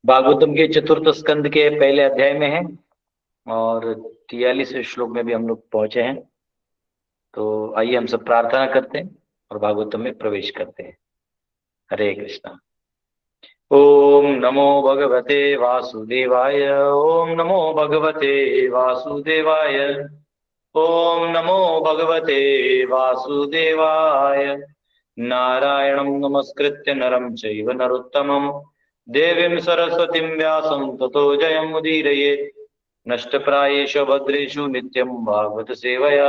भागवतम के चतुर्थ स्कंद के पहले अध्याय में है और 43वें श्लोक में भी हम लोग पहुंचे हैं। तो आइए हम सब प्रार्थना करते हैं और भागवतम में प्रवेश करते हैं। हरे कृष्णा। ओम नमो भगवते वासुदेवाय। ओम नमो भगवते वासुदेवाय। ओम नमो भगवते वासुदेवाय। नारायणं नमस्कृत्य नरं चैव नरोत्तमं देवीं सरस्वतीं व्यासं ततो जयमुदीरयेत्। नष्टप्रायेषु भद्रेषु नित्यं भागवत सेवया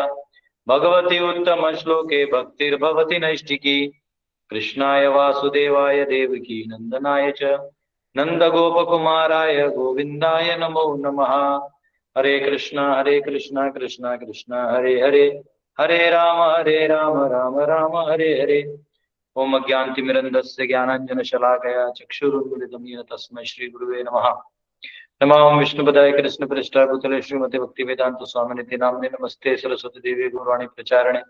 भगवती उत्तम श्लोके भक्तिर्भवति नैष्ठिकी। कृष्णाय वासुदेवाय देवकी नंदनाय च नंदगोपकुमाराय गोविन्दाय नमो नमः। हरे कृष्णा कृष्णा कृष्णा हरे हरे, हरे राम राम राम हरे हरे। ओम अज्ञानतिमिरन्धस्य ज्ञानाञ्जनशलाकया चक्षुरुन्मिलितं येन तस्मै श्रीगुरुवे नमः। नमामि विष्णुपदाय कृष्णप्रेष्ठाय भूतले श्रीमते भक्तिवेदांत स्वामिनिति नाम्ने। नमस्ते सरस्वती देवी गौरवाणी प्रचारणे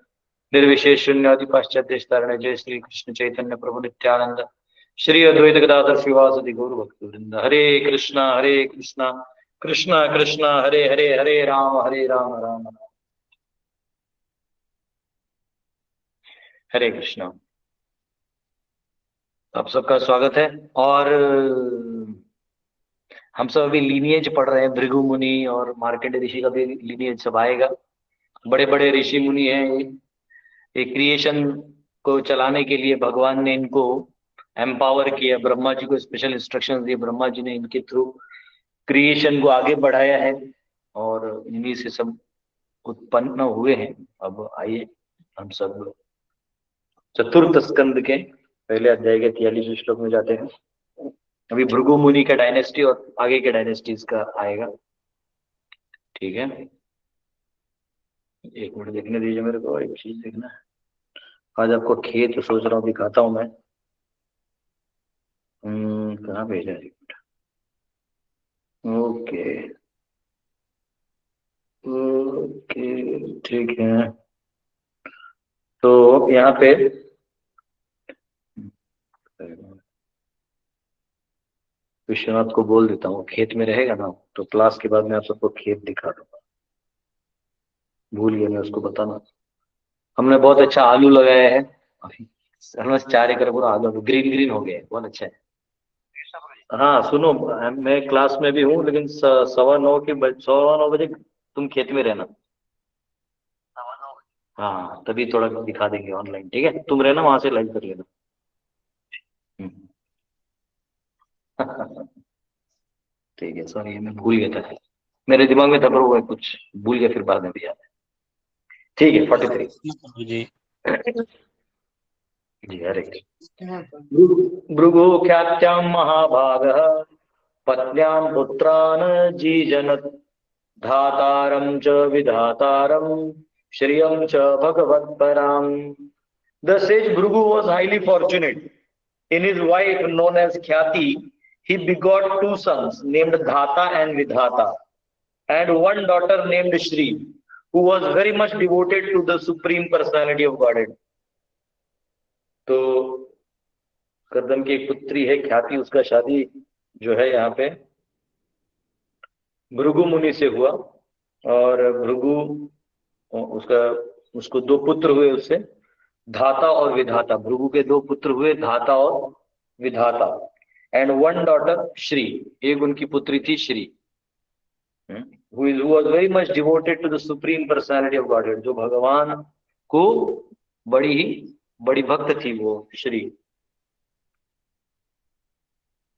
निर्विशेष शून्यादि पाश्चात्य देशतारणे। जय श्री कृष्ण चैतन्य प्रभु नित्यानंद श्री अद्वैत गदाधर श्रीवासदि गौर भक्त वृंद। हरे कृष्णा कृष्णा कृष्णा हरे हरे, हरे राम राम राम। हरे कृष्णा। आप सबका स्वागत है। और हम सब अभी लीनिएज पढ़ रहे हैं, भृगु मुनि और मार्कंडेय ऋषि का भी लीनिएज सब आएगा। बड़े बड़े ऋषि मुनि हैं ये क्रिएशन को चलाने के लिए भगवान ने इनको एम्पावर किया। ब्रह्मा जी को स्पेशल इंस्ट्रक्शंस दिए, ब्रह्मा जी ने इनके थ्रू क्रिएशन को आगे बढ़ाया है और इन्हीं से सब उत्पन्न हुए हैं। अब आइए हम सब चतुर्थ स्कंद के पहले अध्याय के 43वें श्लोक में जाते हैं। अभी भृगु मुनि का डायनेस्टी और आगे के डायनेस्टीज का आएगा। ठीक है, एक मिनट देखने दीजिए मेरे को, एक चीज देखना है। आज आपको खेत सोच रहा हूँ दिखाता हूँ मैं। कहाँ भेजा है? ओके ओके ठीक है। तो यहाँ पे विश्वनाथ को बोल देता हूँ, खेत में रहेगा ना तो क्लास के बाद मैं आप सबको खेत दिखा दूंगा। भूल गया मैं उसको बताना। हमने बहुत अच्छा आलू लगाया है अभी, ऑलमोस्ट 4 एकड़ पूरा आलू ग्रीन ग्रीन हो गया है, बहुत अच्छा है। हाँ सुनो, मैं क्लास में भी हूँ लेकिन 9:15 के 9:15 बजे तुम खेत में रहना। हाँ तभी थोड़ा दिखा देंगे ऑनलाइन, ठीक है? तुम रहना वहां से लाइव कर लेना। हम्म। ठीक है, सॉरी मैं भूल गया था, मेरे दिमाग में दबा हुआ है कुछ, भूल गया फिर बाद में भी याद है। ठीक है 43 जी। जी। हरे भृगु ख्यात्यां महाभागः पत्न्यां पुत्रान् जीजनत् धातारं च विधातारं श्रियं च भगवत्पराम्। The sage Bhrigu was highly fortunate. In his wife, known as Khyati, he begot 2 sons named Dhata and Vidhata, and one daughter named Shri, who was very much devoted to the Supreme Personality of Godhead. तो कर्दम की एक पुत्री है ख्याति, उसका शादी जो है यहाँ पे भृगु मुनि से हुआ। और भृगु उसका उसको 2 पुत्र हुए उससे, धाता और विधाता। भृगु के 2 पुत्र हुए, धाता और विधाता। एंड वन डॉटर श्री, एक उनकी पुत्री थी Shri, who was very much devoted to the supreme personality of Godhead, जो भगवान को बड़ी भक्त थी वो श्री।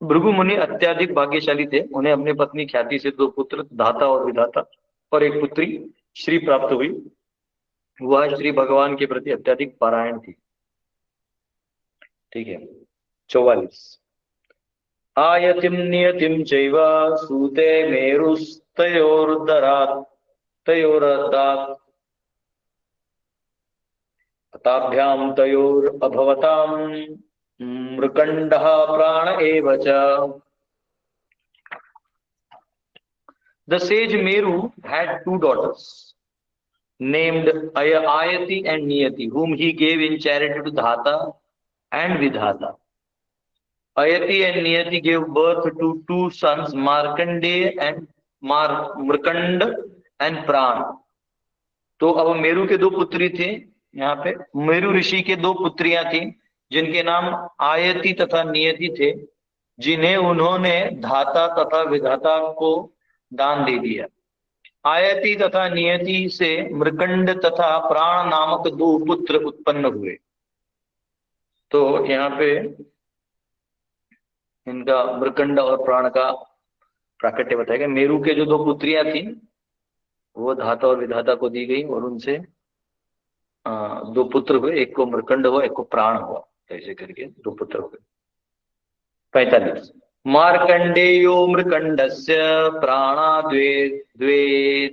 भृगु मुनि अत्याधिक भाग्यशाली थे, उन्हें अपनी पत्नी ख्याति से 2 पुत्र धाता और विधाता और एक पुत्री श्री प्राप्त हुई। वह श्री भगवान के प्रति अत्याधिक पारायण थी। ठीक है 44। आयतिम नियतिम चैव सूते मेरुस्तयोरुदरात् तयोरदात् ताभ्यां तयोरभवतां मृकंडः प्राण एव च। The sage Meru had 2 daughters named Ayati and Niyati, whom he gave in charity to Dhata and Vidhata. Ayati and Niyati gave birth to two sons, Markandeya and Mrkand and Pran. तो अब मेरु के दो पुत्री थे। यहाँ पे मेरु ऋषि के दो पुत्रियां थी जिनके नाम आयति तथा नियति थे, जिन्हें उन्होंने धाता तथा विधाता को दान दे दिया। आयति तथा नियति से मृकंड तथा प्राण नामक दो पुत्र उत्पन्न हुए। तो यहाँ पे इनका मृकंड और प्राण का प्राकट्य बताया गया। मेरु के जो दो पुत्रियां थी वो धाता और विधाता को दी गई और उनसे दो पुत्र हुए, एक को मृकंड हुआ, एक को प्राण हुआ, ऐसे करके दो पुत्र हुए। 45 मार्कंडेयो मृकंडस्य प्राणा द्वे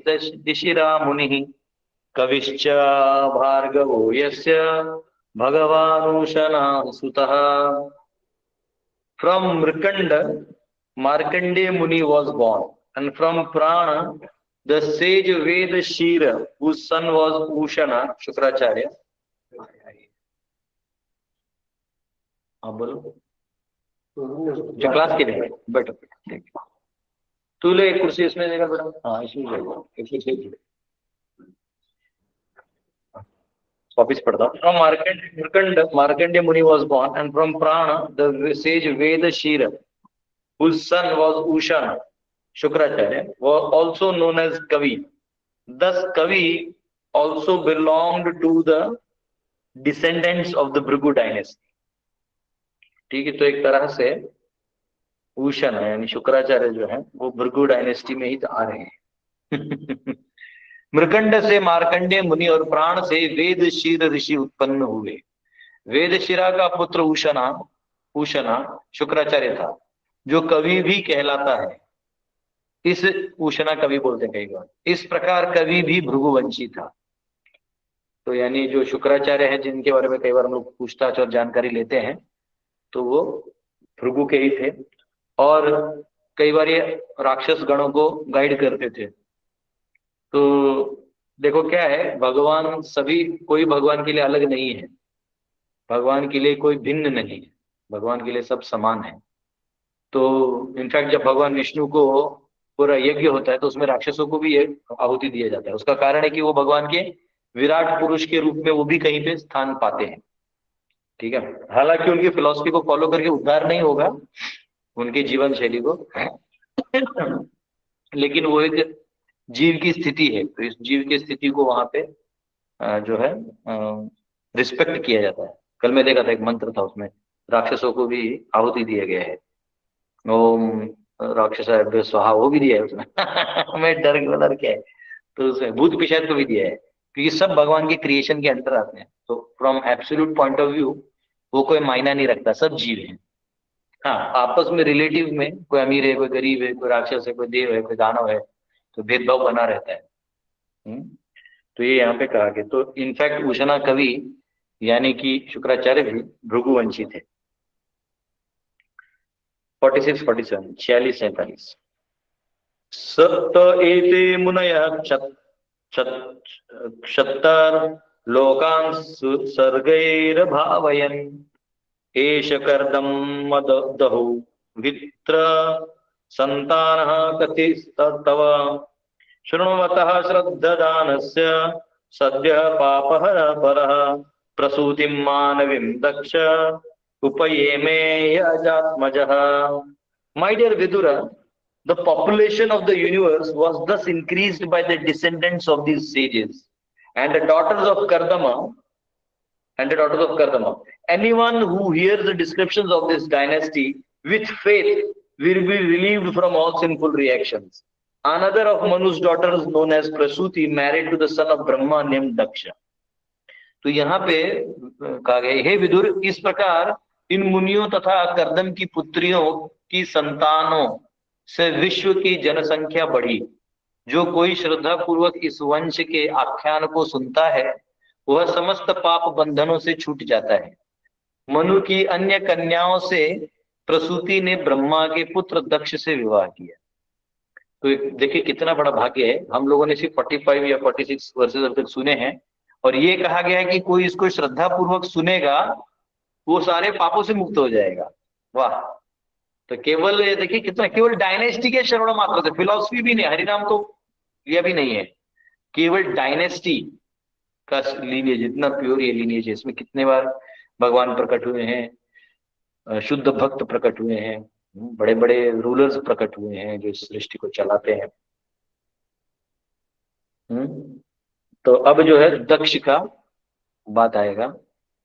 दिशिरा मुनिः कविश्च भार्गवो यस्य भगवानुशना सुतः। From Mrkanda, Markandeya Muni was born, and from Prana, the sage Veda Shira, whose son was Ushana, Shukracharya. बोलो जो क्लास के लिए बैठो, तू ले एक कुर्सी इसमें देगा बेटा। हाँ इसमें जाएगा, वापिस पढ़ता हूँ। From Markandeya Muni was born, and from Prana, the sage Veda Shira, whose son was Ushana, Shukracharya, was also known as Kavi. Thus, Kavi also belonged to the descendants of the Bhrigu dynasty. ठीक है, तो एक तरह से उषण यानी शुक्राचार्य जो है वो भृगु डायनेस्टी में ही आ रहे हैं। मृकंड से मार्कंडेय मुनि और प्राण से वेद शीर ऋषि उत्पन्न हुए। वेद शिरा का पुत्र उषना शुक्राचार्य था, जो कवि भी कहलाता है। इस उषना कवि बोलते हैं कई बार। इस प्रकार कवि भी भृगुवंशी था। तो यानी जो शुक्राचार्य है, जिनके बारे में कई बार हम लोग पूछताछ और जानकारी लेते हैं, तो वो भृगु के ही थे और कई बार ये राक्षस गणों को गाइड करते थे। तो देखो क्या है, भगवान सभी, कोई भगवान के लिए अलग नहीं है, भगवान के लिए कोई भिन्न नहीं है, भगवान के लिए सब समान है। तो इनफैक्ट जब भगवान विष्णु को पूरा यज्ञ होता है तो उसमें राक्षसों को भी ये आहुति दिया जाता है। उसका कारण है कि वो भगवान के विराट पुरुष के रूप में वो भी कहीं पे स्थान पाते हैं। ठीक है, हालांकि उनकी फिलॉसफी को फॉलो करके उद्धार नहीं होगा, उनके जीवन शैली को, लेकिन वो एक जीव की स्थिति है। तो इस जीव की स्थिति को वहां पे जो है रिस्पेक्ट किया जाता है। कल मैं देखा था एक मंत्र था, उसमें राक्षसों को भी आहुति दिया गया है। ओम राक्षस स्वाहा वो भी दिया है उसमें। मैं डर क्या है, तो उसमें भूत पिशाच को भी दिया है, क्योंकि सब भगवान के क्रिएशन के अंदर आते हैं। तो from absolute point of view वो कोई मायना नहीं रखता, सब जीव हैं। हाँ, आपस में रिलेटिव में कोई अमीर है, कोई गरीब है, कोई राक्षस है, कोई देव है, कोई दानव है, तो भेदभाव बना रहता है। तो ये यहाँ पे कहा गया। तो इनफैक्ट उषना कवि यानी कि शुक्राचार्य भी भृगुवंशी थे। 46, 47, 46, 47 सप्त एते मुनयः क्षत्तर लोकान् सर्गैर्भावयन् एष कर्दम मददहु वित्र संतानः कथिस्तव शृण्वतः श्रद्धदानस्य सद्यः पापः परः प्रसूतिं मानवीं दक्ष उपयेमे यजात्मजः। My dear Vidura, the population of the universe was thus increased by the descendants of these sages and the daughters of Kardama. Anyone who hears the descriptions of this dynasty with faith will be relieved from all sinful reactions. Another of Manu's daughters, known as Prasuti, married to the son of Brahma named Daksha. तो यहाँ पे कहा गया, हे विदुर, इस प्रकार इन मुनियों तथा कर्दम की पुत्रियों की संतानों से विश्व की जनसंख्या बढ़ी। जो कोई श्रद्धा पूर्वक इस वंश के आख्यान को सुनता है वह समस्त पाप बंधनों से छूट जाता है। मनु की अन्य कन्याओं से प्रसूति ने ब्रह्मा के पुत्र दक्ष से विवाह किया। तो देखिए कितना बड़ा भाग्य है। हम लोगों ने सिर्फ 45 या 46 वर्सेस अब तक सुने हैं और ये कहा गया है कि कोई इसको श्रद्धा पूर्वक सुनेगा वो सारे पापों से मुक्त हो जाएगा। वाह। तो केवल ये देखिए कितना, केवल डायनेस्टी के श्रवण मात्र से, फिलॉसफी भी नहीं, हरिनाम तो यह भी नहीं है, केवल डायनेस्टी का लीनिएज, जितना प्योर ये लीनिएज है, इसमें कितने बार भगवान प्रकट हुए हैं, शुद्ध भक्त प्रकट हुए हैं, बड़े बड़े रूलर्स प्रकट हुए हैं जो इस सृष्टि को चलाते हैं। हम्म। तो अब जो है दक्ष का बात आएगा।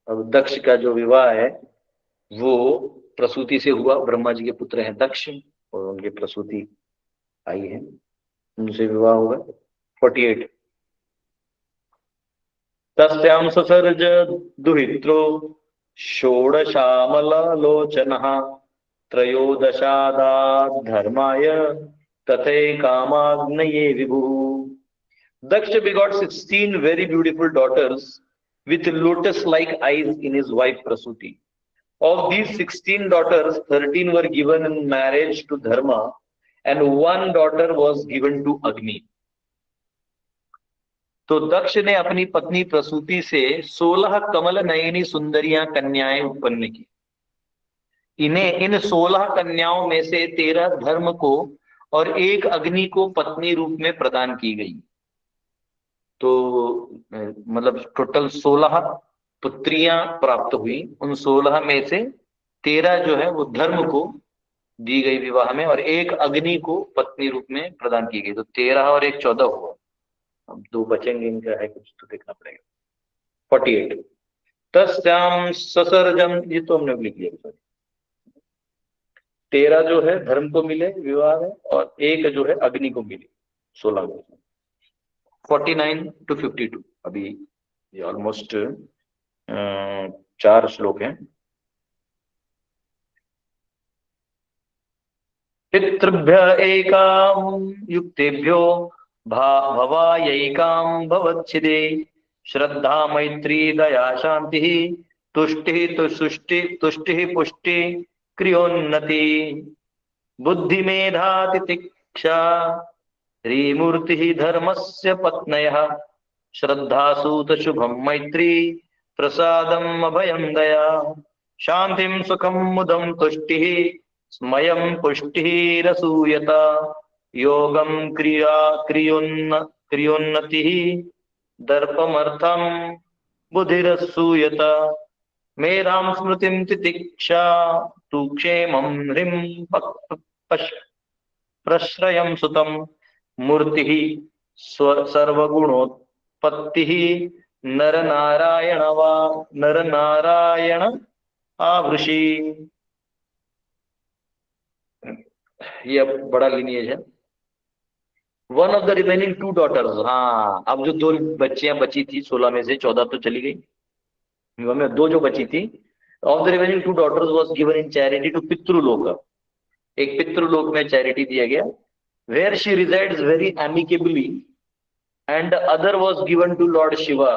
अब दक्ष का जो विवाह है वो प्रसूति से हुआ, ब्रह्मा जी के पुत्र हैं दक्ष, और उनकी प्रसूति आई है, उनसे विवाह हुआ। 48। तस्यां ससर्ज दुहित्रो षोडशामललोचनः त्रयोदशादात् धर्माय तथैकामाग्नये विभुः। Daksha begot 16 very beautiful daughters with lotus-like eyes in his wife Prasuti. Of these 16 daughters, 13 were given in marriage to Dharma, and one daughter was given to Agni. तो दक्ष ने अपनी पत्नी प्रसूति से 16 कमल नयनी सुंदरियां कन्याएं उत्पन्न की। इन्हें, इन 16 कन्याओं में से 13 धर्म को और एक अग्नि को पत्नी रूप में प्रदान की गई। तो मतलब टोटल 16 पुत्रियां प्राप्त हुई, उन 16 में से 13 जो है वो धर्म को दी गई विवाह में, और एक अग्नि को पत्नी रूप में प्रदान की गई। तो 13 और एक 14 हुआ। अब 2 बचेंगे, इनका है कुछ तो देखना पड़ेगा। 48। तस्याम ससर्जम, ये तो हमने लिख लिया, सॉरी। 13 जो है धर्म को मिले विवाह में, और एक जो है अग्नि को मिले 16 में। 49 to 52, अभी ये ऑलमोस्ट 4 श्लोक हैं। पितृभ्य एकां युक्तेभ्यो भवायैकां भवच्छिदे श्रद्धा मैत्री दया शांति तुष्टि पुष्टि क्रियोन्नति बुद्धि मेधा तितिक्षा श्रीमूर्ति धर्मस्य पत्नयः श्रद्धा सूत शुभम मैत्री प्रसादम अभयम दया शांतिम सुखम मुदम तुष्टि स्मयं पुष्टिरसूयता योगम क्रियोन्नतिः दर्पमर्थम बुद्धिरसूयता मेरां स्मृतिं तितिक्षा तु क्षेमं ह्रीं प्रश्रयं सुतम मूर्तिः सर्वगुणोत्पत्तिः नर नारायण आवृषि। ये बड़ा लिनिएज है। One of the remaining 2 daughters, हाँ, अब जो 2 बच्चियां बची थी 16 में से 14 तो चली गई, में 2 जो बची थी, of the remaining 2 daughters was given in charity to Pitriloka. एक पितृलोक में चैरिटी दिया गया, where she resides very amicably, and other was given to lord Shiva,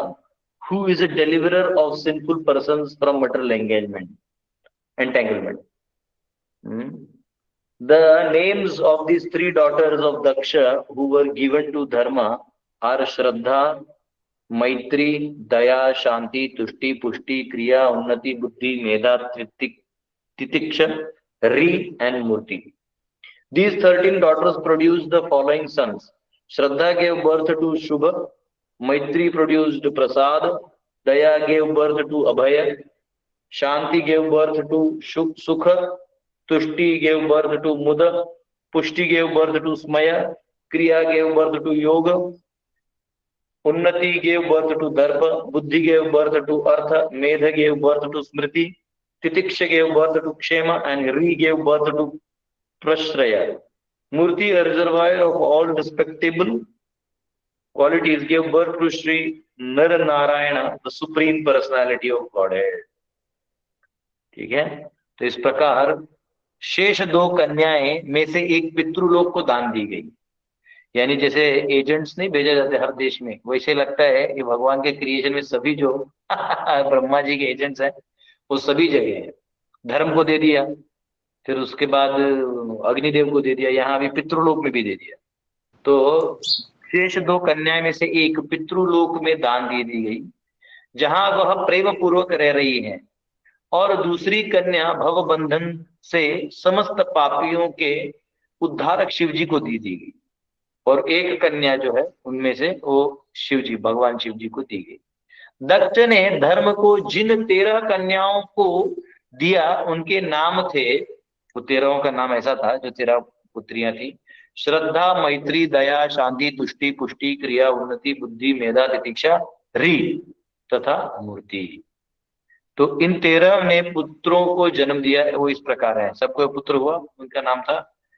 who is a deliverer of sinful persons from material entanglement. The names of these 3 daughters of Daksha who were given to Dharma are Shraddha, Maitri, Daya, Shanti, Tushti, Pushti, Kriya, Unnati, Buddhi, Medha, Titiksha, Ri and Murti. These 13 daughters produced the following sons. Shraddha gave birth to Shubha, Maitri produced Prasad, Daya gave birth to Abhaya, Shanti gave birth to Sukha, Tushti gave birth to Muda, Pushti gave birth to Smaya, Kriya gave birth to Yoga, Unnati gave birth to Darpa, Buddhi gave birth to Artha, Medha gave birth to Smriti, Titiksha gave birth to Kshema, and Ri gave birth to Prashraya. Murti, a reservoir of all respectable qualities, gave birth to Sri Narayana, the Supreme Personality of Godhead. ठीक है, तो इस प्रकार शेष 2 कन्याएं में से एक पितृलोक को दान दी गई। यानी जैसे एजेंट्स नहीं भेजे जाते हर देश में, वैसे लगता है कि भगवान के क्रिएशन में सभी जो ब्रह्मा जी के एजेंट्स हैं वो सभी जगह है। धर्म को दे दिया, फिर उसके बाद अग्निदेव को दे दिया, यहाँ अभी पितृलोक में भी दे दिया। तो शेष 2 कन्याएं में से एक पितृलोक में दान दी गई, जहां वह प्रेम पूर्वक रह रही है और दूसरी कन्या भव बंधन से समस्त पापियों के उद्धारक शिव जी को दी दी गई। और एक कन्या जो है उनमें से वो शिव जी, भगवान शिव जी को दी गई। दक्ष ने धर्म को जिन 13 कन्याओं को दिया उनके नाम थे, वो 13 का नाम ऐसा था, जो 13 पुत्रियां थी, श्रद्धा, मैत्री, दया, शांति, तुष्टि, पुष्टि, क्रिया, उन्नति, बुद्धि, मेधा, तितिक्षा, री तथा मूर्ति। तो इन 13 ने पुत्रों को जन्म दिया। वो इस प्रकार है, सबको पुत्र हुआ, उनका नाम था।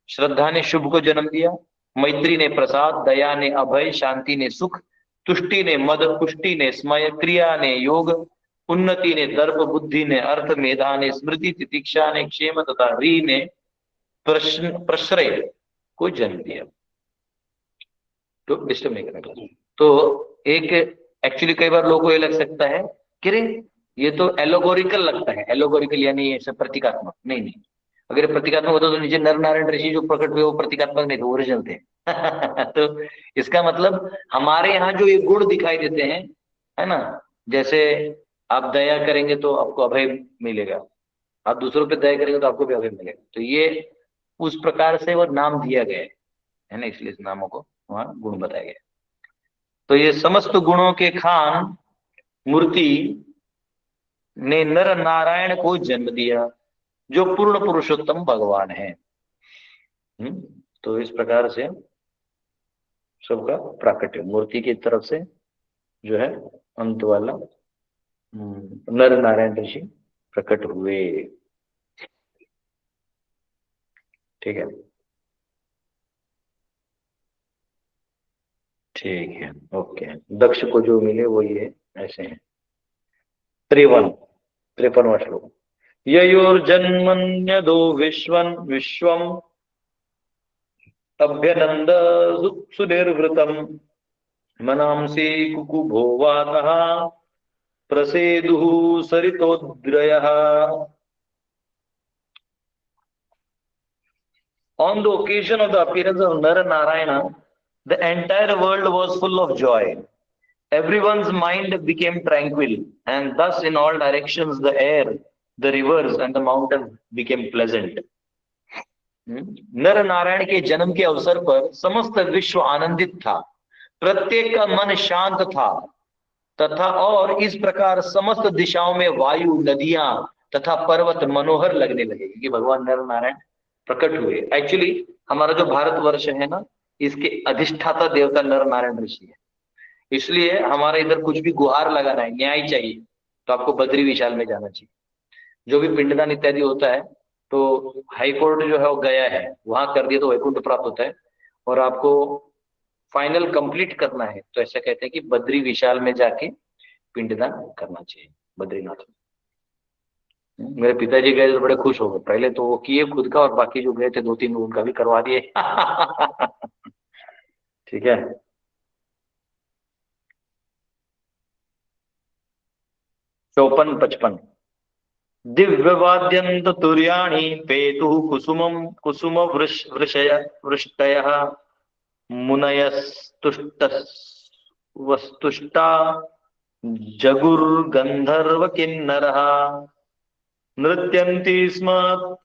श्रद्धा ने शुभ को जन्म दिया, मैत्री ने प्रसाद, दया ने अभय, शांति ने सुख, तुष्टि ने मद, पुष्टि ने स्मय, क्रिया ने योग, उन्नति ने दर्प, बुद्धि ने अर्थ, मेधा ने स्मृति, तितिक्षा ने क्षेम तथा री ने प्रश्न प्रश्रय को जन्म दिया। तो डिस्टर्ब नहीं करना। तो एक एक्चुअली कई बार लोगों को ये लग सकता है कि रे ये तो एलोगोरिकल लगता है, एलोगोरिकल यानी ऐसे प्रतीकात्मक। नहीं नहीं, अगर प्रतीकात्मक होता तो नीचे नर नारायण ऋषि जो प्रकट हुए वो प्रतीकात्मक नहीं थे, ओरिजिनल थे। तो इसका मतलब हमारे यहाँ जो ये गुण दिखाई देते हैं, है ना, जैसे आप दया करेंगे तो आपको अभय मिलेगा, आप दूसरों पे दया करेंगे तो आपको भी अभय मिलेगा। तो ये उस प्रकार से वो नाम दिया गया है ना, इसलिए इस नामों को वहां गुण बताया गया। तो ये समस्त गुणों के खान मूर्ति ने नर नारायण को जन्म दिया, जो पूर्ण पुरुषोत्तम भगवान है। तो इस प्रकार से सबका प्राकट्य मूर्ति की तरफ से जो है अंत वाला नर नारायण ऋषि प्रकट हुए। ठीक है, ठीक है, ओके। दक्ष को जो मिले वो ये ऐसे हैं। 53वां श्लोक। ययोर्जन्मन्यदो विश्वम अभ्यनंद सुनिर्वृतम मनांसि कुकुभो वातः प्रसेदुः सरितोद्रयः। On the occasion of the appearance of Nara Narayana, the entire world was full of joy. Everyone's mind became tranquil, and thus in all directions the air, the rivers and the mountains became pleasant. नर नारायण के जन्म के अवसर पर समस्त विश्व आनंदित था, प्रत्येक का मन शांत था तथा और इस प्रकार समस्त दिशाओं में वायु, नदियां तथा पर्वत मनोहर लगने लगे कि भगवान नर नारायण प्रकट हुए। एक्चुअली हमारा जो भारतवर्ष है ना, इसके अधिष्ठाता देवता नर नारायण ऋषि है। इसलिए हमारा इधर कुछ भी गुहार लगाना है, न्याय चाहिए, तो आपको बद्री विशाल में जाना चाहिए। जो भी पिंडदान इत्यादि होता है तो हाई कोर्ट जो है वो गया है, वहां कर दिया तो वैकुंठ प्राप्त होता है। और आपको फाइनल कंप्लीट करना है तो ऐसा कहते हैं कि बद्री विशाल में जाके पिंडदान करना चाहिए, बद्रीनाथ में। मेरे पिताजी गए तो बड़े खुश हो गए, पहले तो वो किए खुद का और बाकी जो गए थे 2-3 उनका भी करवा दिए। ठीक है। 54-55। दिव्यवाद्यंत तुर्याणि पेतु कुसुम वृष्टयः मुनयस्तुष्टा जगुर्गंधर्व किन्नरः नृत्यन्ति स्म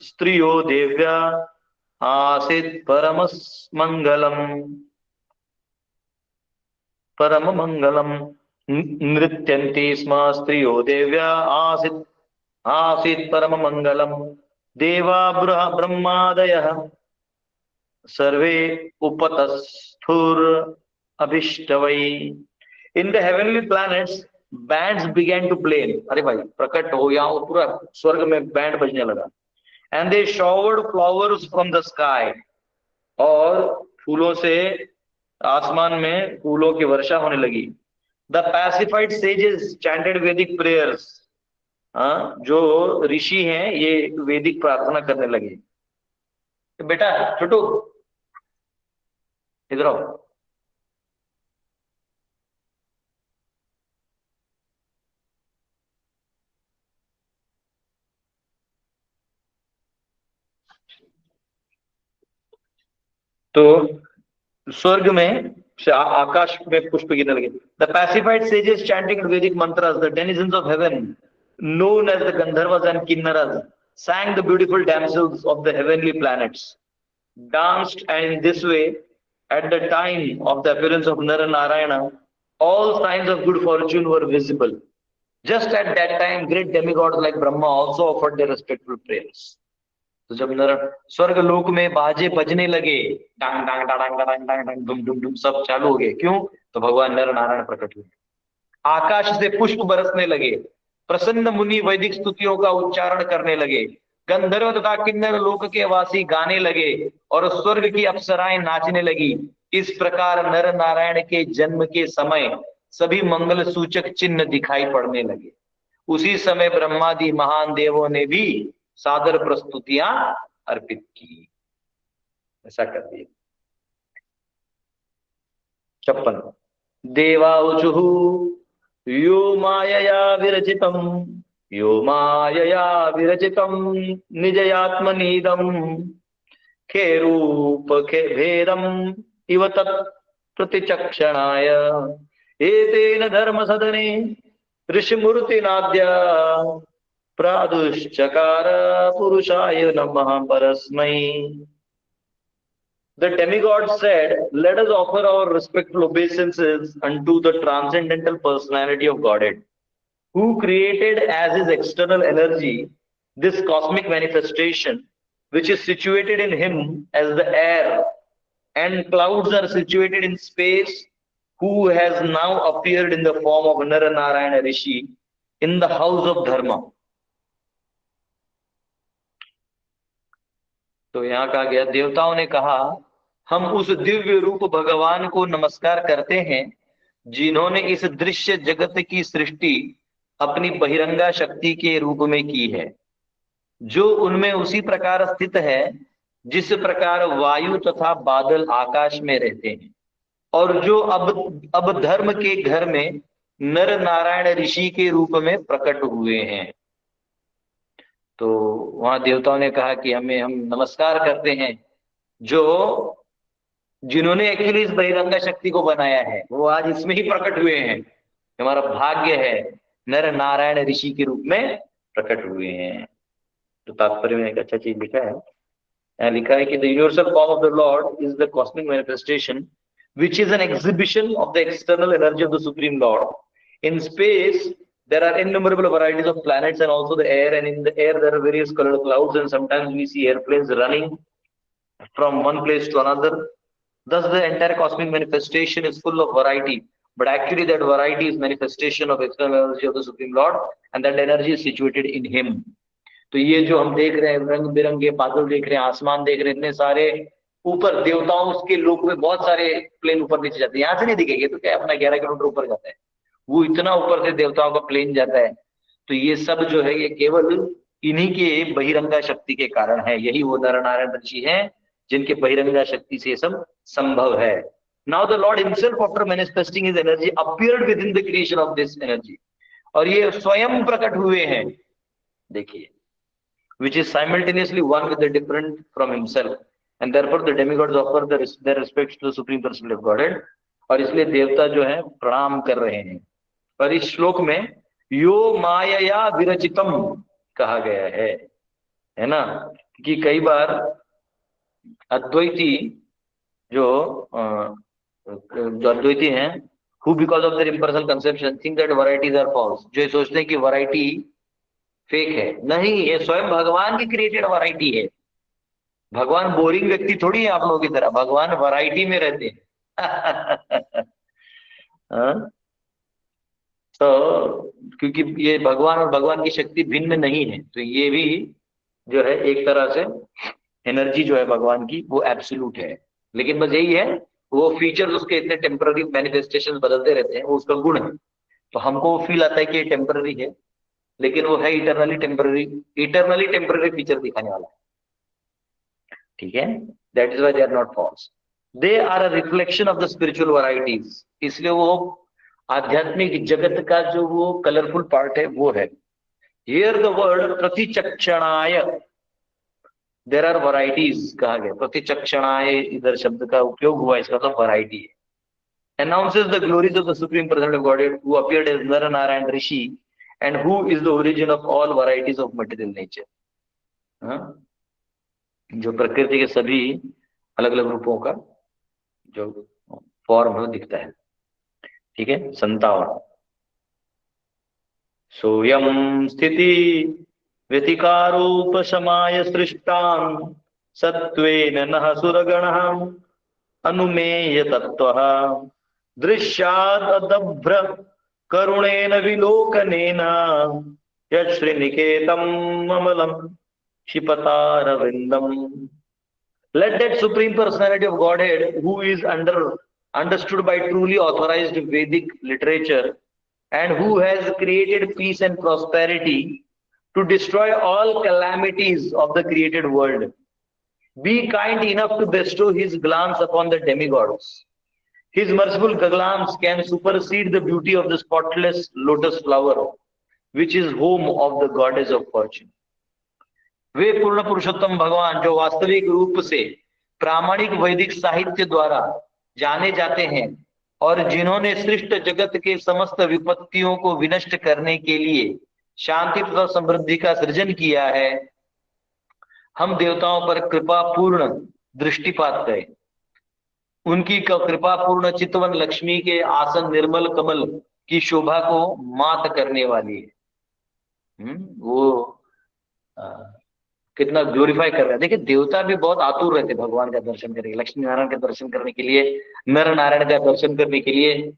स्त्रियो देव्या आसीत् परम मंगलम नृत्यन्ति स्म स्त्रियो देव्या आसीत् परम मंगलम देवा ब्रह्मादयः सर्वे उपतस्थुर अभिष्टवै। In the heavenly planets bands began to play. अरे भाई प्रकट हो, यहाँ पूरा स्वर्ग में बैंड बजने लगा। And they showered flowers from the sky, और फूलों से आसमान में फूलों की वर्षा होने लगी। द पैसिफाइड सेजेस चैंटेड वैदिक प्रेयर्स। जो ऋषि हैं ये वैदिक प्रार्थना करने लगे। तो बेटा छोटू इधर आओ। तो स्वर्ग में से आकाश में पुष्प गिरने लगे। द पैसिफाइड सेजेस चैंटिंग वैदिक मंत्रस, the denizens of haven known as the Gandharvas and Kinnaras, sang the beautiful damsels of the heavenly planets, danced, and in this way, at the time of the appearance of Naranarayana, all signs of good fortune were visible. Just at that time, great demigods like Brahma also offered their respectful prayers. तो जब नर स्वर्ग लोक में बाजे बजने लगे, डांग डांग डांग डांग डांग डांग डुम डुम डुम सब चालू हो गए, क्यों? तो भगवान नर नारायण प्रकट हुए। आकाश से पुष्प बरसने लगे, प्रसन्न मुनि वैदिक स्तुतियों का उच्चारण करने लगे, गंधर्व तथा किन्नर लोक के वासी गाने लगे और स्वर्ग की अप्सराएं नाचने लगी। इस प्रकार नर नारायण के जन्म के समय सभी मंगल सूचक चिन्ह दिखाई पड़ने लगे। उसी समय ब्रह्मादि महान देवों ने भी सादर प्रस्तुतियां अर्पित की। ऐसा कर दिया। 56 देवाऊचुः यो मायया विरचितम निजयात्मनीदम खेरूप खे भेदम इव तत् प्रतिचक्षणाय एतेन धर्म सदने ऋषिमूर्तिनाद्य प्रादुश्चकार पुरुषाय नमः परस्मै। The demigod said, "Let us offer our respectful obeisances unto the transcendental personality of Godhead, who created as his external energy this cosmic manifestation, which is situated in him as the air, and clouds are situated in space, who has now appeared in the form of Naranarayana Rishi in the house of Dharma." तो यहाँ कहा गया, देवताओं ने कहा, हम उस दिव्य रूप भगवान को नमस्कार करते हैं जिन्होंने इस दृश्य जगत की सृष्टि अपनी बहिरंगा शक्ति के रूप में की है, जो उनमें उसी प्रकार स्थित है जिस प्रकार वायु तथा बादल आकाश में रहते हैं, और जो अब धर्म के घर में नर नारायण ऋषि के रूप में प्रकट हुए हैं। तो वहां देवताओं ने कहा कि हम नमस्कार करते हैं जो जिन्होंने एक्चुअली इस बहिरंगा शक्ति को बनाया है, वो आज इसमें ही प्रकट हुए हैं। हमारा भाग्य है नर नारायण ऋषि के रूप में प्रकट हुए हैं। तो तात्पर्य में एक अच्छा चीज लिखा है, यहाँ लिखा है कि the universal form of the Lord is the cosmic manifestation which is an exhibition of the external energy of the Supreme Lord. In space, there are innumerable varieties of planets and also the air, and in the air there are various colored clouds, and sometimes we see airplanes running from one place to another. Thus the entire cosmic manifestation is full of variety, but actually that variety is manifestation of external energy of the Supreme Lord, and that energy is situated in him. तो ये जो हम देख रहे हैं, रंग बिरंगे बादल देख रहे हैं, आसमान देख रहे हैं, इतने सारे ऊपर देवताओं के लोक में बहुत सारे प्लेन ऊपर नीचे जाते हैं, यहाँ से नहीं दिखेंगे तो क्या अपना 11 किलोमीटर ऊपर जाता है, वो इतना ऊपर से देवताओं का प्लेन जाता है। तो ये सब जो है ये केवल इन्हीं के बहिरंगा शक्ति के कारण है। यही वो नर नारायण ऋषि हैं जिनके बहिरंगा शक्ति से सब संभव है। Now the Lord himself after manifesting his energy appeared with in the creation of this energy, और ये स्वयं प्रकट हुए हैं। देखिए, which is simultaneously one with the different from himself, and therefore the demigods offer their respects to the supreme personality of Godhead, और इसलिए देवता जो है प्रणाम कर रहे हैं। पर इस श्लोक में यो मायया विरचितम कहा गया है ना, कि कई बार अद्वैती जो अद्वैती हैं, who because of their impersonal conception think that varieties are false, जो सोचते हैं कि वैरायटी फेक है। नहीं, ये स्वयं भगवान की क्रिएटेड वैरायटी है। भगवान बोरिंग व्यक्ति थोड़ी है आप लोगों की तरह, भगवान वैरायटी में रहते हैं। तो क्योंकि ये भगवान और भगवान की शक्ति भिन्न नहीं है, तो ये भी जो है एक तरह से एनर्जी जो है भगवान की वो एब्सोल्यूट है। लेकिन बस यही है, वो फीचर्स उसके इतने टेम्पररी मैनिफेस्टेशन बदलते रहते हैं, वो उसका गुण है। तो हमको फील आता है कि ये टेम्पररी है, लेकिन वो है इटरनली टेम्पररी फीचर दिखाने वाला है। ठीक है, that is why they are not false, they are a reflection of the spiritual varieties. इसलिए वो आध्यात्मिक जगत का जो वो कलरफुल पार्ट है वो है। हियर द वर्ड प्रतिचक्षणाय, देयर आर वैरायटीज कहा गया। प्रतिचक्षणाय इधर शब्द का उपयोग हुआ, इसका तो वैरायटी है। Announces the glories of the supreme personality of Godhead who appeared as Nara Narayan Rishi and who is the origin of all varieties of material nature. जो प्रकृति के सभी अलग अलग रूपों का जो फॉर्म है दिखता है। ठीक है, 57। सोयम स्थिति व्यतिकारोपशमाय सृष्टान् सत्त्वेन नः सुरगणः अनुमेय तत्त्वः दृश्यादभ्र करुणेन विलोकनेन यश्रीनिकेतम् अमलम् क्षिपतारविन्दम्। Let that supreme personality of Godhead, who is understood by truly authorized Vedic literature and who has created peace and prosperity to destroy all calamities of the created world, be kind enough to bestow his glance upon the demigods. His merciful glance can supersede the beauty of the spotless lotus flower, which is home of the goddess of fortune. वे पूर्ण पुरुषोत्तम भगवान जो वास्तविक रूप से प्रामाणिक वैदिक साहित्य द्वारा जाने जाते हैं और जिन्होंने सृष्ट जगत के समस्त विपत्तियों को विनष्ट करने के लिए शांति तथा समृद्धि का सृजन किया है, हम देवताओं पर कृपा पूर्ण दृष्टिपात करें। उनकी कृपा पूर्ण चितवन लक्ष्मी के आसन निर्मल कमल की शोभा को मात करने वाली है। वो कितना ग्लोरीफाई कर रहा है। देखिए, देवता भी बहुत आतुर रहते भगवान का दर्शन करने, लक्ष्मी नारायण का दर्शन करने के लिए, नर नारायण का दर्शन करने के लिए।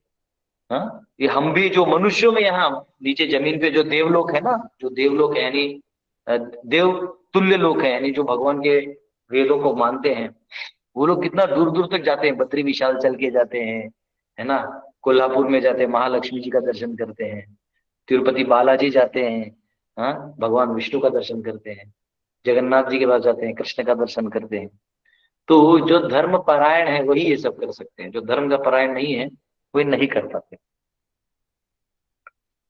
ये हम भी जो मनुष्यों में यहाँ नीचे जमीन पे जो देवलोक है ना, जो देवलोक है यानी देव तुल्य लोक है, यानी जो भगवान के वेदों को मानते हैं, वो लोग कितना दूर दूर तक जाते हैं, बद्री विशाल चल के जाते हैं, है ना, कोल्हापुर में जाते हैं, महालक्ष्मी जी का दर्शन करते हैं, तिरुपति बालाजी जाते हैं, भगवान विष्णु का दर्शन करते हैं, जगन्नाथ जी के पास जाते हैं, कृष्ण का दर्शन करते हैं। तो जो धर्म परायण है वही ये सब कर सकते हैं, जो धर्म का परायण नहीं है वही नहीं कर पाते।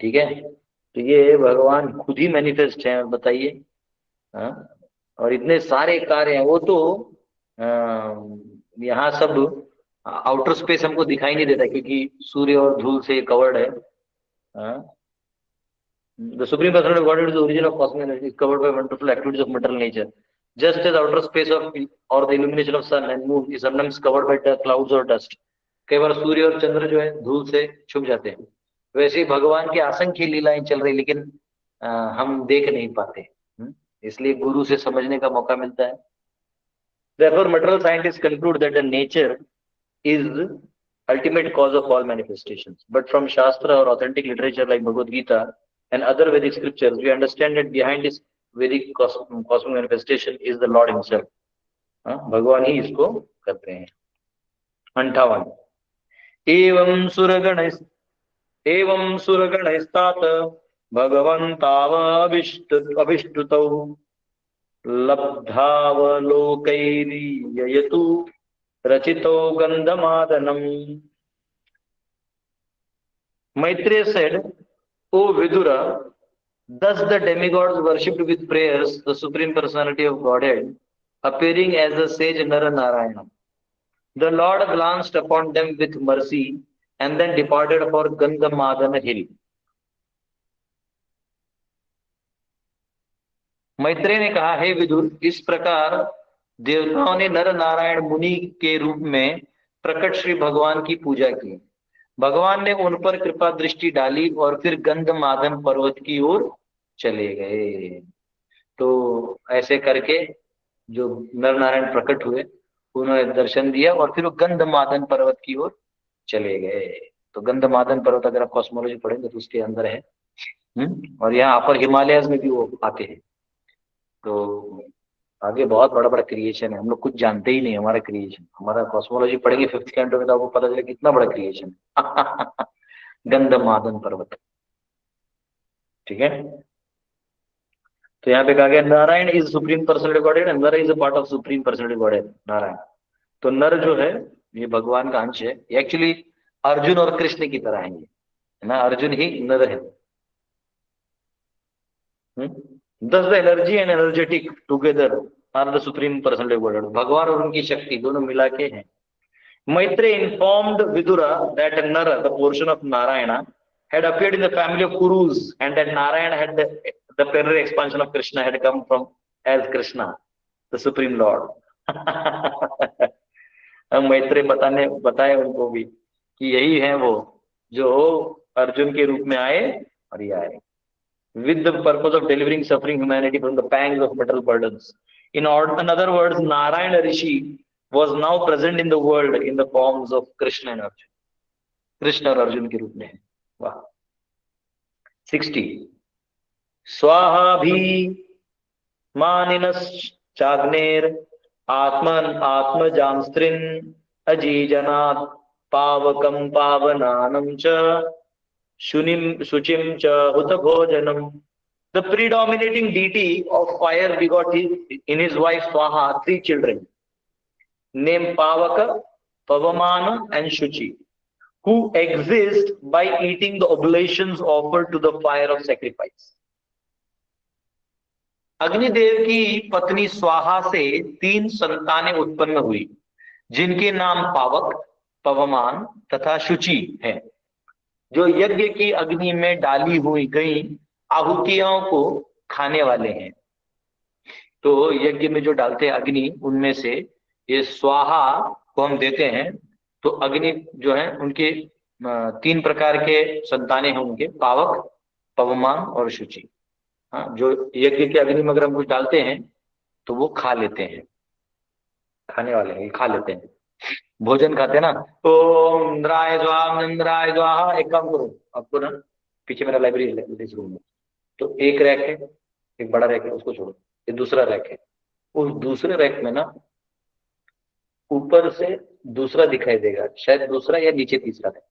ठीक है, तो ये भगवान खुद ही मैनिफेस्ट है, बताइए। और इतने सारे कार्य हैं, वो तो यहाँ सब आउटर स्पेस हमको दिखाई नहीं देता क्योंकि सूर्य और धूल से कवर्ड है। The Supreme Personality of Godhead is the origin of cosmic energy, is covered by wonderful activities of material nature. Just as outer space of or the illumination of sun and moon is sometimes covered by clouds or dust. कई बार सूर्य और चंद्र जो है धूल से छुप जाते हैं, वैसे ही भगवान की असंख्य लीलाएं चल रही, लेकिन हम देख नहीं पाते, इसलिए गुरु से समझने का मौका मिलता है। Therefore, material scientists conclude that the nature is ultimate cause of all manifestations. But from Shastra or authentic literature like Bhagavad Gita and other Vedic scriptures, we understand that behind this Vedic cosmic manifestation is the Lord himself. भगवान ही इसको करते हैं। 58 एवं सुरगणस्तात भगवन्ताव अभिष्टुतौ लब्धावलोकैर्ययतु रचितो गंधमादनम। Maitreya said, O Vidura, thus the demigods worshipped with prayers the Supreme Personality of Godhead, appearing as the sage Nara Narayana. The Lord glanced upon them with mercy and then departed for Gandhamadana hill. Maitreya ने कहा, हे विदुर, इस प्रकार देवताओं ने नर नारायण मुनि के रूप में प्रकट श्री भगवान की पूजा की। भगवान ने उन पर कृपा दृष्टि डाली और फिर गंधमादन पर्वत की ओर चले गए। तो ऐसे करके जो नर नारायण प्रकट हुए, उन्होंने दर्शन दिया और फिर वो गंधमादन पर्वत की ओर चले गए। तो गंधमादन पर्वत अगर आप कॉस्मोलॉजी पढ़ेंगे तो उसके अंदर है, और यहाँ अपर हिमालयस में भी वो आते हैं। तो आगे बहुत बड़ा बड़ा क्रिएशन है, हम लोग कुछ जानते ही नहीं हमारा क्रिएशन। हमारा कॉस्मोलॉजी पढ़ेंगे 5th कैंटो में तो आपको पता चले कितना बड़ा क्रिएशन है। गंधमादन पर्वत। ठीक है, तो यहाँ पे कहा गया Narayan is supreme personality godhead and Nara is a part of supreme personality godhead. Narayan तो नर जो है ये भगवान का अंश है। एक्चुअली अर्जुन और कृष्ण की तरह है ये, है ना, अर्जुन ही नर है। Thus the energy and energetic together are the supreme personality of Godhead. भगवान और उनकी शक्ति दोनों मिला के हैं। Maitreya informed Vidura that Nara, the portion of Narayana, had appeared in the family of Kurus, and that Narayana had the plenary expansion of Krishna had come from as Krishna, the Supreme Lord. हम मैत्रेय बताए उनको भी कि यही है वो जो अर्जुन के रूप में आए और ये आए with the purpose of delivering suffering humanity from the pangs of material burdens. In other words, Narayana Rishi was now present in the world in the forms of Krishna and Arjun. Krishna और अर्जुन के रूप में है. वाह. 60. स्वाहाभि मानिनश्चाग्नेर आत्मन आत्मजांस्त्रिन अजीजनात् पावकं पावनानं च शुचिम च हुत भोजनम. The predominating deity of fire begot in his wife Swaha 3 children named Pavaka, Pavamana and Shuchi, who exist by eating the oblations offered to the fire of sacrifice. Agnidev की पत्नी स्वाहा से 3 संतानें उत्पन्न हुई जिनके नाम पावक, पवमान तथा शुचि हैं, जो यज्ञ की अग्नि में डाली हुई गई आहुतियों को खाने वाले हैं. तो यज्ञ में जो डालते हैं अग्नि, उनमें से ये स्वाहा को हम देते हैं. तो अग्नि जो है उनके 3 प्रकार के संतानें हैं उनके, पावक, पवमान और शुचि. हाँ, जो यज्ञ के अग्नि में अगर हम कुछ डालते हैं तो वो खा लेते हैं, खाने वाले हैं, खा लेते हैं, भोजन खाते हैं ना. ओम इंद्राय स्वाहा, इंद्राय स्वाहा. एक काम करो, आपको ना पीछे मेरा लाइब्रेरी है इस रूम में, तो एक रैक है, एक बड़ा रैक है, उसको छोड़ो, ये दूसरा रैक है. उस दूसरे रैक में ना ऊपर से दूसरा दिखाई देगा, शायद दूसरा या नीचे तीसरा है,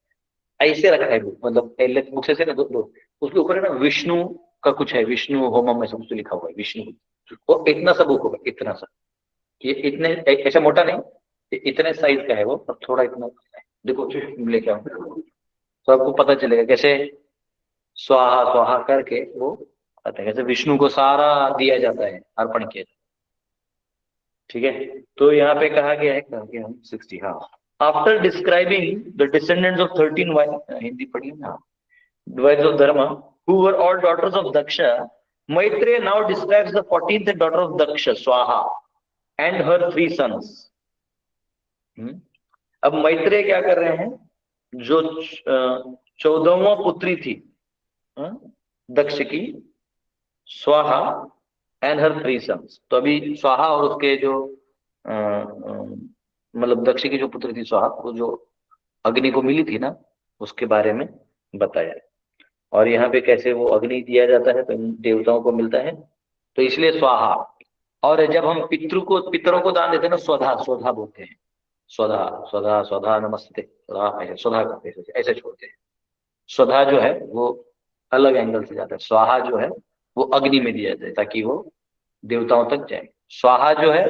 ऐसे रखा है बुक, मतलब पहले बुक से ना दो उसके ऊपर है ना विष्णु का कुछ है, विष्णु होमम ऐसा कुछ लिखा हुआ है, विष्णु. वो इतना सा बुक होगा, इतना सा, ये इतने ऐसा मोटा नहीं, ये इतने साइज का है वो, और थोड़ा इतना देखो लेके आओ तो आपको पता चलेगा कैसे स्वाहा स्वाहा करके वो आता है, कैसे विष्णु को सारा दिया जाता है, अर्पण किया जाता है. ठीक है, तो यहाँ पे कहा गया है कि हम 60. हाँ. After describing the descendants of 13 Hindi पढ़िए ना, wives of Dharma, who were all daughters of Daksha, Maitreya now describes the 14th daughter of Daksha, Swaha, and her 3 sons. अब मैत्रेय क्या कर रहे हैं, जो 14वां पुत्री थी दक्ष की, स्वाहा एंड हर 3 सन्स. तो अभी स्वाहा और उसके जो मतलब दक्ष की जो पुत्री थी स्वाहा, वो जो अग्नि को मिली थी ना, उसके बारे में बताया. और यहाँ पे कैसे वो अग्नि दिया जाता है तो देवताओं को मिलता है, तो इसलिए स्वाहा. और जब हम पितरों को दान देते हैं ना, स्वधा स्वधा बोलते हैं, स्वधा स्वधा स्वधा नमस्ते स्वधा, ऐसे स्वधा करते हैं, ऐसे छोड़ते हैं. स्वधा जो है वो अलग एंगल से जाता है, स्वाहा जो है वो अग्नि में दिया जाता है ताकि वो देवताओं तक जाए. स्वाहा जो है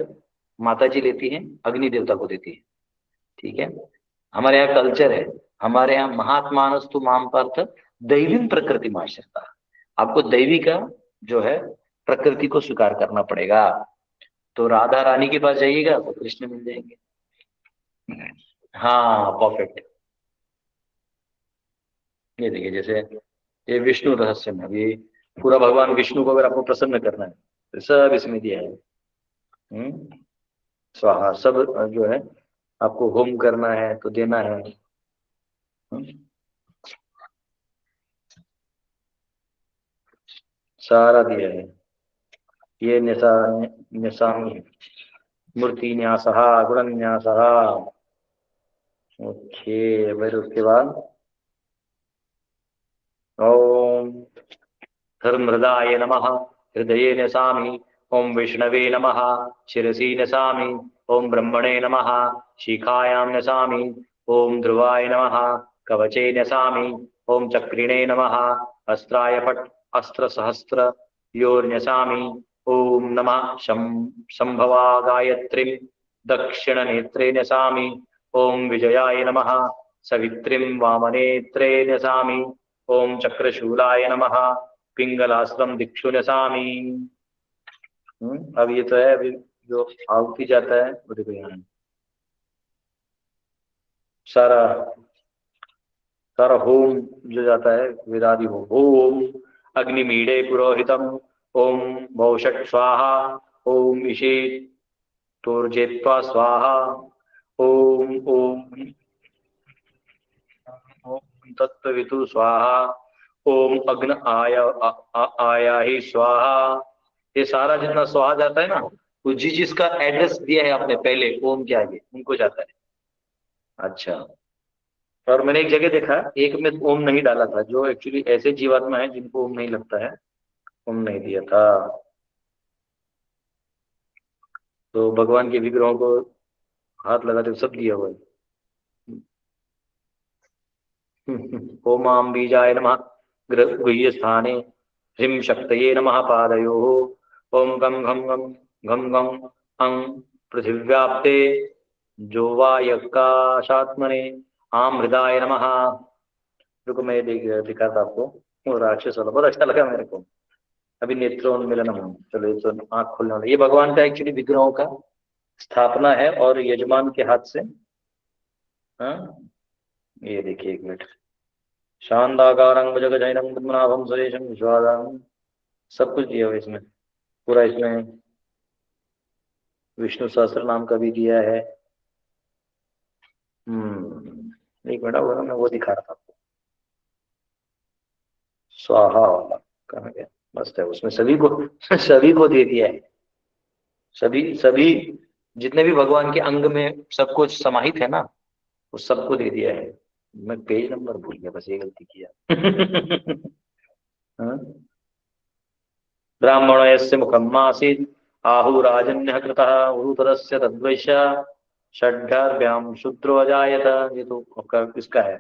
माता जी लेती हैं, अग्नि देवता को देती है. ठीक है, हमारे यहाँ कल्चर है, हमारे यहाँ महात्मानस्तु माम पार्थ दैवीं प्रकृति माश्रिता. आपको दैवी का जो है प्रकृति को स्वीकार करना पड़ेगा. तो राधा रानी के पास जाइएगा तो कृष्ण मिल जाएंगे. हाँ परफेक्ट. ये देखिए, जैसे ये विष्णु रहस्य में अभी पूरा भगवान विष्णु को अगर आपको प्रसन्न करना है तो सब इसमें दिया है. स्वाहा सब जो है आपको होम करना है तो देना है. सारा दिया है. ये निशामी मूर्ति न्यासः गुण न्यासः. ओके, फिर उसके बाद ओम धर्महृदाय नमः हृदये न्यसामि. ओम विष्णवे नमः शिरसि न्यसामि. ओम ब्रह्मणे नमः शिखायां न्यसामि. ओम ध्रुवाय नमः कवचे न्यसामि. ओम चक्रिणे नमः अस्त्राय फट् अस्त्र सहस्त्र योर्न्यसामि. ओम नमः संभवा गायत्रीं दक्षिण नेत्रे न्यसामि. ओम विजयाय नमः सवित्रीं वामनेत्रे न्यसामि. ओम चक्रशूलाय नमः पिंगलास्त्रं दिक्षु न्यसामि. अब ये तो है, अभी जो आहुति जाता है वो देखो यहाँ सारा सारा होम जो जाता है वेदादि हो। ओम अग्निमीडे पुरोहितम, ओम भौषट स्वाहा, ओम ईशेतोर्जेत्वा स्वाहा, ओम ओम ओम तत्वितु स्वाहा, ओम अग्न आयाहि स्वाहा। ये सारा जितना स्वाहा जाता है ना, वो जिसका एड्रेस दिया है आपने पहले ओम के आगे, उनको जाता है। अच्छा। और मैंने एक जगह देखा, एक में ओम नहीं डाला था, जो एक्चुअली ऐसे जीवात्मा है जिनको ओम नहीं लगता है, ओम नहीं दिया था। तो भगवान के विग्रहों को हाथ लगाते हुए सब दिया हुआ है। ओमां बीजाय नमः गृह्य स्थाने, ह्रीं शक्तये नमः पादयोः, ओम गं घं गं घं गं अं पृथिव्याप्ते जोवायकाशात्मने, आम हृदाय नमः। रुको मैं दिखा था आपको, वो राक्षस वाला बहुत अच्छा लगा मेरे को। अभी नेत्रोन्मिलनम, चलो ये तो आंख खोलने वाला, ये भगवान का एक्चुअली विग्रहों का स्थापना है और यजमान के हाथ से। हाँ, ये देखिए एक मिनट। शांताकारं भुजगशयनं पद्मनाभं सुरेशं विश्वाधारं, सब कुछ दिया हुआ है इसमें पूरा। इसमें विष्णु सहस्त्र नाम का भी दिया है। एक मिनट होगा, मैं वो दिखा रहा था आपको। स्वाहा वाला कहाँ गया? मस्त है, उसमें सभी को सभी को दे दिया है। सभी सभी जितने भी भगवान के अंग में सब कुछ समाहित है ना, वो सबको दे दिया है। मैं पेज नंबर भूल गया, बस ये गलती किया। हाँ? ब्राह्मणो यस्य मुखम् आसीत् आहुराजन्यः कृतः उरुतरस्य तद्वैश्य षड्भ्यां शूद्रो अजायत। ये तो आपका किसका है?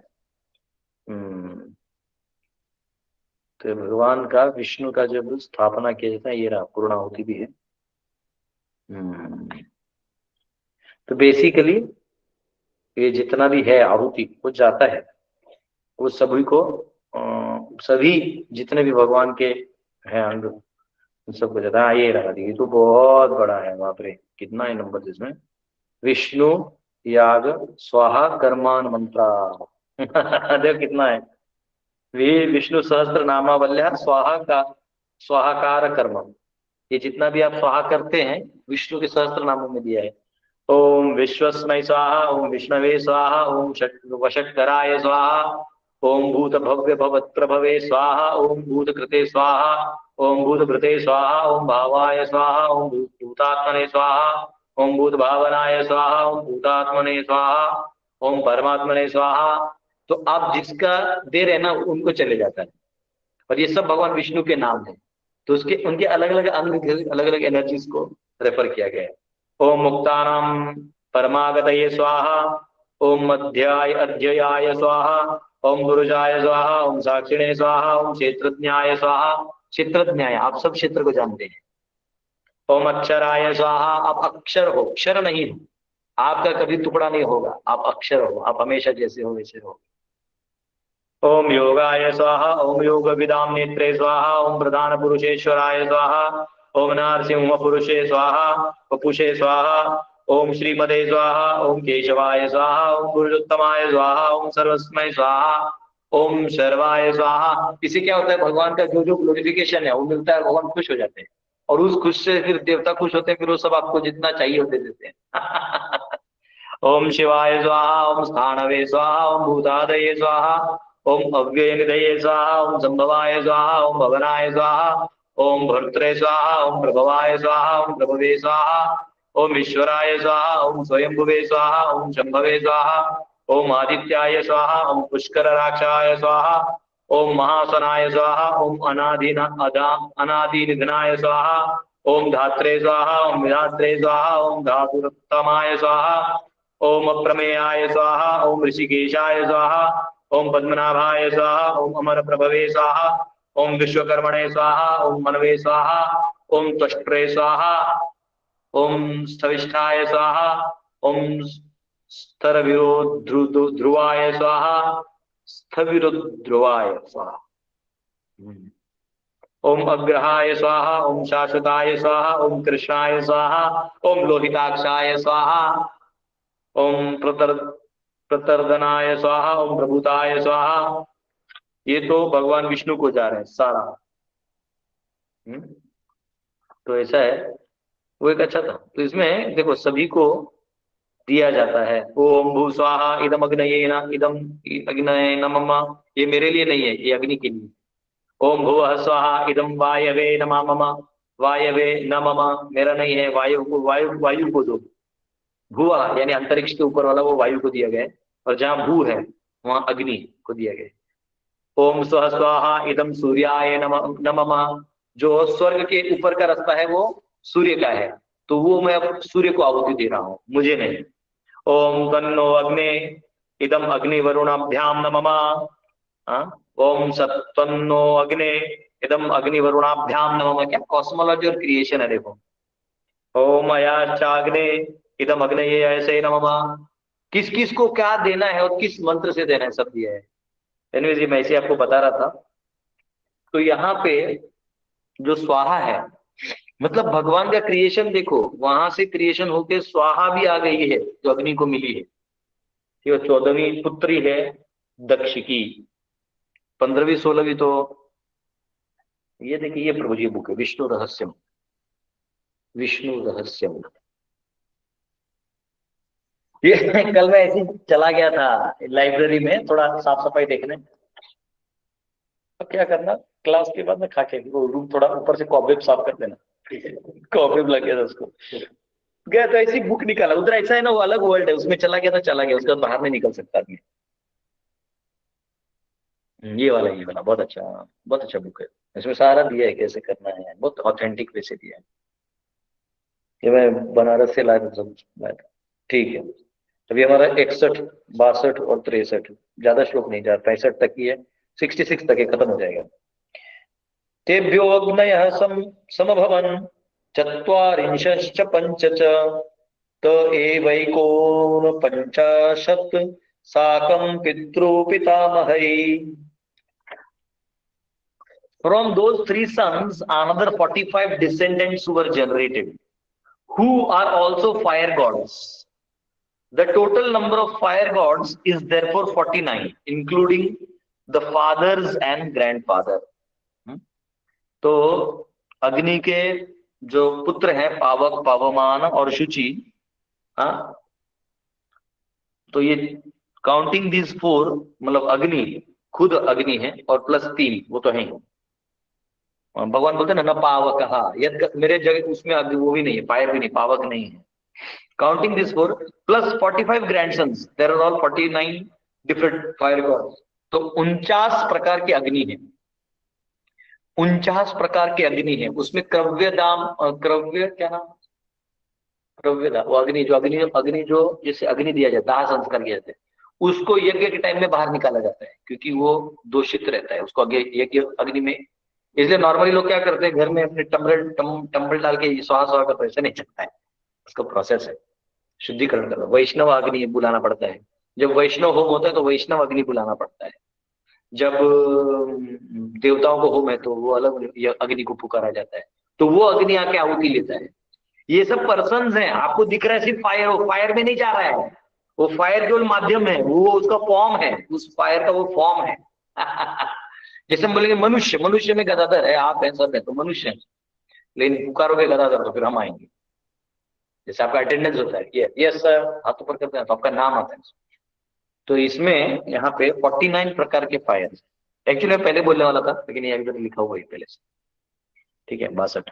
हम्म। तो भगवान का, विष्णु का जब स्थापना किया जाता है, ये रहा पूर्णाहुति भी है। तो बेसिकली ये जितना भी है आहुति वो जाता है, वो सभी को सभी जितने भी भगवान के हैं अंग, उन सबको जाता है। ये रहा, ये तो बहुत बड़ा है, बाप रे कितना है नंबर जिसमें। विष्णु याग स्वाहा कर्मान मंत्रा। देखो कितना है। वे विष्णु सहस्त्र नामावल्या स्वाहा का स्वाहाकार कर्म, ये जितना भी आप स्वाहा करते हैं विष्णु के सहस्त्र नामों में दिया है। ओम विश्वस्मय स्वाहा, ओम विष्णवे स्वाहा, ओम वषट्कराय स्वाहा, ओम भूत भव्य भवत प्रभवे स्वाहा, ओम भूत कृते स्वाहा, ओम भूत भृते स्वाहा, ओम भावाय स्वाहा, ओम भूतात्मने स्वाहा, ओम भूत भावनाय स्वाहा, ओम भूतात्मने स्वाहा, ओम परमात्मने स्वाहा। तो आप जिसका दे रहे हैं ना, उनको चले जाता है। और ये सब भगवान विष्णु के नाम है, तो उसके उनके अलग अलग अंग, अलग अलग एनर्जीज को रेफर किया गया है। ओम मुक्तानाम परमागतये स्वाहा, ओम मध्याय अध्ययाय स्वाहा, ओम गुरुजाय स्वाहा, ओम साक्षिणे स्वाहा, ओम क्षेत्रज्ञाय स्वाहा। क्षेत्रज्ञाय, आप सब क्षेत्र को जानते हैं। ओम अक्षराय स्वाहा, आप अक्षर हो, क्षर नहीं हो, आपका कभी टुकड़ा नहीं होगा, आप अक्षर हो, आप हमेशा जैसे हो वैसे हो। ओम योगाय स्वाहा, ओम योग विदाम नेत्रे स्वाहा, ओम प्रधान पुरुषेश्वराय स्वाहा, ओम नारसिंह पुरुषे स्वाहा, वपुषे स्वाहा, ओम श्रीमदे स्वाहा, ओम केशवाय स्वाहा, ओम गुरुत्तमाय स्वाहा, ओम सर्वस्मय स्वाहा, ओम शर्वाय स्वाहा। इससे क्या होता है, भगवान का जो जो ग्लोरिफिकेशन है वो मिलता है, भगवान खुश हो जाते हैं, और उस खुश से फिर देवता खुश होते हैं, फिर वो सब आपको जितना चाहिए वो दे देते हैं। ओम शिवाय स्वाहा, ओम स्थानवे स्वाहा, ओम भूतादये स्वाहा, ओम अव्ययनिधये स्वाहा, ओम संभवाय स्वाहा, ओम भवनाय स्वाहा, ओम भर्त्रे स्वाहा, ओम प्रभवाय स्वाहा, ओम प्रभवे स्वाहा, ओम ईश्वराय स्वाहा, ओम स्वयंभुवे स्वाहा, ओम शंभवे स्वाहा, ओम आदित्याय स्वाहा, ओम पुष्कर राक्षाय स्वाहा, ओम महासनाय स्वाहा, ओम अनादि निधनाय स्वाहा, ओम धात्रे स्वाहा, ओम विधात्रे स्वाहा, ओम धातुरुत्तमाय स्वाहा, ओम अप्रमेयाय स्वाहा, ओम ऋषिकेशाय स्वाहा, ओम पद्मनाभाय स्वाहा, ओम अमर प्रभवे स्वाहा, ओम विश्वकर्मणे स्वाहा, ओम मनवे स्वाहा, ओम त्वष्ट्रे स्वाहा, ओम स्थविष्ठाय स्वाहा, ओम ध्रुवाय स्वाहा, स्थविरुध्रुवाय स्वाहा। ओम अग्रहाय स्वाहा, ओम शाश्वताय स्वाहा, ओम कृष्णाय स्वाहा, ओम लोहिताक्षाय स्वाहा, ओम प्रतर्दनाय स्वाहा, ओम प्रभुताय स्वाहा। ये तो भगवान विष्णु को जा रहे हैं सारा। तो ऐसा है, वो एक अच्छा था। तो इसमें देखो सभी को दिया जाता है। ओम भू स्वाहा इदम अग्नये न इदम अग्नये नमः, ये मेरे लिए नहीं है, ये अग्नि के लिए। ओम भुवः स्वाहा इदम वायवे नमः मम, वायवे न मम, मेरा नहीं है, वायु को, वायु को दो। भुआ यानी अंतरिक्ष के ऊपर वाला वो वायु को दिया गया है, और जहाँ भू है वहां अग्नि को दिया गया है। ओम स्वः स्वाहा इदम सूर्याय नमः, जो स्वर्ग के ऊपर का रास्ता है वो सूर्य का है, तो वो मैं अब सूर्य को आहुति दे रहा हूँ, मुझे नहीं। ओम तन्नो अग्ने इदम अग्नि वरुणाभ्याम नमः। हाँ? ओम सत्तन्नो अग्ने इदम अग्नि वरुणाभ्याम नमः। क्या कॉस्मोलॉजी और क्रिएशन है देखो। ओम अयाचाग्ने इदम अग्नये ऐसे नमः। किस किस को क्या देना है और किस मंत्र से देना है सब दिया है। एनीवेज ये मैं ऐसे आपको बता रहा था। तो यहाँ पे जो स्वाहा है, मतलब भगवान का क्रिएशन देखो, वहां से क्रिएशन होके स्वाहा भी आ गई है जो अग्नि को मिली है। ये 14वीं पुत्री है दक्ष की, 15वीं 16वीं तो ये देखिए, ये प्रभु जी बुक है विष्णु रहस्यम, विष्णु रहस्यम। ये कल मैं ऐसे ही चला गया था लाइब्रेरी में थोड़ा साफ सफाई देखने। अब क्या करना, क्लास के बाद में खा के वो रूम थोड़ा ऊपर से कॉबवेब साफ कर देना, कॉबवेब लग गया था उसको। गया तो ऐसी बुक निकाला, उधर ऐसा है ना, वो अलग वर्ल्ड है, उसमें चला गया तो चला गया, उसके बाद बाहर नहीं निकल सकता आदमी। ये वाला बहुत अच्छा बुक है। इसमें सारा दिया है कैसे करना है, बहुत ऑथेंटिक वे से दिया है। ये मैं बनारस से लाया था, सब लाया था। ठीक है, अभी हमारा 61, 62 और 63, ज्यादा श्लोक नहीं जा, 65 तक ही है, 66 तक है, खत्म हो जाएगा। तेभ्यो अग्नयः समभवन् चत्वारिंशश्च पंच च त एवैकोनपञ्चाशत् साकं पितृपितामहै। From those three sons, another 45 descendants were generated, who are also fire gods. The total number of fire gods is therefore 49, including the fathers and grandfather. तो अग्नि के जो पुत्र हैं पावक, पावमान और शुचि, हाँ, तो ये काउंटिंग दिस 4, मतलब अग्नि खुद अग्नि है और प्लस 3 वो तो है ही। भगवान बोलते ना, न पावक, यद मेरे जगह उसमें अग्नि वो भी नहीं है, फायर भी नहीं, पावक नहीं है। Counting this 4 plus 45 grandsons, there are all 49 different fire gods. तो 49 प्रकार की अग्नि है, 49 प्रकार के अग्नि है। उसमें क्रव्यदाम, क्रव्य क्या नाम, क्रव्यदा वो अग्नि जो जैसे अग्नि दिया जाता है, दाह संस्कार किया जाता है, उसको यज्ञ के टाइम में बाहर निकाला जाता है क्योंकि वो दूषित रहता है, उसको यज्ञ अग्नि में। इसलिए नॉर्मली लोग क्या करते हैं, घर में अपने टम्बल डाल के स्वाहा स्वाहा करते, ऐसा नहीं चलता है, उसका प्रोसेस है शुद्धिकरण करना। वैष्णव अग्नि बुलाना पड़ता है, जब वैष्णव होम होता है तो वैष्णव अग्नि बुलाना पड़ता है। जब देवताओं को होम है तो वो अलग अग्नि को पुकारा जाता है, तो वो अग्नि आके आहुति लेता है। ये सब पर्सन्स हैं, आपको दिख रहा है सिर्फ फायर, वो फायर में नहीं जा रहा है, वो फायर केवल माध्यम है, वो उसका फॉर्म है, उस फायर का वो फॉर्म है। जैसे हम बोलेंगे मनुष्य, मनुष्य में गदाधर है, आप हैं, सब है, तो मनुष्य है, लेकिन पुकारोगे गदाधर तो फिर हम आएंगे। जैसे आपका अटेंडेंस होता है, यस सर हाथ ऊपर करते हैं तो आपका नाम आता है। तो इसमें यहाँ पे 49 प्रकार के फायर, एक्चुअली मैं पहले बोलने वाला था लेकिन ये अभी लिखा हुआ है पहले से, ठीक है, 62,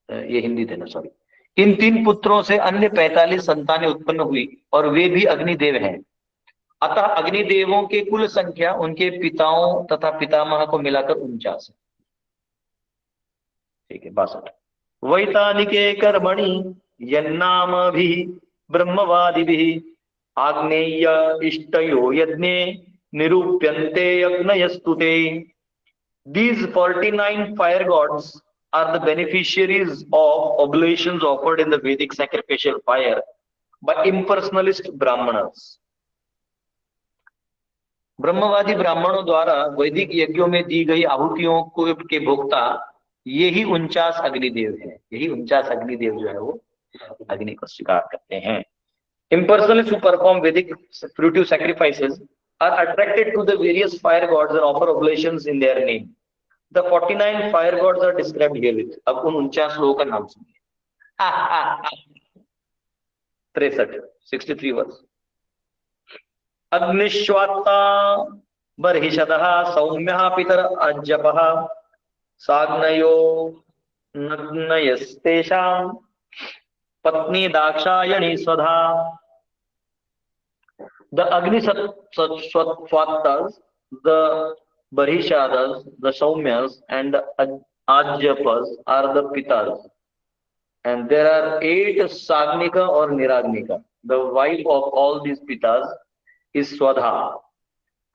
ये हिंदी देना, सॉरी। इन 3 पुत्रों से अन्य 45 संतानें उत्पन्न हुई और वे भी अग्निदेव हैं। अतः अग्निदेवों के कुल संख्या उनके पिताओं तथा पितामह को मिलाकर 49 है, ठीक है, 62। वैतानिके कर्मणि यन्नाम भी ब्रह्मवादिभिः आग्नेय इष्टयो यज्ञे निरूप्यन्ते अग्नयस्तुते। These 49 fire gods are the beneficiaries of oblations offered in the Vedic sacrificial fire by impersonalist Brahmanas. ब्रह्मवादी ब्राह्मणों द्वारा वैदिक यज्ञों में दी गई आहुतियों को के भोक्ता यही 49 अग्निदेव है, यही 49 अग्निदेव जो है वो अग्नि को स्वीकार करते हैं। Impersonalists who perform Vedic fruitive sacrifices are attracted to the various fire gods and offer oblations in their name. The 49 fire gods are described herewith. अब उन 49 लोगों का नाम सुनिए. 63, 63 वर्ष. अग्निश्वात्ता बर्हिषदः सौम्यः पितर अज्जपः साग्नयो नग्नयस्तेषां पत्नी दाक्षायणी स्वधा. The Agnisatvattas, the Barishadas, the Saumyas, and the Ajyapas are the Pitas. And there are 8 Sagnika or Niragnika. The wife of all these Pitas is Swadha,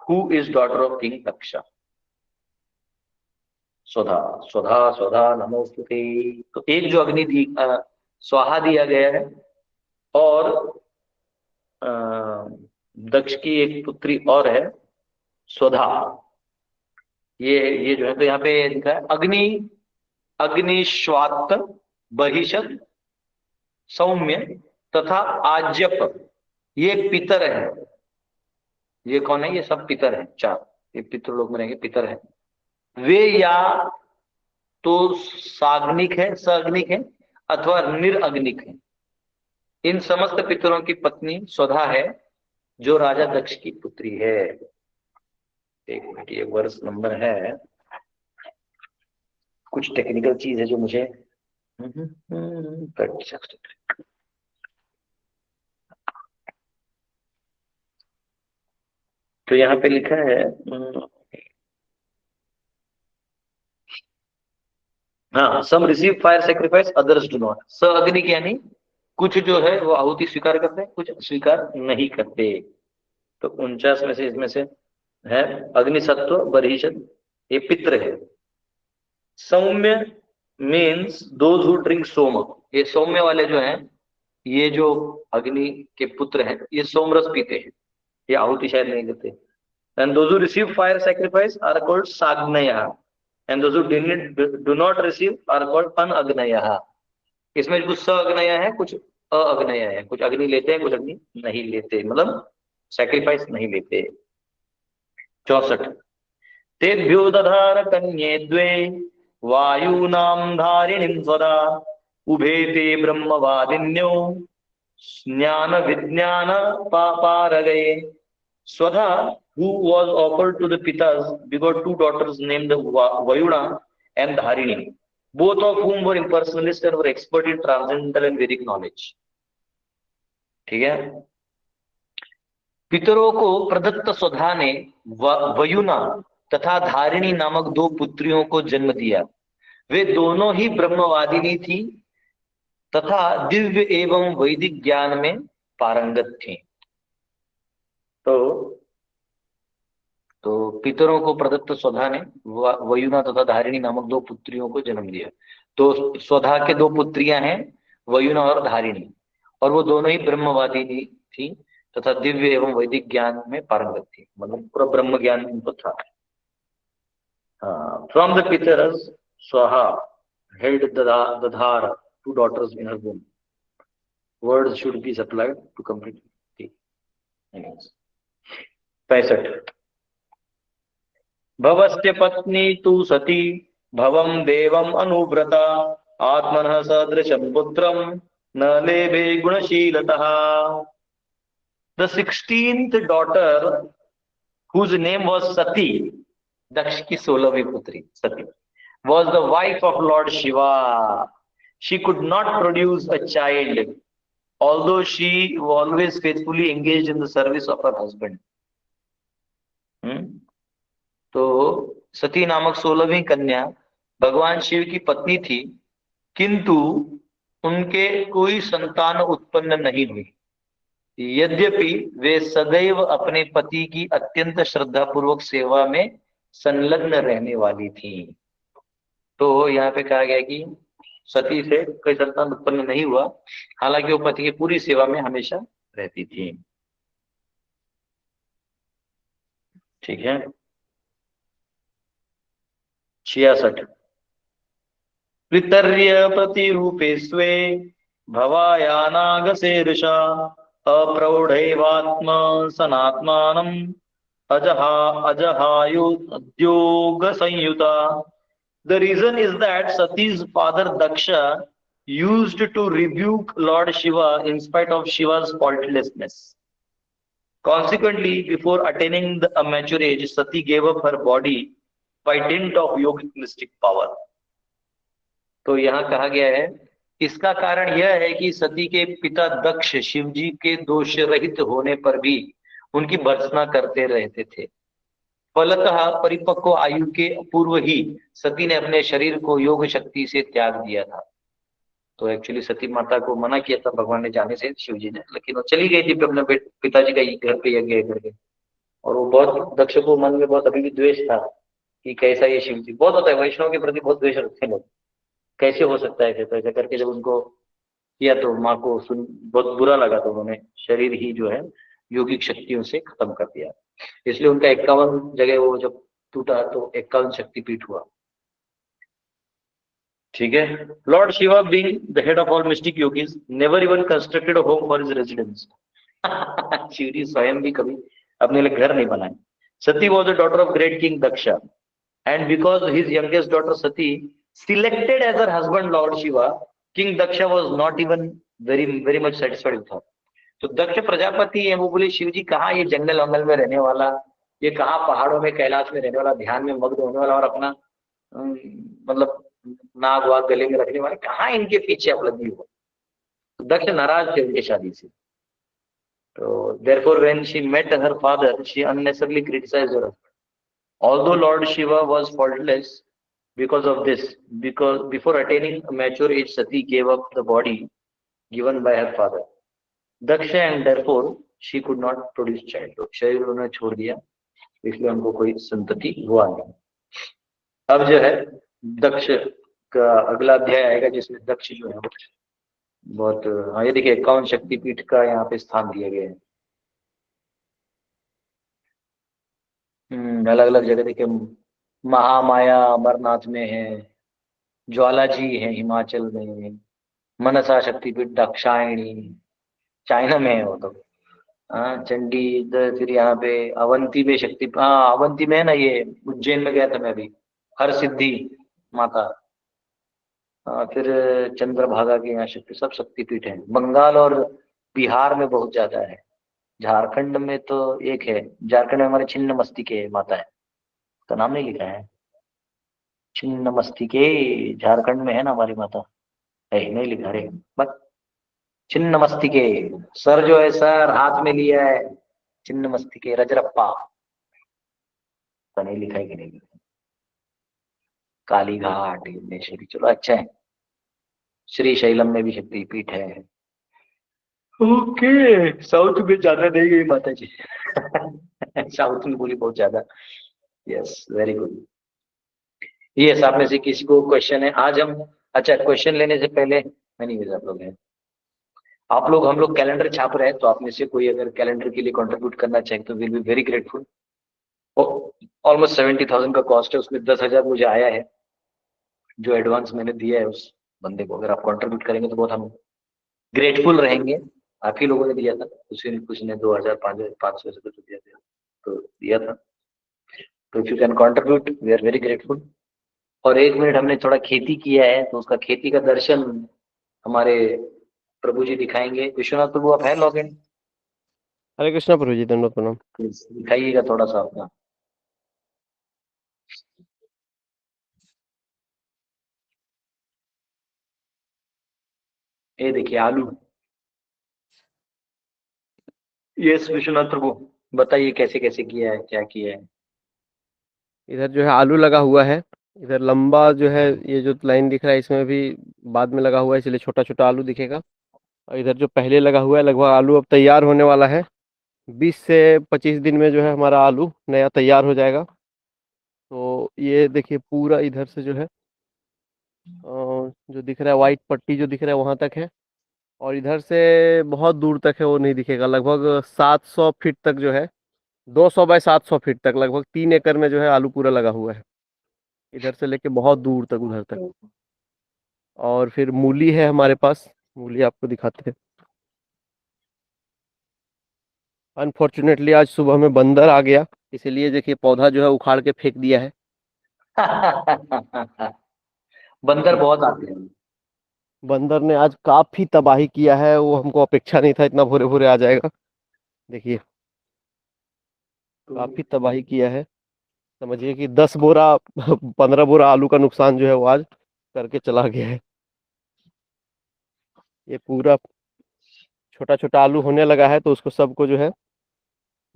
who is daughter of King Daksha. स्वधा स्वधा स्वधा नमोस्तुते. तो एक जो अग्नि दी स्वाहा दिया गया है और दक्ष की एक पुत्री और है स्वधा. ये जो है तो यहाँ पे लिखा है अग्नि अग्निश्वात्त बहिषद सौम्य तथा आज्यप. ये पितर है. ये कौन है? ये सब पितर है. 4 ये पितर लोग में रहेंगे, पितर है. वे या तो साग्निक है, सअग्निक है, अथवा निरअग्निक है. इन समस्त पितरों की पत्नी स्वधा है जो राजा दक्ष की पुत्री है. एक मिनट, ये वर्ष नंबर है. कुछ टेक्निकल चीज है जो मुझे तो यहाँ पे लिखा है. हाँ, some receive fire sacrifice others do not. स अग्नि यानी कुछ जो है वो आहुति स्वीकार करते हैं, कुछ स्वीकार नहीं करते. तो 49 में से इसमें से है अग्निसत्व बर्हिषद, ये पित्र है. सौम्य मीन्स दोज हु ड्रिंक सोम. ये सौम्य वाले जो हैं, ये जो अग्नि के पुत्र हैं, ये सोमरस पीते हैं. ये आहुति शायद नहीं करते. And those who receive fire sacrifice are called साग्नया and those who do not receive are called अनअग्नया. इसमें कुछ स अग्नया है, कुछ अग्नया है. कुछ अग्नि लेते हैं, कुछ अग्नि नहीं लेते, मतलब सैक्रिफाइस नहीं लेते. 64. तेभ्यो दधार कन्ये द्वे वायूनां धारिणीं स्वदा उभे ते ब्रह्मवादिन्यो ज्ञान विज्ञान पापारगये. स्वधा, who was offered to the Pitas, begot 2 daughters named Vayuna and Dharini, both of whom were impersonalists and were expert in transcendental and Vedic knowledge. ठीक है. पितरों को प्रदत्त स्वधा ने वयुना तथा धारिणी नामक 2 पुत्रियों को जन्म दिया. वे दोनों ही ब्रह्मवादिनी थी तथा दिव्य एवं वैदिक ज्ञान में पारंगत थी. तो पितरों को प्रदत्त स्वधा ने वयुना तथा धारिणी नामक 2 पुत्रियों को जन्म दिया. तो स्वधा के 2 पुत्रियां हैं, वयुना और धारिणी, और वो दोनों ही ब्रह्मवादिनी थी तथा दिव्य एवं वैदिक ज्ञान में पारंगत थी, मतलब पूरा ब्रह्म ज्ञान उनको था. फ्रॉम द पितरस स्वाहा held Dadhar 2 daughters in her womb. Words should be supplied to complete the meanings. 65. भवस्य पत्नी तु सती भवम देवम अनुव्रता आत्मनः सदृशं पुत्रम न लेभे गुणशीलतः. The 16th daughter, whose name was Sati, Daksh की 16वीं पुत्री Sati, was the wife of Lord Shiva. She could not produce a child, although she always faithfully engaged in the service of her husband. तो सती नामक 16वीं कन्या भगवान शिव की पत्नी थी, किंतु उनके कोई संतान उत्पन्न नहीं हुई. यद्यपि वे सदैव अपने पति की अत्यंत श्रद्धापूर्वक सेवा में संलग्न रहने वाली थी. तो यहाँ पे कहा गया कि सती से कोई संतान उत्पन्न नहीं हुआ, हालांकि वो पति की पूरी सेवा में हमेशा रहती थी. ठीक है. 66. पितर्य प्रतिरूपे स्वे भवायानागसेरुषा अप्रौढ़ैवात्म सनात्मानम् Azha अजहायुद्योग संयुता. The reason is that Sati's father Daksha used to rebuke Lord Shiva in spite of Shiva's faultlessness. Consequently, before attaining a mature age, Sati gave up her body by dint of yogic mystic power. तो यहाँ कहा गया है, इसका कारण यह है कि सती के पिता दक्ष शिव जी के दोष रहित होने पर भी उनकी भर्त्सना करते रहते थे. फलतः परिपक्व आयु के पूर्व ही सती ने अपने शरीर को योग शक्ति से त्याग दिया था. तो एक्चुअली सती माता को मना किया था भगवान ने जाने से, शिव जी ने, लेकिन वो चली गई थी अपने पिताजी का घर पे यज्ञ करके. और वो बहुत, दक्ष को मन में बहुत अभी भी द्वेष था कि कैसा ये शिव जी, बहुत होता है वैष्णव के प्रति बहुत द्वेष रखते हैं लोग, कैसे हो सकता है कैसे, ऐसा करके जब उनको किया तो माँ को सुन बहुत बुरा लगा, तो उन्होंने शरीर ही जो है योगिक शक्तियों से खत्म कर दिया. इसलिए उनका 51 जगह वो जब टूटा तो 51 शक्तिपीठ हुआ. ठीक है. Lord Shiva being the head of all mystic yogis never even constructed a home for his residence. Shiv ji स्वयं भी कभी अपने लिए घर नहीं बनाए. Sati was the daughter of great king Daksha, and because his youngest daughter Sati selected as her husband Lord Shiva, King Daksha was not even very much satisfied with her. तो दक्ष प्रजापति है, वो बोले शिव जी कहाँ ये जंगल वंगल में रहने वाला, ये कहाँ पहाड़ों में कैलाश में रहने वाला, ध्यान में मग्न होने वाला और अपना मतलब नाग वाग गले में रखने वाले, कहाँ इनके पीछे आप लगी हो. तो दक्ष नाराज थे उनकी शादी से. तो therefore when she met her father, she unnecessarily criticized her husband. Although Lord Shiva was faultless because of this, because before attaining a mature age, Sati gave up the body given by her father Daksha, and therefore she could not produce child. तो शरीर उन्होंने छोड़ दिया, इसलिए उनको कोई संतति हुआ नहीं. अब जो है दक्ष का अगला अध्याय आएगा जिसमें दक्ष जो है बहुत, हाँ ये देखिए 51 शक्तिपीठ का यहाँ पे स्थान दिया गया है. अलग अलग जगह देखिए, महामाया अमरनाथ में है, ज्वाला जी है हिमाचल में, मनसा शक्तिपीठ दाक्षायणी चाइना में है वो तो. हाँ चंडी इधर, फिर यहाँ पे अवंती में शक्ति, हाँ अवंती में है ना, ये उज्जैन में गया था मैं अभी, हर सिद्धि माता. फिर चंद्रभागा के यहाँ शक्ति, सब शक्तिपीठ है. बंगाल और बिहार में बहुत ज्यादा है. झारखंड में तो एक है, झारखंड में हमारे छिन्न मस्तिके माता है, तो नाम नहीं लिखा है. छिन्न मस्तिके झारखंड में है ना हमारी माता, है नहीं लिखा रे बस. छिन्न मस्तिके, सर जो है सर हाथ में लिया है, छिन्न मस्तिके रजरप्पा, तो नहीं लिखा है कि नहीं लिखा. कालीघाट यमुनेश्वरी, चलो अच्छा है. श्री शैलम में भी शक्तिपीठ है. ओके, साउथ में ज्यादा नहीं गई माता जी. साउथ में बोली बहुत ज्यादा. Yes very good. यस, आप में से किसी को क्वेश्चन है आज हम, अच्छा क्वेश्चन लेने से पहले नहीं, आप लोग हैं, आप लोग, हम लोग कैलेंडर छाप रहे हैं, तो आप में से कोई अगर कैलेंडर के लिए कंट्रीब्यूट करना चाहे तो will be very grateful. Almost 70,000 का कॉस्ट है, उसमें 10,000 मुझे आया है जो एडवांस मैंने दिया है उस बंदे को. अगर आप कंट्रीब्यूट करेंगे तो बहुत हम ग्रेटफुल रहेंगे. आप ही लोगों ने दिया था, कुछ ने 2,000 5,500 से कुछ दिया था, तो दिया था. तो if you can contribute we are very grateful. और 1 मिनट हमने थोड़ा खेती किया है, तो उसका खेती का दर्शन हमारे प्रभु जी दिखाएंगे. विश्वनाथ प्रभु आप हैं लॉग इन? हरे कृष्णा प्रभु जी, दंडवत प्रणाम. दिखाइएगा थोड़ा सा अपना. ये देखिए आलू. यस विश्वनाथ प्रभु बताइए कैसे कैसे किया है, क्या किया है. इधर जो है आलू लगा हुआ है, इधर लंबा जो है ये जो लाइन दिख रहा है इसमें भी बाद में लगा हुआ है, इसलिए छोटा छोटा आलू दिखेगा. और इधर जो पहले लगा हुआ है लगभग आलू अब तैयार होने वाला है. 20 से 25 दिन में जो है हमारा आलू नया तैयार हो जाएगा. तो ये देखिए पूरा इधर से जो है जो दिख रहा है वाइट पट्टी जो दिख रहा है वहाँ तक है, और इधर से बहुत दूर तक है वो नहीं दिखेगा. लगभग 700 फीट तक जो है, 200 बाय 700 फीट तक, लगभग 3 एकड़ में जो है आलू पूरा लगा हुआ है, इधर से लेके बहुत दूर तक उधर तक. और फिर मूली है हमारे पास, मूली आपको दिखाते हैं. अनफॉर्चुनेटली आज सुबह में बंदर आ गया, इसीलिए देखिए पौधा जो है उखाड़ के फेंक दिया है। बंदर देखिए बहुत आते हैं। बंदर ने आज काफी तबाही किया है, वो हमको अपेक्षा नहीं था इतना भोरे भोरे आ जाएगा। देखिए काफी तबाही किया है। समझिए कि 10 बोरा 15 बोरा आलू का नुकसान जो है वो आज करके चला गया है। ये पूरा छोटा छोटा आलू होने लगा है, तो उसको सबको जो है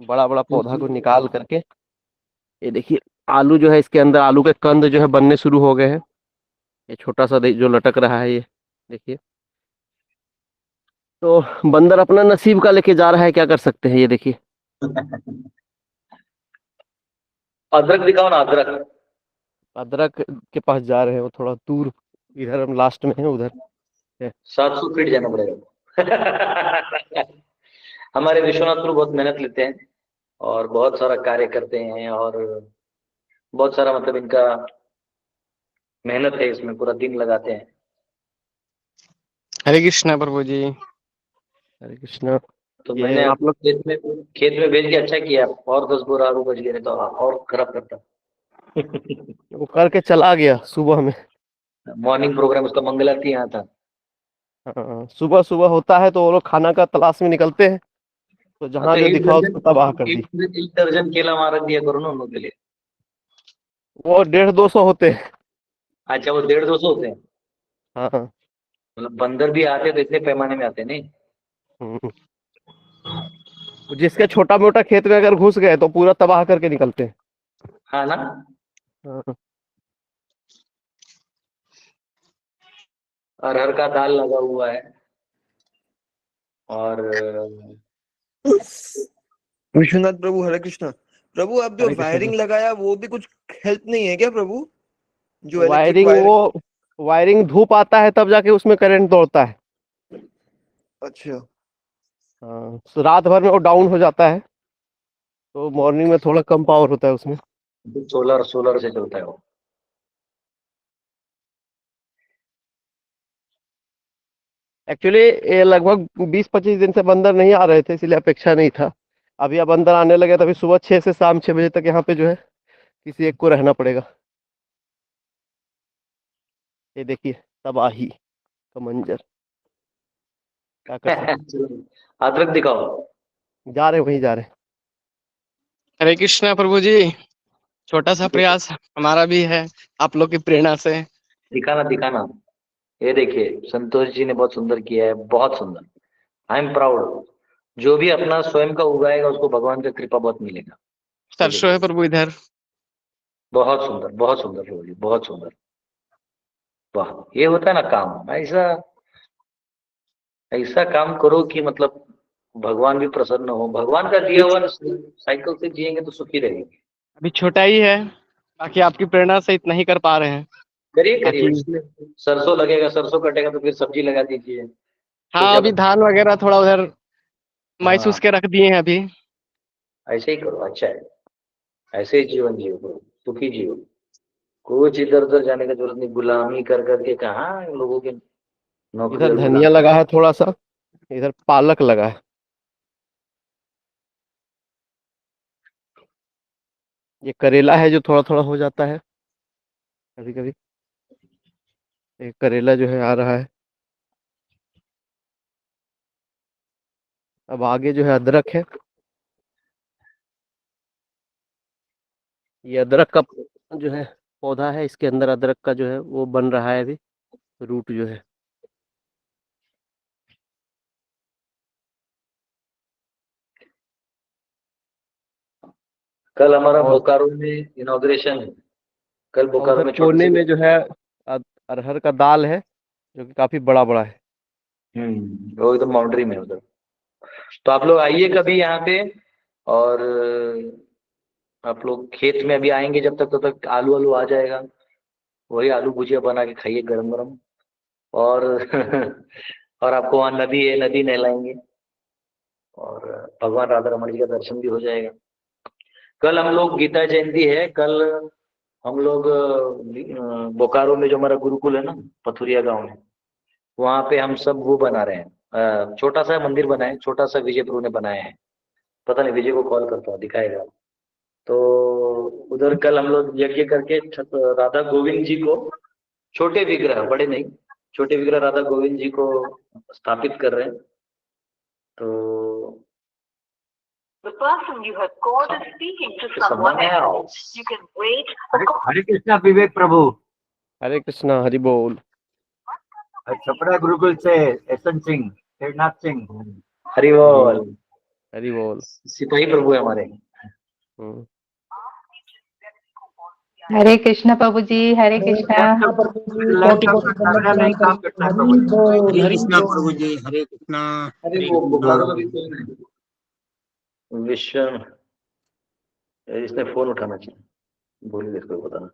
बड़ा बड़ा पौधा को निकाल करके, ये देखिए आलू जो है इसके अंदर आलू के कंद जो है बनने शुरू हो गए हैं। ये छोटा सा जो लटक रहा है ये देखिए। तो बंदर अपना नसीब का लेके जा रहा है, क्या कर सकते हैं, ये देखिए। अदरक दिखाओ ना, अदरक। अदरक के पास जा रहे हैं, वो थोड़ा दूर, इधर हम लास्ट में है, उधर है। 700 फीट जाना पड़ेगा। हमारे विश्वनाथ प्रभु बहुत मेहनत लेते हैं और बहुत सारा कार्य करते हैं, और बहुत सारा मतलब इनका मेहनत है इसमें, पूरा दिन लगाते हैं। हरे कृष्णा प्रभु जी। हरे कृष्णा। तो ये मैंने आप लोग खेत में भेज के अच्छा किया, और 10 बोरा आलू बच गए, नहीं तो और खराब करता। वो करके चला गया सुबह में। मॉर्निंग प्रोग्राम उसका मंगलाती यहाँ था। हाँ, सुबह सुबह होता है तो वो लोग खाना का तलाश में निकलते हैं, तो हाँ, जहां तो जो एक दिखा दर्जन उसको तबाह कर दी। एक दर्जन केला मार दिया करो ना उन लोगों के लिए। वो 150 200 होते हैं। अच्छा, वो 150 200 होते हैं। हाँ हाँ। मतलब बंदर भी आते तो इतने पैमाने में आते नहीं। हम्म। वो जिसके छोटा मोटा खेत में अगर घुस गए तो पूरा तबाह करके निकलते हैं। हाँ ना। हाँ। अरहर का दाल लगा हुआ है, और विश्वनाथ प्रभु हरे कृष्णा। प्रभु आप जो हरे कृष्ण। वायरिंग लगाया वो भी कुछ हेल्प नहीं है क्या प्रभु? जो इलेक्ट्रिक वायरिंग, वायरिंग। वो वायरिंग धूप आता है तब जाके उसमें करंट दौड़ता है। अच्छा। हाँ, तो रात भर में वो डाउन हो जाता है, तो मॉर्निंग में थोड़ा कम पावर होता है उसमें। सोलर सोलर से चलता है वो। एक्चुअली ये लगभग 20 25 दिन से बंदर नहीं आ रहे थे, इसलिए अपेक्षा नहीं था। अभी अब बंदर आने लगे, तभी सुबह 6 से शाम 6 बजे तक यहाँ पे जो है किसी एक को रहना पड़ेगा। ये देखिए तबाही का मंजर, क्या कर सकते अदरक दिखाओ। हैं। जा रहे वहीं जा रहे हैं। हरे कृष्णा प्रभु जी। छोटा सा प्रयास हमारा भी है आप लोग की प्रेरणा से। दिखाना दिखाना। ये देखिए, संतोष जी ने बहुत सुंदर किया है, बहुत सुंदर। I am proud. जो भी अपना स्वयं का उगाएगा उसको भगवान का कृपा बहुत मिलेगा। ये सरसों देखिए, है प्रभु इधर। बहुत सुंदर प्रभु जी, बहुत सुंदर। वाह, ये होता है ना काम, ऐसा ऐसा काम करो कि मतलब भगवान भी प्रसन्न हो। भगवान का दिया हुआ साइकिल से जिएंगे तो सुखी रहेंगे। अभी छोटा ही है, बाकी आपकी प्रेरणा से इतना ही कर पा रहे हैं। करिए करिए, बाकी उसमें सरसों लगेगा, सरसों कटेगा तो फिर सब्जी लगा दीजिए। तो हाँ, जब अभी धान वगैरह थोड़ा उधर हाँ, महसूस के रख दिए हैं अभी। ऐसे ही करो, अच्छा है। ऐसे ही जीवन जियो करो, सुखी जियो। कुछ इधर उधर जाने की जरूरत नहीं, गुलामी कर करके कहाँ इन लोगों की नौकरी इधर और धनिया गुलामी। लगा है थोड़ा सा, इधर पालक लगा है। ये करेला है जो थोड़ा थोड़ा हो जाता है कभी कभी। ये करेला जो है आ रहा है। अब आगे जो है अदरक है। ये अदरक का जो है पौधा है, इसके अंदर अदरक का जो है वो बन रहा है अभी, रूट जो है। कल हमारा और बोकारो में इनॉग्रेशन है। कल और बोकारो उधर में छोटे कोने से। में जो है अरहर का दाल है, जो कि काफी बड़ा बड़ा है। वो एकदम बाउंड्री में है उधर। तो आप लोग आइए कभी यहाँ पे, और आप लोग खेत में अभी आएंगे, जब तक तब तक आलू आलू आ जाएगा। वही आलू भुजिया बना के खाइए गरम गरम। और और आपको वहाँ नदी है, नदी नहलाएंगे, और भगवान राधा रमन जी का दर्शन भी हो जाएगा। कल हम लोग गीता जयंती है, कल हम लोग बोकारो में जो हमारा गुरुकुल है ना, पथुरिया गांव में, वहाँ पे हम सब वो बना रहे हैं। छोटा सा मंदिर बनाए, छोटा सा विजय प्रभु ने बनाया है। पता नहीं, विजय को कॉल करता हूँ, दिखाएगा। तो उधर कल हम लोग यज्ञ करके राधा गोविंद जी को, छोटे विग्रह, बड़े नहीं, छोटे विग्रह राधा गोविंद जी को स्थापित कर रहे हैं। तो The person you have called is speaking to someone else. You can wait. हरे कृष्णा विवेक प्रभु। हरे कृष्णा, हरि बोल। छपरा गुरुकुल से एसएन सिंह, शेरनाथ सिंह। हरि बोल। हरि बोल। सिपाही प्रभु है हमारे। हम्म। हरे कृष्णा प्रभु जी, हरे कृष्णा। नहीं काम करता है प्रभु। हरे कृष्णा प्रभु जी, हरे कृष्णा। अरे वो बोकारो में भी तो है। विश्व, इसने फोन उठाना चाहिए, बोलिए इसको बताना।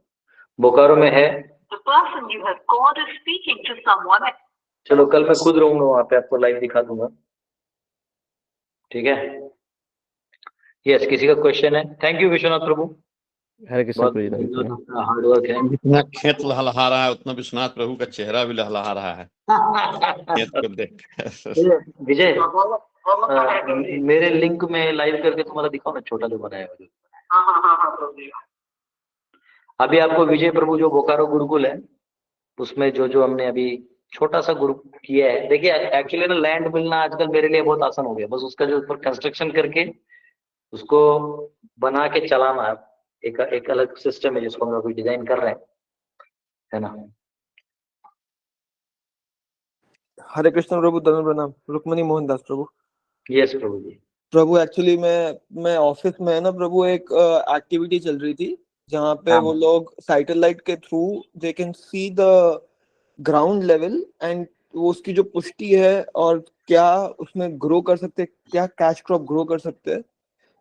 बोकारो में है। The person you have called is speaking to someone else. चलो कल मैं खुद रहूंगा वहां पे, आपको लाइव दिखा दूंगा, ठीक है। यस, किसी का क्वेश्चन है? Thank you Vishwanath Prabhu. Hare Krishna Prabhu ji. Hard work है। जितना खेत लहलहा रहा है उतना विश्वनाथ प्रभु का चेहरा भी लहलहा रहा है खेत को देख। विजय, मेरे लिंक में लाइव करके तुम्हारा दिखाओ ना, छोटा जो बनाया है। अभी आपको विजय प्रभु जो बोकारो गुरुकुल है, उसमें जो जो हमने अभी छोटा सा ग्रुप किया है, देखिए एक्चुअली ना लैंड मिलना आजकल मेरे लिए बहुत आसान हो गया। बस उसका जो ऊपर कंस्ट्रक्शन करके उसको बना के चलाना है। एक अलग सिस्टम है जिसको हम लोग डिजाइन कर रहे हैं, है ना। हरे कृष्ण प्रभु, धन्यवाद प्रणाम। रुक्मणी मोहन दास प्रभु। यस प्रभु जी। प्रभु एक्चुअली मैं ऑफिस में है ना प्रभु, एक एक्टिविटी चल रही थी जहाँ पे हाँ। वो लोग सैटेलाइट के through they can see the ground level and वो उसकी जो पुष्टि है और क्या उसमें ग्रो कर सकते, क्या कैश क्रॉप ग्रो कर सकते हैं,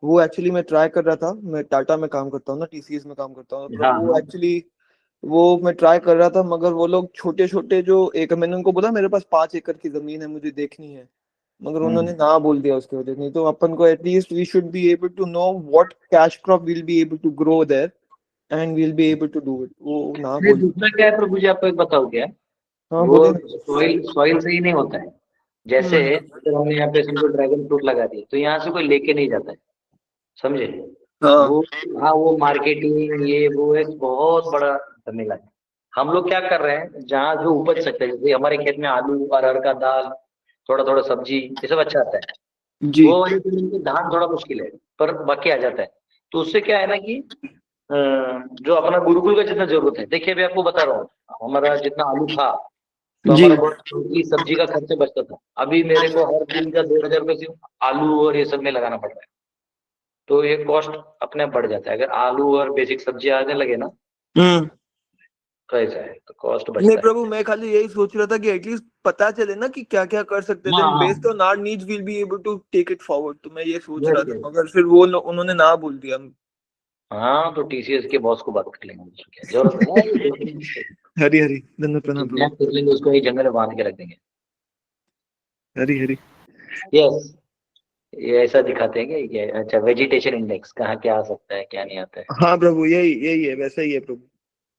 वो एक्चुअली मैं ट्राई कर रहा था। मैं टाटा में काम करता हूँ ना, टीसीएस में काम करता हूँ। हाँ, वो एक्चुअली वो मैं ट्राई कर रहा था, मगर वो लोग छोटे छोटे जो एक, मैंने उनको बोला मेरे पास 5 एकड़ की जमीन है, मुझे देखनी है, मगर उन्होंने ना बोल दिया उसके वजह। नहीं तो अपन को at least we should be able to know what cash crop will be able to grow there and will be able to do it. वो ना बोल। दूसरा क्या है प्रभु जी, आपको एक बताओ क्या, हाँ वो बोलिए। सॉइल से ही नहीं होता है। जैसे अगर हमने यहाँ पे समझो ड्रैगन फ्रूट लगा दिए, तो यहाँ से कोई लेके नहीं जाता है, समझे। हाँ वो हाँ, वो मार्केटिंग ये वो एक बहुत बड़ा झमेला है। हम लोग क्या कर रहे हैं, जहाँ जो उपज सकते हैं, जैसे हमारे खेत में आलू, अरहर का दाल, थोड़ा थोड़ा सब्जी, ये सब अच्छा आता है। जी। वो वाली जमीन में धान थोड़ा मुश्किल है, पर बाकी आ जाता है। तो उससे क्या है ना कि जो अपना गुरुकुल का जितना जरूरत है, देखिए अभी आपको बता रहा हूँ, हमारा जितना आलू था तो जी। हमारा बहुत सब्जी का खर्च बचता था। अभी मेरे को हर दिन का 2000 रुपये सिर्फ आलू और ये सब में लगाना पड़ रहा है। तो ये कॉस्ट अपने आप बढ़ जाता है। अगर आलू और बेसिक सब्जी आने लगे ना, तो ऐसा है, तो कॉस्ट नहीं बढ़ता है। प्रभु, मैं खाली यही सोच रहा था कि एटलीस्ट पता चले ना कि क्या क्या कर सकते हैं, हाँ, देन हाँ। Based on our needs will be able to take it forward. तो मैं ये सोच Yes, रहा था, yes. मगर फिर वो उन्होंने ना बोल दिया। हाँ, तो टीसीएस के बॉस को बात कर लेंगे, उसको क्या जरूरत है। हरी हरी, धन्यवाद प्रणाम किडनैप प्रभु। कर लेंगे उसको, ही जंगल में बांध के रख देंगे। हरी हरी। यस, ये ऐसा दिखाते हैं कि ये अच्छा वेजिटेशन इंडेक्स कहाँ क्या आ सकता है, क्या नहीं आता है। हाँ प्रभु, यही यही है, वैसा ही है प्रभु।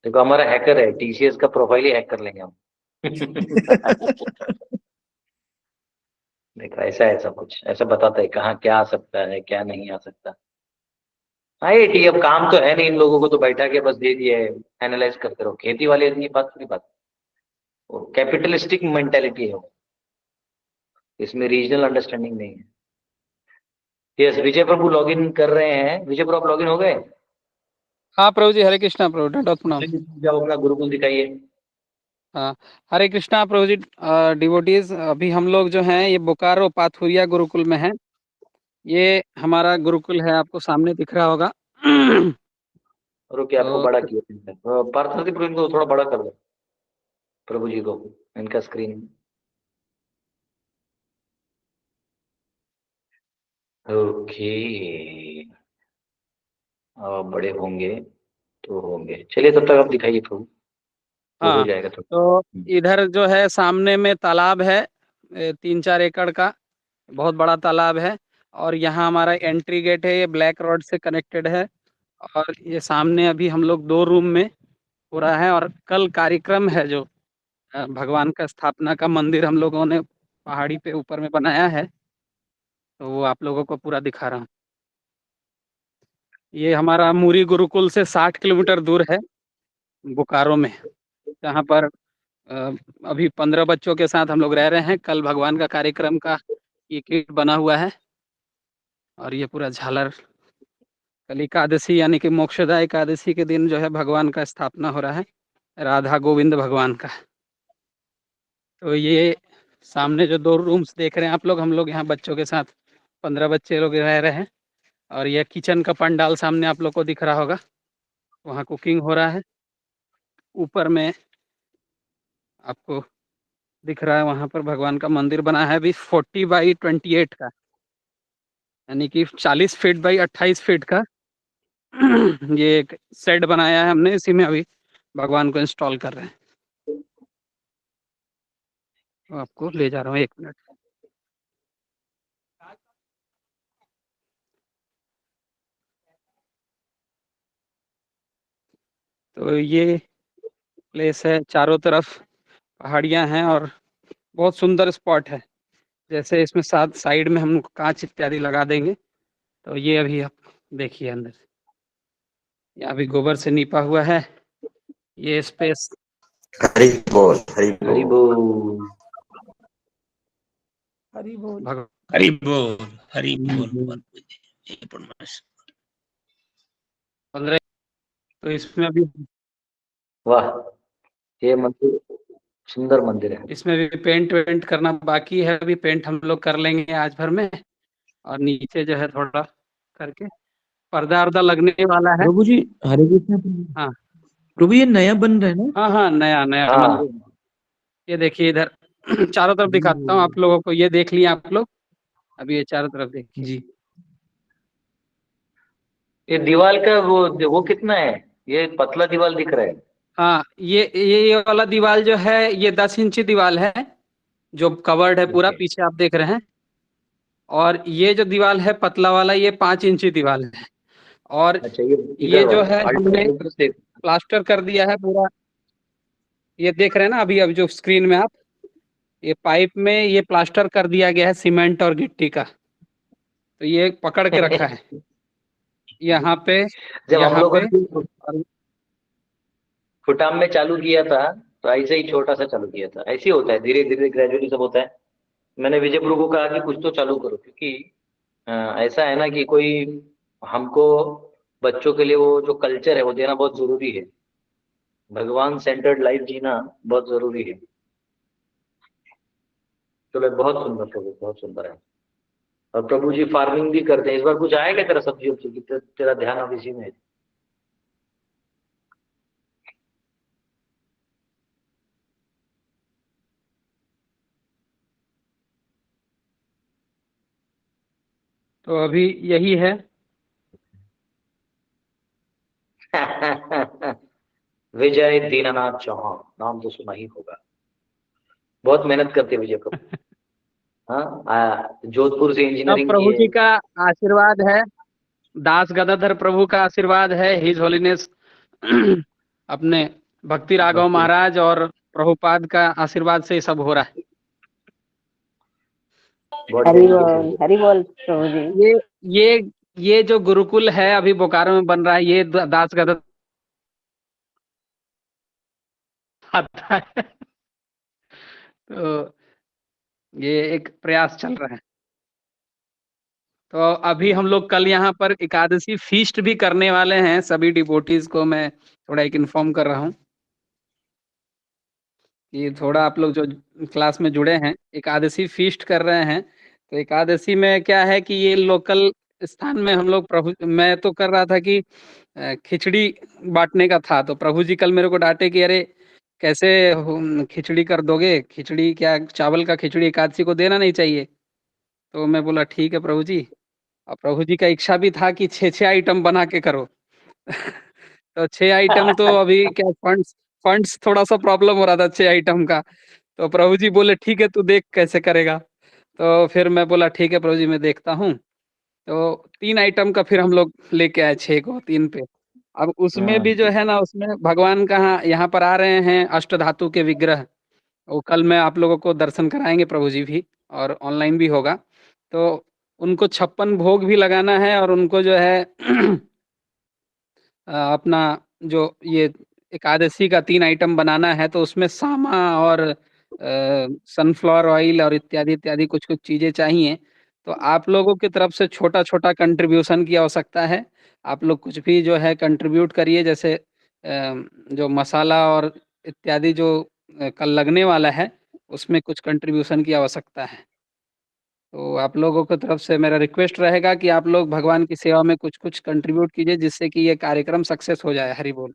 देखो हमारा हैकर है, टीसीएस का प्रोफाइल ही हैक कर लेंगे हम। देखो ऐसा है, सब कुछ ऐसा बताता है कहाँ क्या आ सकता है, क्या नहीं आ सकता। हाँ ये ठीक, अब काम तो है नहीं इन लोगों को, तो बैठा के बस दे दिए, एनालाइज करते रहो। खेती वाले की बात पूरी बात, वो कैपिटलिस्टिक मेंटेलिटी है वो, इसमें रीजनल अंडरस्टैंडिंग नहीं है। यस, विजय प्रभु लॉगिन कर रहे हैं। विजय प्रभु आप लॉगिन हो गए? हाँ प्रभु जी, हरे कृष्णा प्रभु, दंडवत प्रणाम। जाओ अपना गुरुकुल दिखाइए। हाँ, हरे कृष्णा प्रभु जी। डिवोटीज, अभी हम लोग जो हैं ये बोकारो पाथुरिया गुरुकुल में हैं। ये हमारा गुरुकुल है, आपको सामने दिख रहा होगा। रुकिए, आपको तो बड़ा किया पार्थसारथी प्रभु, इनको थोड़ा बड़ा कर दो प्रभु जी को, इनका स्क्रीन। ओके, बड़े होंगे तो होंगे। चलिए तब तक आप दिखाइए प्रभु, वो हो हाँ, जाएगा थोड़ा। तो इधर जो है सामने में तालाब है, 3-4 एकड़ का बहुत बड़ा तालाब है। और यहाँ हमारा एंट्री गेट है, ये ब्लैक रोड से कनेक्टेड है। और ये सामने अभी हम लोग 2 रूम में हो रहा है। और कल कार्यक्रम है जो भगवान का स्थापना का मंदिर हम लोगों ने पहाड़ी पे ऊपर में बनाया है, तो वो आप लोगों को पूरा दिखा रहा हूँ। ये हमारा मुरी गुरुकुल से 60 किलोमीटर दूर है, बोकारो में, जहाँ पर अभी 15 बच्चों के साथ हम लोग रह रहे हैं। कल भगवान का कार्यक्रम का ये किट बना हुआ है और ये पूरा झालर। कल एकादशी यानी कि मोक्षदा एकादशी के दिन जो है भगवान का स्थापना हो रहा है, राधा गोविंद भगवान का। तो ये सामने जो 2 रूम्स देख रहे हैं आप लोग, हम लोग यहाँ बच्चों के साथ 15 बच्चे लोग रह रहे हैं। और यह किचन का पंडाल सामने आप लोग को दिख रहा होगा, वहाँ कुकिंग हो रहा है। ऊपर में आपको दिख रहा है, वहाँ पर भगवान का मंदिर बना है अभी 40 बाई 28 का, यानी कि 40 फीट बाई 28 फीट का। ये एक सेट बनाया है हमने, इसी में अभी भगवान को इंस्टॉल कर रहे हैं। तो आपको ले जा रहा हूँ 1 मिनट। तो ये प्लेस है, चारों तरफ पहाड़ियाँ हैं और बहुत सुंदर स्पॉट है। जैसे इसमें साथ साइड में हम लोग कांच इत्यादि लगा देंगे। तो ये अभी आप देखिए अंदर, यहाँ भी गोबर से नीपा हुआ है ये स्पेस। हरि बोल, हरि हरि बोल। बोल। हरि बोल। हरि बोल, हरि बोल। 15। तो इसमें अभी वाह, ये मंदिर सुंदर मंदिर है। इसमें भी पेंट वेंट करना बाकी है, अभी पेंट हम लोग कर लेंगे आज भर में। और नीचे जो है थोड़ा करके पर्दा वर्दा लगने वाला है। प्रभु जी, हरे कृष्ण प्रभु। हाँ प्रभु ये नया बन रहा है ना? हाँ हाँ, नया नया हाँ, मंदिर है। ये देखिए इधर चारों तरफ दिखाता हूँ आप लोगों को, ये देख लिए आप लोग, अभी ये चारों तरफ देखिए। जी। ये दीवार का वो कितना है? ये पतला दीवार दिख रहा है। हाँ, ये वाला दीवार जो है ये 10 इंची दीवार है, जो कवर्ड है पूरा, ओके। पीछे आप देख रहे हैं। और ये जो दीवार है पतला वाला, ये 5 इंची दीवार है। और अच्छा, ये ये इधर जो वाला है हमने इधर से। प्लास्टर कर दिया है पूरा, ये देख रहे हैं ना अभी जो स्क्रीन में आप, ये पाइप में ये प्लास्टर कर दिया गया है सीमेंट और गिट्टी का। तो ये पकड़ के रखा है यहाँ पे, जब हम यहाँ लोगों पे। ने फुटाम में चालू किया था तो ऐसे ही छोटा सा चालू किया था। ऐसे ही होता है, धीरे धीरे ग्रेजुअली सब होता है। मैंने विजय प्रभु को कहा कि कुछ तो चालू करो, क्योंकि ऐसा है ना कि कोई हमको बच्चों के लिए वो जो कल्चर है वो देना बहुत जरूरी है। भगवान सेंटर्ड लाइफ जीना बहुत जरूरी है। चलो, बहुत सुंदर प्रभु, बहुत सुंदर है। और प्रभु जी फार्मिंग भी करते हैं। इस बार कुछ आएगा तेरा सब्जी उब्जी की? तेरा ध्यान अब इसी में है। तो अभी यही है। विजय दीनानाथ चौहान, नाम तो सुना ही होगा। बहुत मेहनत करते हैं विजय प्रभु। हाँ, जोधपुर से सब इंजीनियरिंग प्रभु किए। जी का आशीर्वाद है, दास गदाधर प्रभु का आशीर्वाद है, हिज होलीनेस अपने भक्ति राघव महाराज और प्रभुपाद का आशीर्वाद से ये सब हो रहा है। हरि बोल प्रभु जी। ये जो गुरुकुल है अभी बोकारो में बन रहा है, ये दास गदाधर आता है। तो ये एक प्रयास चल रहा है। तो अभी हम लोग कल यहाँ पर एकादशी फीस्ट भी करने वाले हैं। सभी डिवोटीज को मैं थोड़ा एक इन्फॉर्म कर रहा हूँ कि थोड़ा आप लोग जो क्लास में जुड़े हैं एकादशी फीस्ट कर रहे हैं। तो एकादशी में क्या है कि ये लोकल स्थान में हम लोग प्रभु, मैं तो कर रहा था कि खिचड़ी बांटने का था। तो प्रभु जी कल मेरे को डांटे कि अरे कैसे खिचड़ी कर दोगे, खिचड़ी क्या, चावल का खिचड़ी एकादशी को देना नहीं चाहिए। तो मैं बोला ठीक है प्रभु जी। और प्रभु जी का इच्छा भी था कि 6 आइटम बना के करो। तो 6 आइटम तो अभी क्या फंड्स थोड़ा सा प्रॉब्लम हो रहा था 6 आइटम का। तो प्रभु जी बोले ठीक है तू देख कैसे करेगा। तो फिर मैं बोला ठीक है प्रभु जी मैं देखता हूँ। तो 3 आइटम का फिर हम लोग लेके आए 6 को 3 पे। अब उसमें भी जो है ना, उसमें भगवान कहाँ यहाँ पर आ रहे हैं अष्ट धातु के विग्रह। वो कल मैं आप लोगों को दर्शन कराएंगे प्रभु जी भी, और ऑनलाइन भी होगा। तो उनको 56 भोग भी लगाना है और उनको जो है अपना जो ये एकादशी का 3 आइटम बनाना है, तो उसमें सामा और सनफ्लावर ऑयल और इत्यादि इत्यादि कुछ कुछ चीजें चाहिए। तो आप लोगों की तरफ से छोटा छोटा कंट्रीब्यूशन की आवश्यकता है। आप लोग कुछ भी जो है कंट्रीब्यूट करिए, जैसे जो मसाला और इत्यादि जो कल लगने वाला है, उसमें कुछ कंट्रीब्यूशन की आवश्यकता है। तो आप लोगों की तरफ से मेरा रिक्वेस्ट रहेगा कि आप लोग भगवान की सेवा में कुछ कुछ कंट्रीब्यूट कीजिए, जिससे कि ये कार्यक्रम सक्सेस हो जाए। हरि बोल।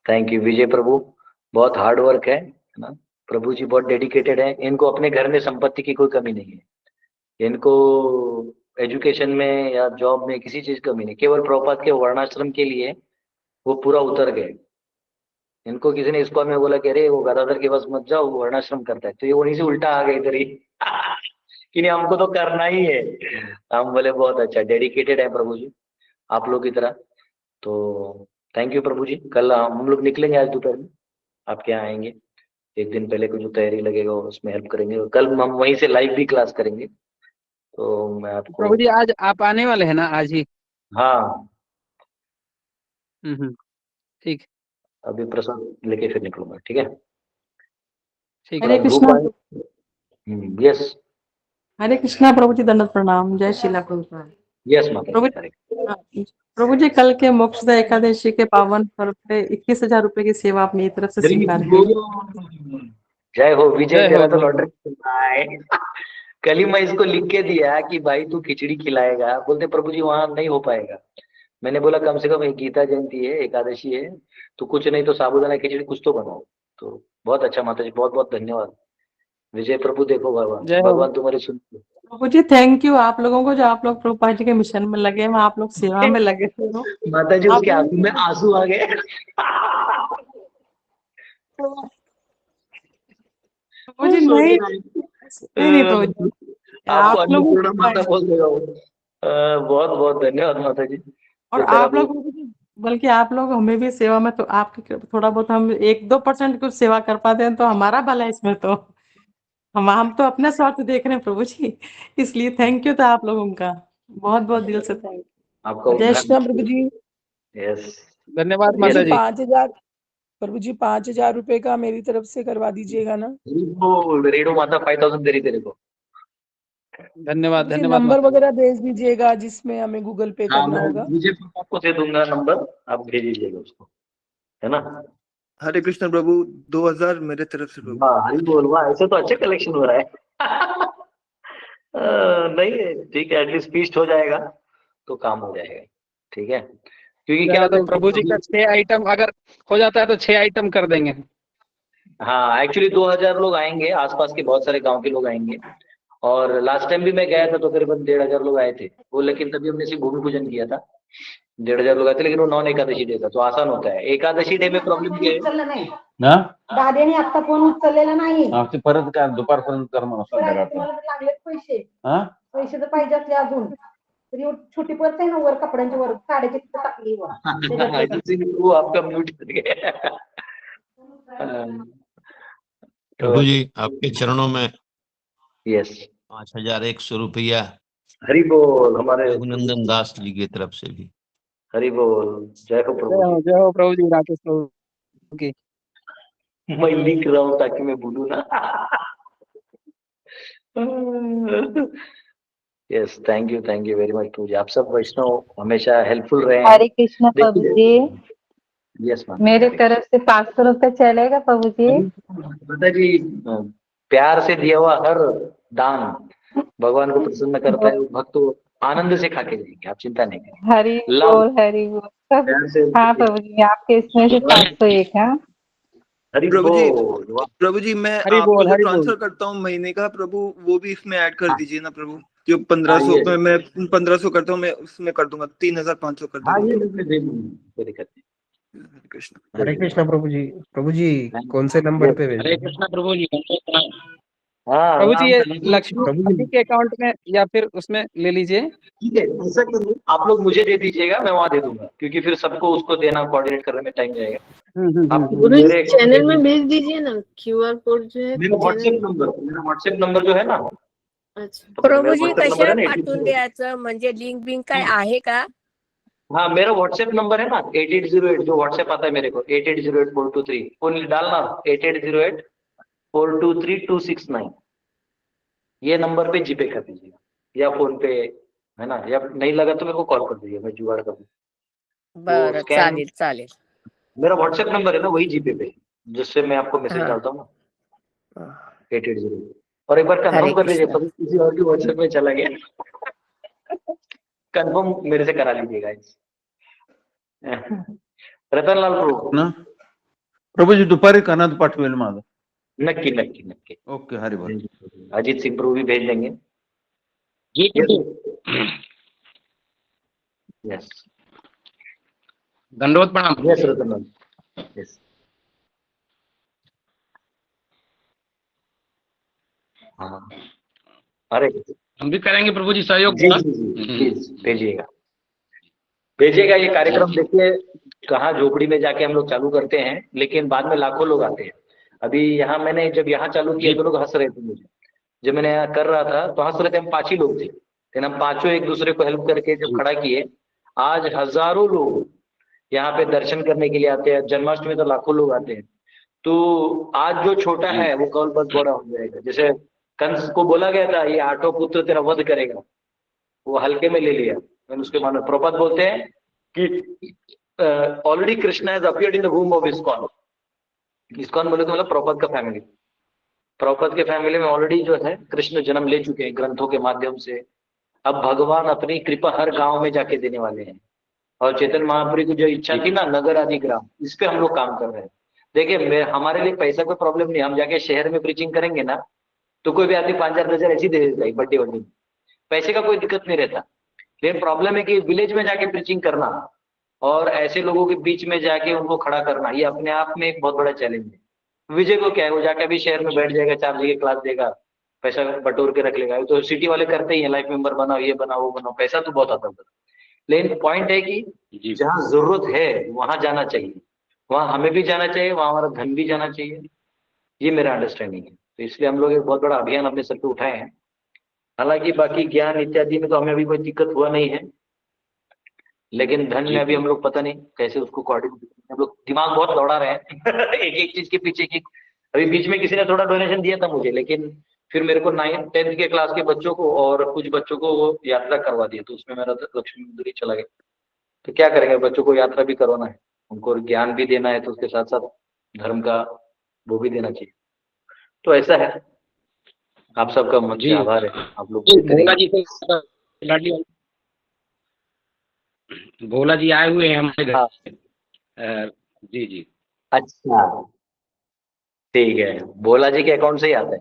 थैंक यू विजय प्रभु, बहुत हार्ड वर्क है ना। प्रभु जी बहुत डेडिकेटेड है, इनको अपने घर में संपत्ति की कोई कमी नहीं है, इनको एजुकेशन में या जॉब में किसी चीज कमी नहीं, केवल प्रभुपाद के वर्णाश्रम के लिए वो पूरा उतर गए। इनको किसी ने स्कूल में बोला कि अरे वो गदाधर के पास मत जाओ, वो वर्णाश्रम करता है, तो ये वहीं से उल्टा आ गए इधर ही कि नहीं हमको तो करना ही है। हम बोले बहुत अच्छा, डेडिकेटेड है प्रभु जी आप लोग की तरह। तो थैंक यू प्रभु जी। कल हम लोग निकलेंगे, आज दोपहर में आपके यहाँ आएंगे, एक दिन पहले को जो तैयारी लगेगा उसमें हेल्प करेंगे, और कल हम वहीं से लाइव भी क्लास करेंगे। तो मैं आपको प्रभु जी आज आप आने वाले हैं ना, आज ही? हाँ ठीक, अभी प्रसाद लेके फिर निकलूंगा, ठीक है। ठीक हरे है। कृष्णा। यस हरे कृष्णा प्रभु जी, दंडवत प्रणाम। जय शिला प्रभुपाद। यस माता प्रभु प्रभु जी, कल के मोक्षदा एकादशी के पावन पर्व पे 21,000 रुपए की सेवा अपनी तरफ से स्वीकार की। जय हो विजय, जय तेरा हो, तो जय हो। लॉटरी खुला है। कल ही मैं इसको लिख के दिया कि भाई तू खिचड़ी खिलाएगा, बोलते प्रभु जी वहां नहीं हो पाएगा। मैंने बोला कम से कम एक गीता जयंती है, एकादशी है, तो कुछ नहीं तो साबूदाना खिचड़ी कुछ तो बनाओ। तो बहुत अच्छा माता जी, बहुत बहुत धन्यवाद। विजय प्रभु देखो भगवान, जय हो। भगवान तुम्हारी सुन। प्रभु जी थैंक यू आप लोगों को, जो आप लोग प्रभुपाद जी के मिशन में लगे हैं, आप लोग सेवा में लगे थे। माता जी उसके आंसू में आंसू आ गए। प्रभु जी नहीं नहीं प्रभु जी, आपको आप लोग अन्नपूर्णा माता बोल रहे हो। बहुत बहुत धन्यवाद माता जी। और आप लोग, बल्कि आप लोग हमें भी सेवा में, तो आपकी थोड़ा बहुत हम 1-2% कुछ सेवा कर पाते हैं तो हमारा भला है इसमें। तो हम तो अपना स्वार्थ देख रहे हैं प्रभु जी, इसलिए थैंक यू था आप लोगों का, बहुत बहुत दिल से थैंक यू। आपका जय श्री राम प्रभु जी। यस धन्यवाद माता जी। 5,000 प्रभु जी, 5,000 रुपए का मेरी तरफ से करवा दीजिएगा ना। रेडो माता 5,000 दे रही तेरे को। धन्यवाद जी, धन्यवाद नंबर माता जी। वगैरह भेज दीजिएगा जिसमें हमें गूगल पे हाँ, करना मैं होगा। मुझे आपको दे दूंगा नंबर, आप भेज दीजिएगा उसको, है ना। हरे कृष्ण प्रभु, 2,000 मेरे तरफ से प्रभु। हाँ हरी बोल, वाह ऐसे तो अच्छे कलेक्शन हो रहा है। नहीं है ठीक है, एटलीस्ट फीस्ट हो जाएगा तो काम हो जाएगा, ठीक है। क्योंकि क्या तो प्रभु जी का 6 आइटम अगर हो जाता है तो 6 आइटम कर देंगे। हाँ एक्चुअली 2,000 लोग आएंगे, आसपास के बहुत सारे गांव के लोग आएंगे। और लास्ट टाइम भी मैं गया था तो करीबन 1,500 लोग आए थे वो, लेकिन तभी हमने सिर्फ भूमि पूजन किया था। 1,500 लोग आए थे, लेकिन वो नॉन एकादशी डे था तो आसान होता है। एकादशी डे में प्रॉब्लम क्या है ना दादाने आता फोन उचललेला नाही। ते परत काय दुपारपर्यंत कर म्हणा संध्याकाळपर्यंत. तुम्हाला तर लागलेत पैसे, हा पैसे तर पाहिजे असले अजून तरी छोटी पर्स आहे ना वर कपड्यांच्या वर साड्याची तिथं टाकली वर त्याच्यात वो आपका म्यूट कर गया। प्रभु जी आपके चरणों में यस 5,100 रुपया हरि बोल, हमारे रघुनंदन दास जी की तरफ से भी। हरि बोल, जय हो प्रभु जी। जय हो प्रभु जी, राकेश प्रभु की। मैं लिख रहा हूँ ताकि मैं भूलू ना। Yes thank you very much प्रभु जी। आप सब वैष्णव हमेशा हेल्पफुल रहे हैं। हरे कृष्णा प्रभु जी, यस मैम। मेरे तरफ से 500 रुपए चलेगा प्रभु जी। माता जी प्यार से दिया हुआ हर दान भगवान को प्रसन्न करता है, भक्त आनंद से खा के जाएंगे, आप चिंता नहीं करें। हरि बोल हरि बोल सब। हाँ प्रभु जी, आपके इसमें से 501 है। प्रभु जी मैं आपको जो ट्रांसफर करता हूँ महीने का प्रभु, वो भी इसमें ऐड कर दीजिए ना प्रभु। जो 1,500 मैं 1,500 करता हूँ, मैं उसमें कर दूंगा 3,500 कर दूंगा। हरे कृष्णा प्रभु जी। प्रभु जी कौन से नंबर पे भेज? हरे कृष्णा प्रभु जी। हाँ प्रभु जी ये लक्ष्मी जी के अकाउंट में या फिर उसमें ले लीजिए। ठीक है, ऐसा करिए आप लोग मुझे दे दीजिएगा, मैं वहाँ दे दूंगा, क्योंकि फिर सबको उसको देना कोऑर्डिनेट करने में टाइम जाएगा। आप मेरे चैनल में भेज दीजिए ना, QR कोड जो है मेरा व्हाट्सएप नंबर जो है ना, तो प्रभू मेरा जी व्हाट्सएप नंबर कशा है ना पाठवून 88। द्यायचं म्हणजे लिंक बिंक काय आहे का? हाँ मेरा व्हाट्सएप नंबर है ना 8808, जो व्हाट्सएप आता है मेरे को 88084232 फोन डालना 8808423269, ये नंबर पे जीपे कर दीजिएगा या फोन पे, है ना, या नहीं लगा तो मेरे को कॉल कर दीजिए, मैं जुगाड़ कर दूँ। बरं, स्कैन चालेल चालेल. मेरा व्हाट्सएप नंबर है ना, वही जीपे पे जिससे मैं आपको मैसेज हाँ. डालता हूँ ना 8808, और एक बार कंफर्म हरे कर लीजिए, कृष्ण. कभी किसी और के व्हाट्सएप में चला गया कंफर्म मेरे से करा लीजिएगा। रतनलाल प्रभू ना प्रभूजी दुपारी कानात पाठवेल माझं. नक्की नक्की नक्की. ओके हरिबोल. अजीत सिंह प्रभु भी भेज देंगे. जी यस दंडवत प्रणाम. यस रतनलाल. यस हाँ अरे हम भी करेंगे प्रभु जी सहयोग. जी जी जी प्लीज भेजिएगा भेजिएगा. ये कार्यक्रम देखिए कहाँ झोपड़ी में जाके हम लोग चालू करते हैं, लेकिन बाद में लाखों लोग आते हैं. अभी यहाँ मैंने जब यहाँ चालू किया तो लोग हंस रहे थे मुझे, जब मैंने यहाँ कर रहा था तो हंस रहे थे. हम 5 ही लोग थे, लेकिन हम पांचों एक दूसरे को हेल्प करके जब खड़ा किए, आज हजारों लोग यहाँ पे दर्शन करने के लिए आते हैं. जन्माष्टमी तो लाखों लोग आते हैं. तो आज जो छोटा है वो कल बहुत बड़ा हो जाएगा. जैसे कंस को बोला गया था ये 8 पुत्र तेरा वध करेगा, वो हल्के में ले लिया. मैंने उसके मानो प्रपद बोलते हैं कि already Krishna has appeared in the वूम of ISKCON. ISKCON बोले तो मतलब प्रपद का फैमिली. प्रपद के फैमिली में ऑलरेडी जो है कृष्ण जन्म ले चुके हैं ग्रंथों के माध्यम से. अब भगवान अपनी कृपा हर गांव में जाके देने वाले हैं. और चैतन्य महाप्रभु की जो इच्छा थी ना नगर आदि ग्राम, इस पे हम लोग काम कर रहे हैं. देखिए हमारे लिए पैसा कोई प्रॉब्लम नहीं. हम जाके शहर में प्रीचिंग करेंगे ना तो कोई भी आदमी 5,000 10,000 ऐसी दे देता है बर्थडे वड्डे में. पैसे का कोई दिक्कत नहीं रहता. लेकिन प्रॉब्लम है कि विलेज में जाके प्रीचिंग करना और ऐसे लोगों के बीच में जाके उनको खड़ा करना, ये अपने आप में एक बहुत बड़ा चैलेंज है. विजय को क्या है, वो जाके अभी शहर में बैठ जाएगा, 4 जगह क्लास देगा, पैसा बटोर के रख लेगा. तो सिटी वाले करते ही है, लाइफ मेंबर बनाओ, ये बनाओ वो बनाओ, पैसा तो बहुत आता है. लेकिन पॉइंट है कि जहाँ जरूरत है वहां जाना चाहिए, वहां हमें भी जाना चाहिए, वहां हमारा धन भी जाना चाहिए. ये मेरा अंडरस्टैंडिंग है. तो इसलिए हम लोग एक बहुत बड़ा अभियान अपने सर पे उठाए हैं. हालांकि बाकी ज्ञान इत्यादि में तो हमें अभी कोई दिक्कत हुआ नहीं है, लेकिन धन में अभी हम लोग पता नहीं कैसे उसको कोऑर्डिनेट. हम लोग दिमाग बहुत दौड़ा रहे हैं एक एक चीज के पीछे की. अभी बीच में किसी ने थोड़ा डोनेशन दिया था मुझे, लेकिन फिर मेरे को 9th 10th के क्लास के बच्चों को और कुछ बच्चों को वो यात्रा करवा दिया, तो उसमें मेरा लक्ष्मी मंदिर चला गया. तो क्या करेंगे, बच्चों को यात्रा भी करवाना है, उनको ज्ञान भी देना है, तो उसके साथ साथ धर्म का वो भी देना चाहिए. तो ऐसा है. आप सबका मुझे आभार है. आप लोग भोला जी से भोला जी आए हुए हैं हमारे घर. जी जी अच्छा ठीक है. भोला जी के अकाउंट से ही आता है.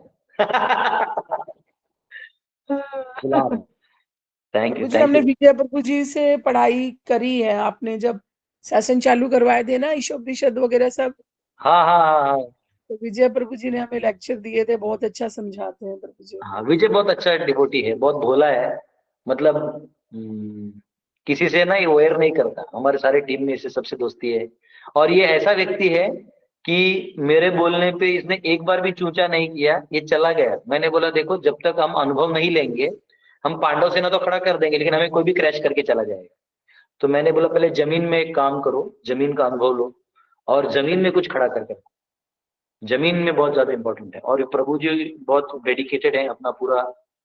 थैंक प्रभु यू जी हमने विजय प्रभु जी से पढ़ाई करी है. आपने जब सेशन चालू करवाए थे ना ईशोपनिषद वगैरह सब. हाँ हाँ हाँ हाँ. तो विजय प्रभु जी ने हमें लेक्चर दिए थे, बहुत अच्छा समझाते हैं प्रभु जी. हाँ विजय बहुत अच्छा डिवोटी है, बहुत भोला है. मतलब किसी से ना ये वेयर नहीं करता. हमारे सारे टीम में इससे सबसे दोस्ती है. और ये ऐसा व्यक्ति है कि मेरे बोलने पे इसने एक बार भी चूचा नहीं किया, ये चला गया. मैंने बोला देखो जब तक हम अनुभव नहीं लेंगे, हम पांडव सेना तो खड़ा कर देंगे लेकिन हमें कोई भी क्रैश करके चला जाएगा. तो मैंने बोला पहले जमीन में एक काम करो, जमीन का अनुभव लो और जमीन में कुछ खड़ा करके. जमीन में बहुत ज्यादा इंपॉर्टेंट है. और प्रभु जी बहुत डेडिकेटेड है, अपना पूरा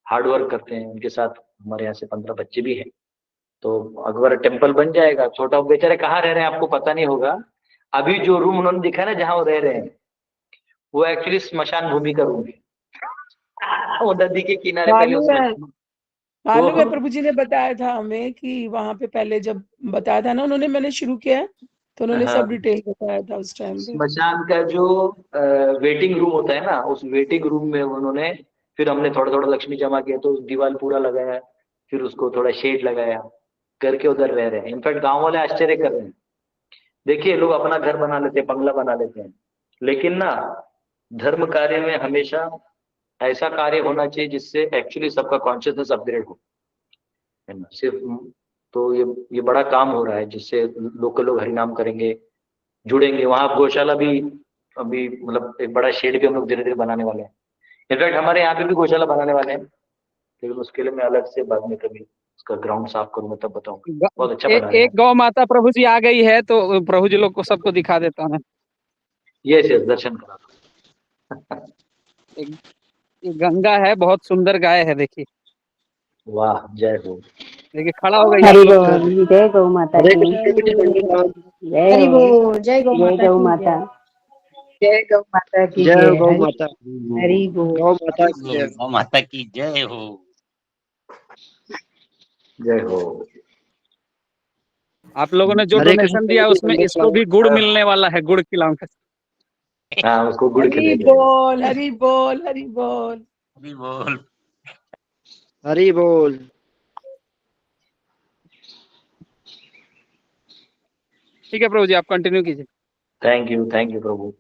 हार्ड वर्क करते हैं. उनके साथ हमारे यहाँ से 15 बच्चे भी हैं. तो अकबर टेम्पल बन जाएगा. छोटा बेचारे कहाँ रह रहे हैं आपको पता नहीं होगा. अभी जो रूम उन्होंने दिखा ना जहाँ वो रह रहे हैं, वो एक्चुअली स्मशान भूमि का रूम है. वो नदी के किनारे पहले मालूम है प्रभु जी ने बताया था हमें कि वहां पे पहले जब बताया था ना उन्होंने, मैंने शुरू किया है तो उन्होंने सब डिटेल बताया था उस टाइम पे. स्मशान का जो वेटिंग रूम होता है ना, उस वेटिंग रूम में उन्होंने, फिर हमने थोड़ा थोड़ा लक्ष्मी जमा किया तो दीवार पूरा लगाया, फिर उसको थोड़ा शेड लगाया करके उधर रह रहे हैं. इनफैक्ट गांव वाले आश्चर्य कर रहे हैं. देखिए लोग अपना घर बना लेते हैं, बंगला बना लेते हैं, लेकिन ना धर्म कार्य में हमेशा ऐसा कार्य होना चाहिए जिससे एक्चुअली सबका कॉन्शियसनेस अपग्रेड हो, है ना. सिर्फ तो ये बड़ा काम हो रहा है जिससे लोकल लोग हरिनाम करेंगे, जुड़ेंगे. वहां गौशाला भी अभी मतलब एक बड़ा शेड भी हम लोग धीरे धीरे बनाने वाले हैं. इनफैक्ट हमारे यहाँ पे भी गौशाला बनाने वाले हैं. लेकिन उसके लिए मैं अलग से बाद में कभी उसका ग्राउंड साफ करूंगा तब बताऊंगा। बहुत अच्छा बना रहे एक गौ माता प्रभु जी आ गई है, तो प्रभु जी लोग को सबको दिखा देता हूँ। यस यस, दर्शन करा दो। एक गंगा है, बहुत सुंदर गाय है, देखिए। वाह, जय हो। देखिए खड़ा हो गई आप हरि लोग बोल, जय गौ माता हरे की। कृष्ण। जय हरि हो, बोल, जय गौ जय गौ माता की माता। जय गौ माता की जय जय। गौ हरि माता। हरि बोल। गौ माता की जय। गौ माता की जय हो। जय हो। आप लोगों ने जो हरे कृष्ण डोनेशन दिया उसमें प्रभु इसको भी गुड़ मिलने वाला है, गुड़ खिलाऊंगा। हाँ, उसको गुड़ हरि खिलाएंगे। बोल, हरि बोल, हरि बोल। हरि बोल। हरि बोल। ठीक है प्रभु जी, आप कंटिन्यू कीजिए। थैंक यू प्रभु।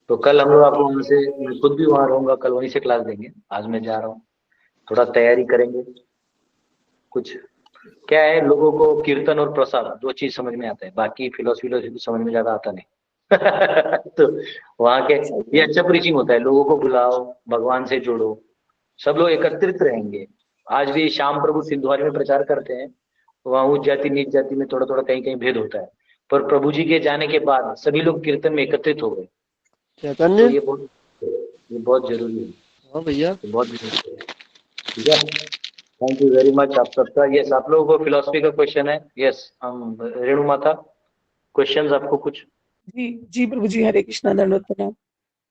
तो कल हम लोग आपको वहां से, मैं खुद भी वहां रहूंगा, कल वहीं से क्लास देंगे। आज मैं जा रहा हूँ, थोड़ा तैयारी करेंगे। कुछ क्या है, लोगों को कीर्तन और प्रसाद दो चीज समझ में आता है, बाकी फिलोसफी समझ में ज्यादा आता नहीं। तो वहाँ के ये अच्छा प्रीचिंग होता है, लोगों को बुलाओ, भगवान से जोड़ो, सब लोग एकत्रित रहेंगे। आज भी श्याम प्रभु सिंधुवारी में प्रचार करते हैं, वहाँ उच्च जाति नीच जाति में थोड़ा थोड़ा कहीं कहीं भेद होता है, पर प्रभु जी के जाने के बाद सभी लोग कीर्तन में एकत्रित हो गए। चैतन्य। तो ये बहुत जरूरी है। हाँ भैया। बहुत जरूरी है। ठीक है, थैंक यू वेरी मच आप सबका। यस, आप लोगों को फिलोसफी का क्वेश्चन है? यस, हम रेणु माता, क्वेश्चंस आपको कुछ? जी जी प्रभु जी, हरे कृष्णा, दंडवत प्रणाम।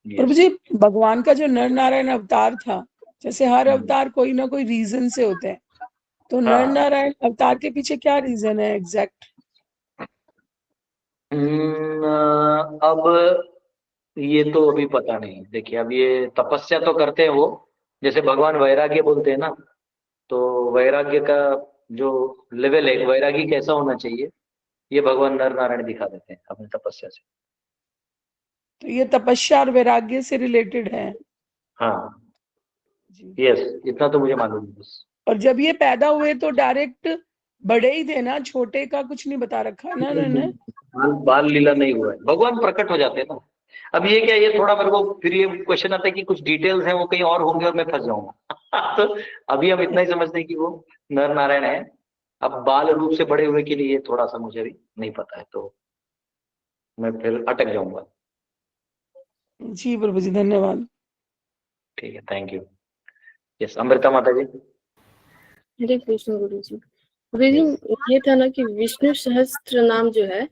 प्रभु जी, भगवान का जो नर नारायण अवतार था, जैसे हर अवतार कोई ना कोई रीजन से होते हैं, तो नर नारायण अवतार के पीछे क्या रीजन है एग्जैक्ट? अब ये तो अभी पता नहीं। देखिए, अब ये तपस्या तो करते हैं वो, जैसे भगवान वैराग्य बोलते हैं ना, तो वैराग्य का जो लेवल है, वैरागी कैसा होना चाहिए, ये भगवान नर नारायण दिखा देते हैं अपनी तपस्या से। तो ये तपस्या और वैराग्य से रिलेटेड है। हाँ, यस, इतना तो मुझे मालूम है बस। और जब ये पैदा हुए तो डायरेक्ट बड़े ही थे ना, छोटे का कुछ नहीं बता रखा है ना इन्होंने। बाल लीला नहीं हुआ है, भगवान प्रकट हो जाते हैं ना। अब ये क्या, ये थोड़ा मेरे को फिर ये क्वेश्चन आता है कि कुछ डिटेल्स हैं वो कहीं और होंगे और मैं फंस जाऊंगा। तो अभी हम इतना ही समझते हैं कि वो नर नारायण है। अब बाल रूप से बड़े हुए के लिए ये थोड़ा सा मुझे भी नहीं पता है, तो मैं फिर अटक जाऊंगा। जी प्रभु जी, धन्यवाद। ठीक है, थैंक यू। यस, अमृता माता जी। हरे कृष्ण गुरु जी। गुरु जी, ये था ना कि विष्णु सहस्त्र नाम जो है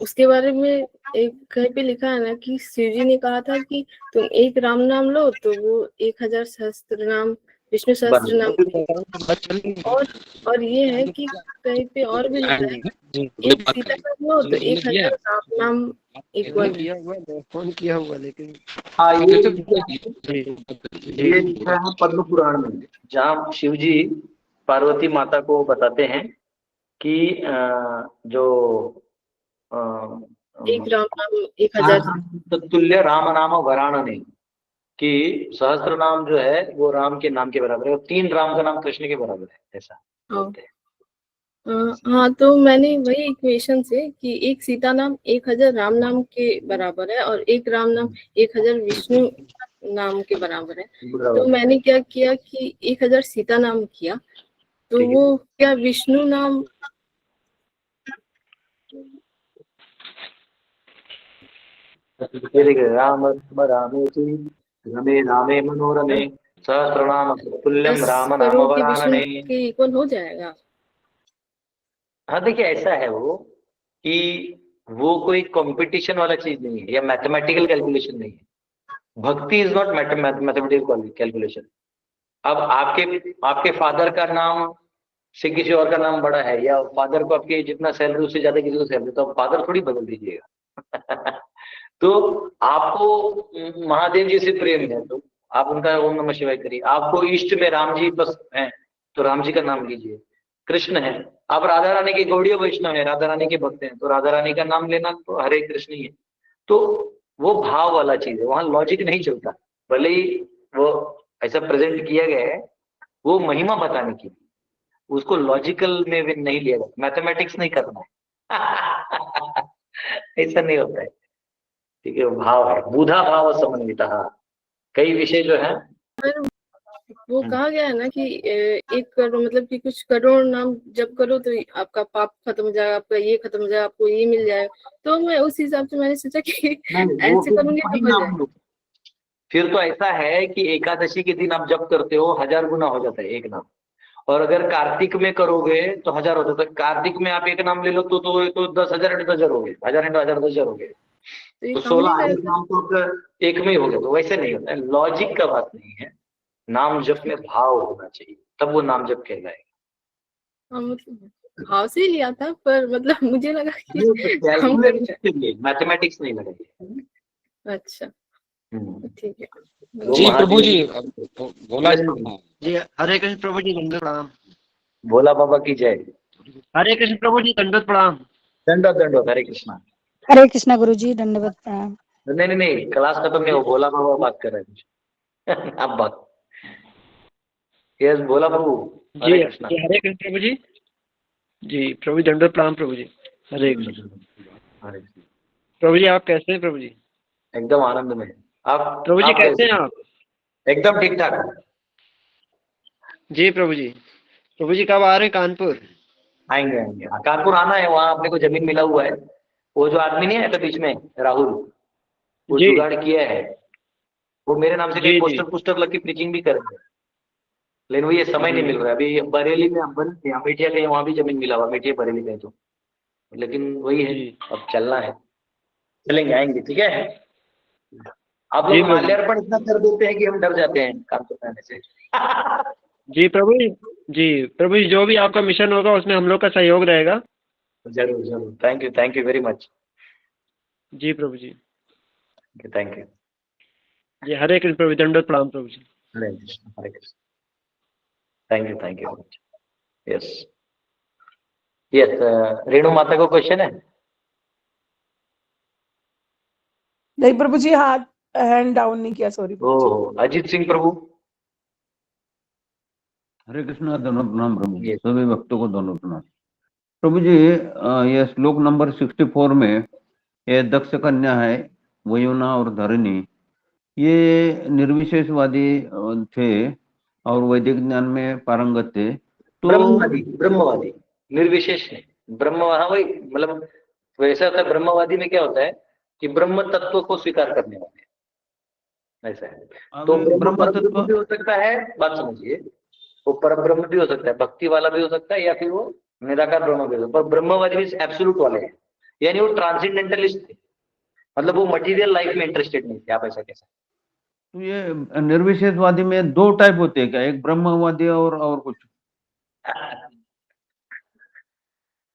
उसके बारे में एक कहीं पे लिखा है ना कि शिव जी ने कहा था कि तुम एक राम नाम लो तो वो 1000 सहस्त्र नाम विष्णु सहस्त्र नाम। और ये है कि कहीं पे और भी लिखा है, एक सीता नाम लो तो 1000 राम नाम इक्वल है। फोन किया हुआ लेकिन। हाँ, ये लिखा है पद्म पुराण में, जहाँ शिव जी पार्वती माता को बताते हैं कि जो एक राम नाम 1000 तुल्य राम नाम वराणने, कि सहस्त्र नाम जो है वो राम के नाम के बराबर है, और 3 राम का नाम कृष्ण के बराबर है, ऐसा बोलते हैं। हाँ, तो मैंने वही इक्वेशन से कि एक सीता नाम 1000 राम नाम के बराबर है और एक राम नाम 1000 विष्णु नाम के बराबर है। तो मैंने क्या किया कि 1000 सीता नाम किया, तो वो क्या विष्णु नाम राम रामे रमे रामे मनोरमे सहस्रनाम तुल्यम राम नाम करोड़ के विष्णु वरानने। के इक्वल हो जाएगा। हाँ, देखिए ऐसा है वो कि वो कोई कंपटीशन वाला चीज नहीं है या मैथमेटिकल कैलकुलेशन नहीं है। भक्ति इज नॉट मैथमेटिकल कैलकुलेशन। अब आपके फादर का नाम से किसी और का नाम बड़ा है, या फादर को आपके जितना सैलरी उससे ज्यादा किसी को सैलरी, तो आप फादर थोड़ी बदल दीजिएगा। तो आपको महादेव जी से प्रेम है तो आप उनका ओम नमः शिवाय करिए। आपको इष्ट में राम जी बस हैं तो राम जी का नाम लीजिए। कृष्ण है, आप राधा रानी के गौड़ीय वैष्णव है, राधा रानी के भक्त हैं तो राधा रानी का नाम लेना तो हरे कृष्ण ही है। तो वो भाव वाला चीज है, वहां लॉजिक नहीं चलता। भले ही वो ऐसा प्रेजेंट किया गया है, वो महिमा बताने की, उसको लॉजिकल में भी नहीं लिया जाता, मैथमेटिक्स नहीं करना है। ऐसा नहीं होता है। ठीक है, वो भाव है, बुधा भाव समन्विता। कई विषय जो है वो कहा गया है ना कि 1 करोड़ मतलब कि कुछ करोड़ नाम जप करो तो आपका पाप खत्म हो जाएगा, आपका ये खत्म हो जाएगा, आपको ये मिल जाएगा। तो मैं उस हिसाब से मैंने सोचा कि नहीं, वो ऐसे फिर करूंगी वही तो हो नाम जाएगा। लो। फिर तो ऐसा है कि एकादशी के दिन आप जप करते हो 1000 गुना हो जाता है एक नाम, और अगर कार्तिक में करोगे तो 1000 होता है। तो कार्तिक में आप एक नाम ले लो तो 10,000 × 10,000 हो गए, 1000 × 1000 10,000 हो गए। तो ये तो काम नहीं 16 एक करेगा। नाम तो आपका एक में ही हो गया। तो वैसे नहीं होता है, लॉजिक का बात नहीं है। नाम जप में भाव होना चाहिए, तब वो नाम जप कहलाएगा। हाँ मतलब भाव से ही लिया था, पर मतलब मुझे लगा कि हम कैलकुलेट मैथमेटिक्स नहीं लगाइए। अच्छा ठीक है। वो जी प्रभु जी, महादेव बोला जी हरे कृष्ण प्रभु जी, दंडवत प्रणाम। भोला बाबा की जय। हरे कृष्ण प्रभु जी, दंडवत प्रणाम। दंडवत दंडवत, हरे कृष्णा। हरे कृष्णा गुरु जी, दंडवत प्रणाम। नहीं, क्लास खत्म नहीं हो, भोला बाबा बात कर रहे हैं। अब बात। यस भोला प्रभु, हरे कृष्णा। जी हरे कृष्ण प्रभु जी। जी प्रभु जी, दंडवत प्रणाम प्रभु जी। हरे कृष्ण। प्रभु जी आप कैसे हैं प्रभु जी? एकदम आनंद में। आप प्रभु जी कैसे हैं आप? एकदम ठीक ठाक। जी प्रभु जी। प्रभु जी कब आ रहे हैं कानपुर? आएंगे आएंगे, कानपुर आना है। वहाँ अपने को जमीन मिला हुआ है। वो जो आदमी नहीं है तो बीच में राहुल, वो जुगाड़ किया है। वो मेरे नाम से कई पोस्टर लग के प्रीचिंग भी कर रहे हैं, लेकिन वो ये समय नहीं मिल रहा है। अभी बरेली में अमेठिया कहीं वहाँ भी जमीन मिला हुआ, अमेठिया बरेली में तो, लेकिन वही है, अब चलना है। चलेंगे, आएंगे, ठीक है। आप लोग माल्यार्पण इतना कर देते हैं कि हम डर जाते हैं कानपुर में आने से। जी प्रभु जी, जो भी आपका मिशन होगा उसमें हम लोग का सहयोग रहेगा। जरूर जरूर, थैंक यू वेरी मच। जी प्रभु जी, थैंक यू। जी हरे कृष्ण प्रभु, दंडवत प्रणाम प्रभु जी। Hare Krishna Hare Krishna. Thank you. Yes yes, Renu माता को क्वेश्चन है? नहीं प्रभु जी, हाथ हैंड डाउन नहीं किया, सॉरी। ओह, अजीत सिंह प्रभु। हरे कृष्णा, दोनों प्रणाम प्रभु जी। सभी भक्तों को दोनों प्रणाम। प्रभु जी, ये श्लोक नंबर 64 में ये दक्ष कन्या है, वयुना और धरणी, ये निर्विशेषवादी थे और वैदिक ज्ञान में पारंगत थे। तो ब्रह्मवादी निर्विशेष है। ब्रह्म वहां वही मतलब वैसा होता है। ब्रह्मवादी में क्या होता है कि ब्रह्म तत्व को स्वीकार करने वाले, ऐसा है। तो ब्रह्म तत्व भी हो सकता है, बात समझिए। वो पर ब्रह्म भी हो सकता है, भक्ति वाला भी हो सकता है, या फिर वो निराकार ब्रह्म भी हो सकता है। पर ब्रह्मवादी भी एब्सोल्यूट वाले हैं, यानी वो ट्रांसेंडेंटलिस्ट थे, मतलब वो मटेरियल लाइफ में इंटरेस्टेड नहीं थे, आप ऐसा कह सकते। तो ये निर्विशेषवादी में दो टाइप होते हैं क्या? एक ब्रह्मवादी और कुछ?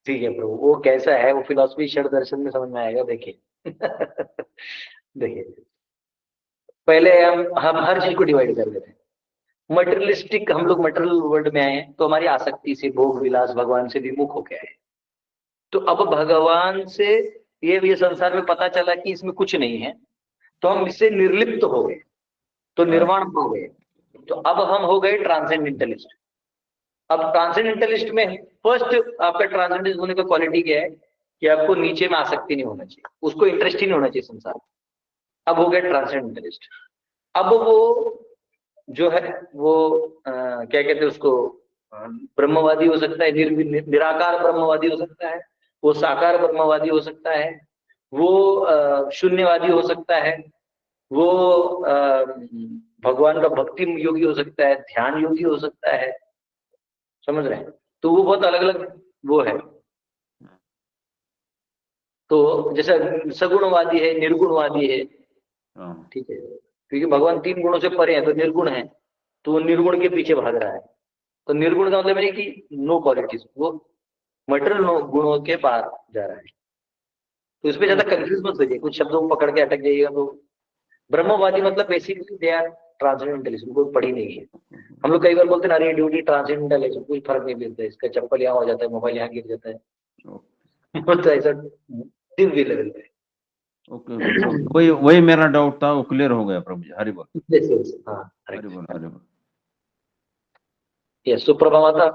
ठीक है प्रभु, वो कैसा है, वो फिलॉसफी षड दर्शन में समझ में आएगा। देखिए देखिए, पहले हम हर चीज को डिवाइड कर देते हैं। मटेरियलिस्टिक, हम लोग मटेरियल वर्ल्ड में आए हैं तो हमारी आसक्ति से, भोग विलास, भगवान से विमुख होके आए। तो अब भगवान से ये संसार में पता चला कि इसमें कुछ नहीं है, तो हम इससे निर्लिप्त हो गए, तो निर्वाण हो गए। तो अब हम हो गए ट्रांसेंडेंटलिस्ट। अब ट्रांसेंडेंटलिस्ट में फर्स्ट आपका ट्रांसेंडेंटलिस्ट होने का क्वालिटी क्या है कि आपको नीचे में आसक्ति नहीं होना चाहिए, उसको इंटरेस्ट ही नहीं होना चाहिए संसार। अब हो गया ट्रांसेंडेंटलिस्ट। अब वो जो है वो क्या कहते हैं उसको, ब्रह्मवादी हो सकता है, निराकार ब्रह्मवादी हो सकता है, वो साकार ब्रह्मवादी हो सकता है, वो शून्यवादी हो सकता है, वो भगवान का भक्ति योगी हो सकता है, ध्यान योगी हो सकता है, समझ रहे हैं? तो वो बहुत अलग अलग वो है। तो जैसे सगुणवादी है, निर्गुणवादी है, ठीक है, क्योंकि भगवान 3 गुणों से परे है, तो निर्गुण है, तो वो निर्गुण के पीछे भाग रहा है। तो निर्गुण का मतलब है कि नो क्वालिटीज, वो मटेरियल गुणों के बाहर जा रहा है। तो इसमें ज्यादा कंफ्यूज मत होइए, कुछ शब्दों को पकड़ के अटक जाइएगा। तो ब्रह्मवादी मतलब बेसिकली दे आर ट्रांसेंडेंटलिस्ट, उनको पढ़ी नहीं है। हम लोग कई बार बोलते हैं अरे ड्यूटी ट्रांसेंडेंटलिस्ट, कोई फर्क नहीं पड़ता, इसका चप्पल यहाँ हो जाता है, मोबाइल यहाँ गिर जाता है। तो ऐसा दिव्य लेवल पे। ओके, वही मेरा डाउट था, वो क्लियर हो गया प्रभु जी। हरि बोल। हरि बोल, हरि बोल। यस, सुप्रभा माता।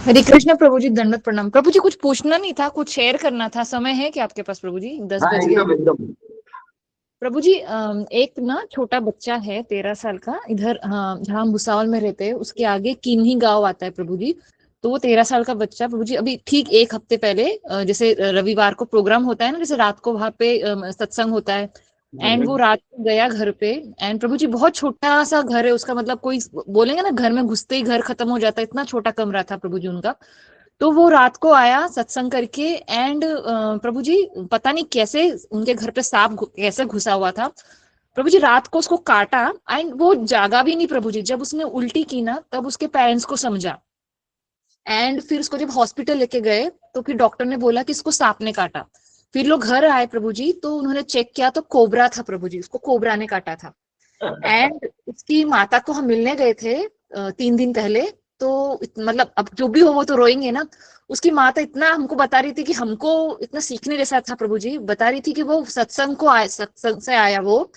हरे कृष्ण प्रभु जी, दंडवत प्रणाम। प्रभु जी कुछ पूछना नहीं था, कुछ शेयर करना था। समय है क्या आपके पास प्रभु जी? 10 बज गए। प्रभु जी एक ना छोटा बच्चा है 13 साल का, इधर जहाँ हम भुसावल में रहते हैं उसके आगे किन्ही गांव आता है प्रभु जी। तो वो 13 साल का बच्चा प्रभु जी अभी ठीक एक हफ्ते पहले जैसे रविवार को प्रोग्राम होता है ना, जैसे रात को वहां पे सत्संग होता है, एंड वो रात को गया घर पे। एंड प्रभु जी बहुत छोटा सा घर है उसका, मतलब कोई बोलेंगे ना घर में घुसते ही घर खत्म हो जाता है, इतना छोटा कमरा था प्रभु जी उनका। तो वो रात को आया सत्संग करके, एंड प्रभु जी पता नहीं कैसे उनके घर पे सांप कैसे घुसा हुआ था प्रभु जी, रात को उसको काटा एंड वो जागा भी नहीं प्रभु जी। जब उसने उल्टी की ना तब उसके पेरेंट्स को समझा, एंड फिर उसको जब हॉस्पिटल लेके गए तो फिर डॉक्टर ने बोला कि इसको सांप ने काटा। फिर लोग घर आए प्रभु जी तो उन्होंने चेक किया तो कोबरा था प्रभु जी, उसको कोबरा ने काटा था। एंड उसकी माता को हम मिलने गए थे 3 दिन पहले, तो मतलब अब जो भी हो वो तो रोएंगे ना। उसकी माता इतना हमको बता रही थी कि हमको इतना सीखने जैसा था प्रभु जी, बता रही थी कि वो सत्संग से आया वो,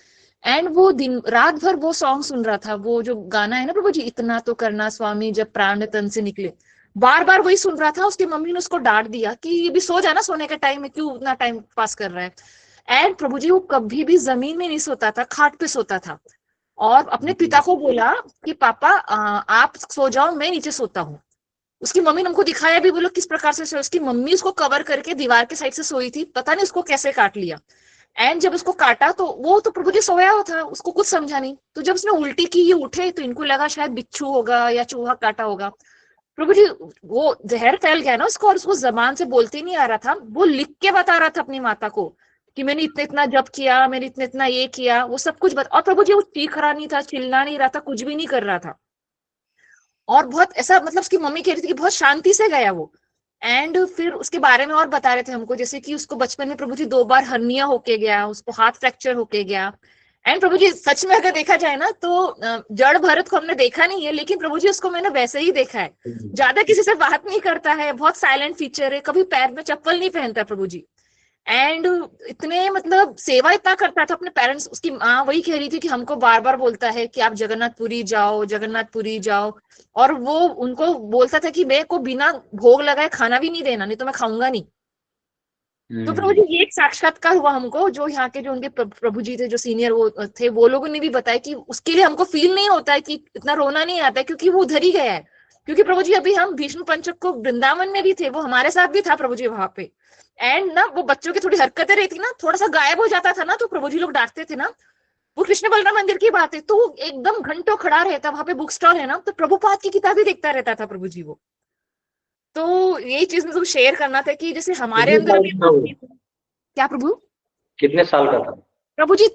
एंड वो दिन रात भर वो सॉन्ग सुन रहा था, वो जो गाना है ना प्रभु जी, इतना तो करना स्वामी जब प्राण तन से निकले, बार बार वही सुन रहा था। उसकी मम्मी ने उसको डांट दिया कि ये भी सो जाना, सोने के टाइम में क्यों इतना टाइम पास कर रहा है। एंड प्रभु जी वो कभी भी जमीन में नहीं सोता था, खाट पे सोता था, और अपने पिता को बोला कि पापा आप सो जाओ, मैं नीचे सोता हूँ। उसकी मम्मी ने हमको दिखाया भी, बोलो किस प्रकार से उसकी मम्मी उसको कवर करके दीवार के साइड से सोई थी, पता नहीं उसको कैसे काट लिया। एंड जब उसको काटा तो वो तो प्रभु जी सोया हुआ था, उसको कुछ समझा नहीं। तो जब उसने उल्टी की, ये उठे तो इनको लगा शायद बिच्छू होगा या चूहा काटा होगा प्रभु जी। वो जहर फैल गया ना उसको, और उसको जबान से बोलते नहीं आ रहा था, वो लिख के बता रहा था अपनी माता को कि मैंने इतना इतना जप किया, मैंने इतना इतना ये किया, वो सब कुछ और प्रभु जी वो चीख रहा नहीं था, चिल्ला नहीं रहा था, कुछ भी नहीं कर रहा था। और बहुत ऐसा मतलब उसकी मम्मी कह रही थी कि बहुत शांति से गया वो। एंड फिर उसके बारे में और बता रहे थे हमको, जैसे कि उसको बचपन में प्रभु जी 2 बार हर्निया होके गया, उसको हाथ फ्रैक्चर होके गया। एंड प्रभु जी सच में अगर देखा जाए ना तो जड़ भरत को हमने देखा नहीं है, लेकिन प्रभु जी उसको मैंने वैसे ही देखा है, ज्यादा किसी से बात नहीं करता है, बहुत साइलेंट फीचर है, कभी पैर में चप्पल नहीं पहनता प्रभु जी। एंड इतने मतलब सेवा इतना करता था अपने पेरेंट्स। उसकी माँ वही कह रही थी कि हमको बार बार बोलता है कि आप जगन्नाथपुरी जाओ, जगन्नाथपुरी जाओ, और वो उनको बोलता था कि मैं को बिना भोग लगाए खाना भी नहीं देना, नहीं तो मैं खाऊंगा नहीं। तो प्रभु जी ये एक साक्षात्कार हुआ हमको, जो यहाँ के जो उनके प्रभु जी थे, जो सीनियर वो थे, वो लोगों ने भी बताया कि उसके लिए हमको फील नहीं होता है कि इतना रोना नहीं आता है, क्योंकि वो उधर ही गया है। क्योंकि प्रभु जी अभी हम भीष्म पंचक को वृंदावन में भी थे, वो हमारे साथ भी था प्रभु जी वहां पे। एंड ना वो बच्चों की थोड़ी हरकतें रहती ना, थोड़ा सा गायब हो जाता था ना, तो प्रभु जी लोग डांटते थे ना। वो कृष्ण बलराम मंदिर की बात है, तो वो एकदम घंटों खड़ा रहता, वहां पे बुक स्टॉल है ना, तो प्रभुपाद की किताबें देखता रहता था प्रभु जी वो। तो यही चीज मुझे शेयर करना था कि जैसे हमारे अंदर भी क्या प्रभु कितने साल का था प्रभु जी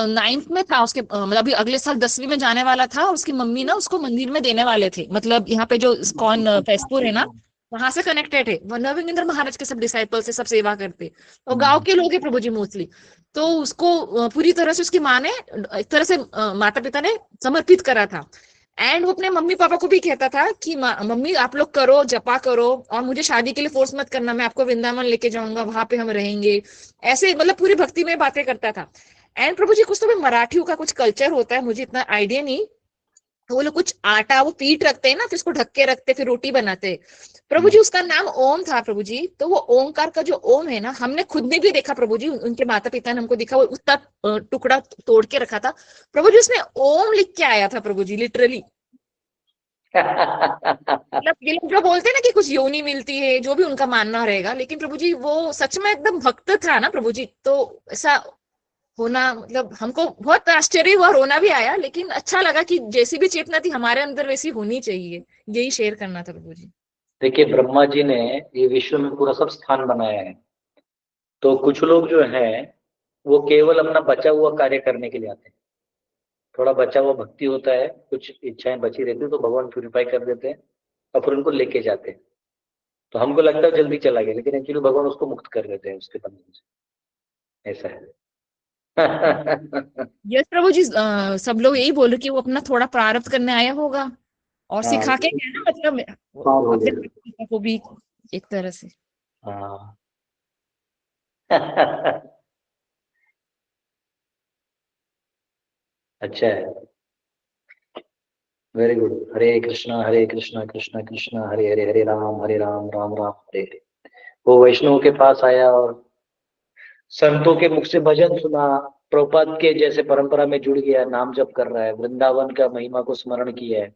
9th में था उसके, मतलब अभी अगले साल 10वीं में जाने वाला था। उसकी मम्मी ना उसको मंदिर में देने वाले थे, मतलब यहाँ पे जो इस्कॉन फैसपुर है ना वहां से कनेक्टेड है, वो नवेंद्र महाराज के सब डिसाइपल से सब सेवा करते, और गांव के लोग हैं प्रभु जी मोस्टली। तो उसको पूरी तरह से उसकी माँ ने, एक तरह से माता पिता ने समर्पित करा था। एंड वो अपने मम्मी पापा को भी कहता था कि मम्मी आप लोग करो, जपा करो, और मुझे शादी के लिए फोर्स मत करना, मैं आपको वृंदावन लेके जाऊंगा, वहां पे हम रहेंगे, ऐसे मतलब पूरी भक्ति में बातें करता था। एंड प्रभु जी कुछ तो भी मराठियों का कुछ कल्चर होता है, मुझे इतना आइडिया नहीं, तो वो लोग कुछ आटा वो पीट रखते हैं ना, फिर उसको ढक के रखते, फिर रोटी बनाते हैं प्रभु जी। उसका नाम ओम था प्रभु जी। तो वो ओमकार का जो ओम है ना, हमने खुद ने भी देखा प्रभु जी, उनके माता पिता ने हमको दिखा, वो उतना टुकड़ा तोड़ के रखा था प्रभु जी, उसने ओम लिख के आया था प्रभु जी, लिटरली। मतलब ये लोग जो बोलते हैं ना कि कुछ योनि मिलती है, जो भी उनका मानना रहेगा, लेकिन प्रभु जी वो सच में एकदम भक्त था ना प्रभु जी। तो ऐसा होना मतलब हमको बहुत आश्चर्य हुआ, रोना भी आया, लेकिन अच्छा लगा कि जैसी भी चेतना थी हमारे अंदर वैसी होनी चाहिए, यही शेयर करना था प्रभु जी। देखिए ब्रह्मा जी ने ये विश्व में पूरा सब स्थान बनाया है, तो कुछ लोग जो है वो केवल अपना बचा हुआ कार्य करने के लिए आते हैं, थोड़ा बचा हुआ भक्ति होता है, कुछ इच्छाएं बची रहती है तो भगवान प्यूरिफाई कर देते हैं और फिर उनको लेके जाते हैं। तो हमको लगता है जल्दी चला गया, लेकिन एक्चुअली भगवान उसको मुक्त कर देते हैं उसके बंधन से, ऐसा है। यस प्रभु जी, सब लोग यही बोले कि वो अपना थोड़ा प्रारब्ध करने आया होगा और सिखा के गया ना, मतलब अपने पिता को भी एक तरह से। हाँ अच्छा है, वेरी गुड। हरे कृष्णा कृष्णा कृष्णा हरे हरे, हरे राम राम राम हरे हरे। वो वैष्णव के पास आया और संतों के मुख से भजन सुना, प्रभुपाद के जैसे परंपरा में जुड़ गया, नाम जप कर रहा है, वृंदावन का महिमा को स्मरण किया है।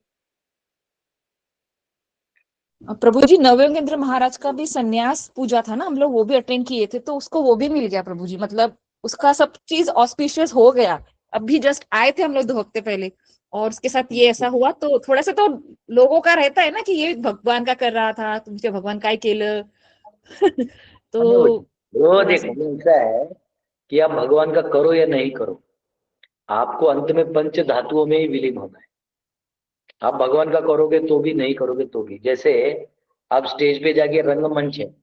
प्रभु जी नवयोगेंद्र महाराज का भी संन्यास पूजा था ना, हम लोग वो भी अटेंड किए थे, तो उसको वो भी मिल गया प्रभु जी, मतलब उसका सब चीज ऑस्पिशियस हो गया। अभी जस्ट आए थे हम लोग 2 हफ्ते पहले, और उसके साथ ये ऐसा हुआ, तो थोड़ा सा तो लोगों का रहता है ना कि ये भगवान का कर रहा था, तुमचे भगवान काय केलं तो वो देखो ऐसा है कि आप भगवान का करो या नहीं करो, आपको अंत में पंच धातुओं में ही विलीन होना है। आप भगवान का करोगे तो भी, नहीं करोगे तो भी। जैसे आप स्टेज पे जाके, रंगमंच है,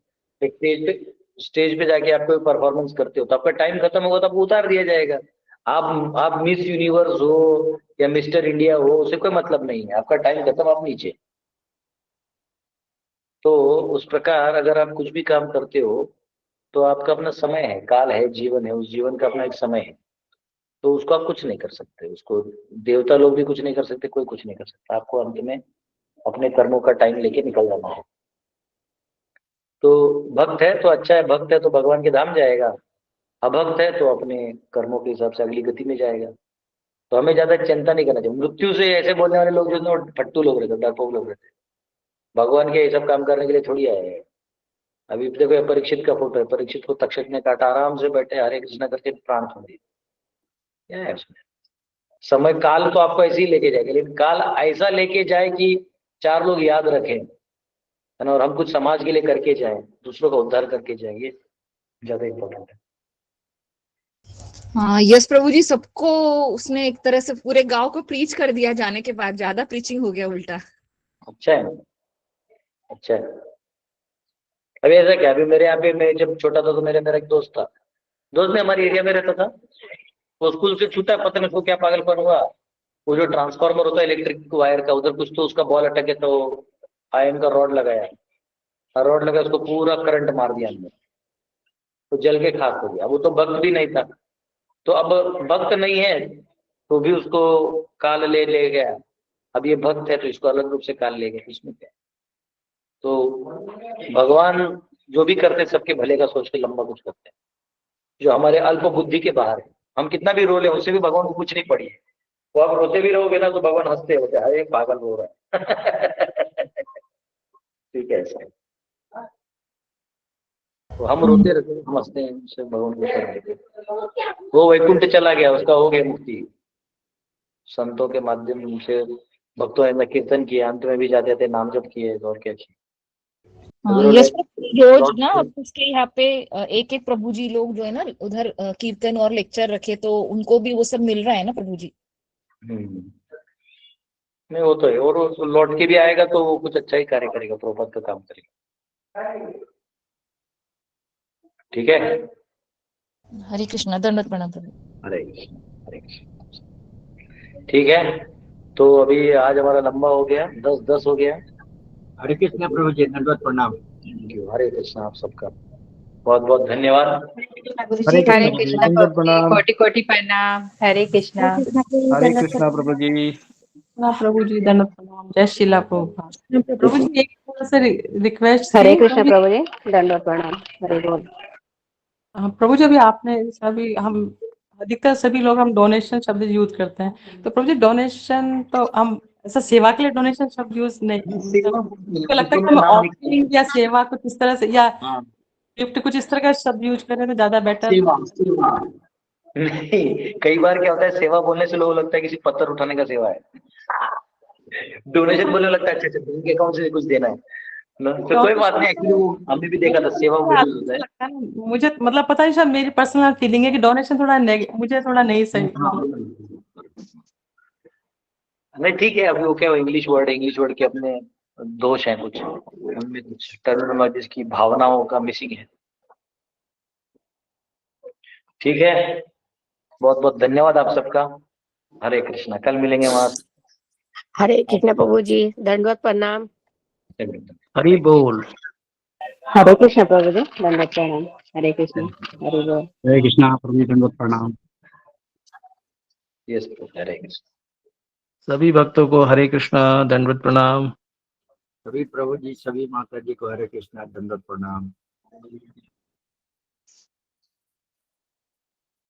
स्टेज पे जाके आप कोई परफॉर्मेंस करते हो तो आपका टाइम खत्म होगा तो आपको उतार दिया जाएगा। आप मिस यूनिवर्स हो या मिस्टर इंडिया हो, उससे कोई मतलब नहीं है, आपका टाइम खत्म, आप नीचे। तो उस प्रकार अगर आप कुछ भी काम करते हो तो आपका अपना समय है, काल है, जीवन है, उस जीवन का अपना एक समय है, तो उसको आप कुछ नहीं कर सकते। उसको देवता लोग भी कुछ नहीं कर सकते, कोई कुछ नहीं कर सकता। आपको अंत में अपने कर्मों का टाइम लेके निकल जाना है। तो भक्त है तो अच्छा है, भक्त है तो भगवान के धाम जाएगा, अभक्त है तो अपने कर्मों के हिसाब से अगली गति में जाएगा। तो हमें ज्यादा चिंता नहीं करना चाहिए। मृत्यु से ऐसे बोलने वाले लोग जो ना फट्टू लोग रहते, डरपोक लोग रहते, भगवान के ये सब काम करने के लिए थोड़ी आए हैं। अभी देखो परीक्षित का फोटो है, परीक्षित को तक्षक ने काटा, आराम से बैठे हरे कृष्णा करके प्राण छोड़ दिए। क्या है उसमें? समय काल तो आपको ऐसे ही लेके जाएगा, लेकिन काल ऐसा लेके जाए कि 4 लोग याद रखें, है ना, और हम कुछ समाज के लिए करके जाए, दूसरों का उद्धार करके जाएंगे, ज्यादा इम्पोर्टेंट है। हाँ यस प्रभु जी, सबको उसने एक तरह से पूरे गांव को प्रीच कर दिया, जाने के बाद ज्यादा प्रीचिंग हो गया उल्टा। अच्छा है, अच्छा है। अभी ऐसा क्या, अभी मेरे यहाँ पे, मैं जब छोटा था तो मेरा एक दोस्त था, दोस्त ने हमारे एरिया में रहता था, वो स्कूल से छूटा, पता नहीं उसको क्या पागलपन हुआ, वो जो ट्रांसफार्मर होता है इलेक्ट्रिक वायर का, उधर कुछ तो उसका बॉल अटके तो आयरन का रॉड लगाया, रॉड लगा, उसको पूरा करंट मार दिया अंदर, तो जल के खाक हो गया। वो तो भक्त भी नहीं था, तो अब भक्त नहीं है तो भी उसको काल ले गया। अब ये भक्त है तो इसको अलग रूप से काल ले गया, इसमें क्या। तो भगवान जो भी करते सबके भले का सोच के लंबा कुछ करते हैं, जो हमारे अल्प बुद्धि के बाहर है। हम कितना भी रो ले, उससे भी भगवान को कुछ नहीं पड़ी है। तो आप रोते भी रहोगे ना तो भगवान हंसते होते, अरे पागल रो रहा है ठीक है ऐसा। तो हम रोते रहते हैं, हम हंसते हैं, उससे भगवान को कर देते। वो वैकुंठ चला गया, उसका हो गया मुक्ति, संतों के माध्यम से भक्तों ने कीर्तन किया, अंत में भी जाते थे, नाम जप किए, और क्या चाहिए। यस रोज ना उसके यहाँ पे एक एक प्रभु जी लोग जो है ना उधर कीर्तन और लेक्चर रखे, तो उनको भी वो सब मिल रहा है ना प्रभु जी। नहीं वो तो है, और वो लौट के भी आएगा तो वो कुछ अच्छा ही कार्य करेगा, प्रभुपाद का काम करेगा। ठीक है, हरे कृष्णा, दंडवत प्रणाम प्रभु। हरे कृष्ण, हरे कृष्ण। ठीक है, तो अभी आज हमारा लंबा हो गया, 10 हो गया। हरे कृष्ण प्रभु जी, दंडवत प्रणाम। हरे कृष्ण, आप सबका बहुत बहुत धन्यवाद। हरे कृष्णा प्रभु जी, कोटि कोटि प्रणाम। हरे कृष्णा, हरे कृष्णा प्रभु जी। प्रभु जी दंडवत प्रणाम। जय श्रीला प्रभुपाद। प्रभु जी एक थोड़ा सा रिक्वेस्ट, हरे कृष्ण प्रभु जी, दंडवत प्रणाम। हरे बोल। प्रभु जी अभी आपने सभी, हम अधिकतर सभी लोग हम डोनेशन शब्द यूज करते हैं, तो प्रभु जी डोनेशन तो हम ऐसा सेवा के लिए डोनेशन शब्द यूज नहीं, तो लगता है कि हम ऑफरिंग या सेवा कुछ इस तरह से, या गिफ्ट कुछ इस तरह का शब्द यूज करें तो ज्यादा बेटर। नहीं, कई बार क्या होता है, सेवा बोलने से लोगों लगता है किसी पत्थर उठाने का सेवा है, डोनेशन बोलने लगता है अच्छा बैंक अकाउंट से कुछ देना है ना, तो कोई बात नहीं। एक्चुअली वो हमने भी देखा था, सेवा होता है। मुझे मतलब पता नहीं, शायद मेरी पर्सनल फीलिंग है कि डोनेशन थोड़ा मुझे थोड़ा नहीं सही। नहीं ठीक है, अभी वो क्या, इंग्लिश वर्ड के अपने दोष हैं, कुछ उनमें कुछ टर्मिनोलॉजीज की भावनाओं का मिसिंग है। ठीक है, बहुत बहुत धन्यवाद आप सबका। हरे कृष्णा, कल मिलेंगे वहां। हरे कृष्ण प्रभु जी, दंडवत प्रणाम। हरि बोल। हरे कृष्ण प्रभु जी, दंडवत प्रणाम। हरे कृष्ण, हरि बोल। हरे कृष्णा प्रभु जी, दंडवत प्रणाम। यस, हरे कृष्ण। सभी भक्तों को हरे कृष्णा, दंडवत प्रणाम। सभी प्रभु जी, सभी माता जी को हरे कृष्णा, दंडवत प्रणाम।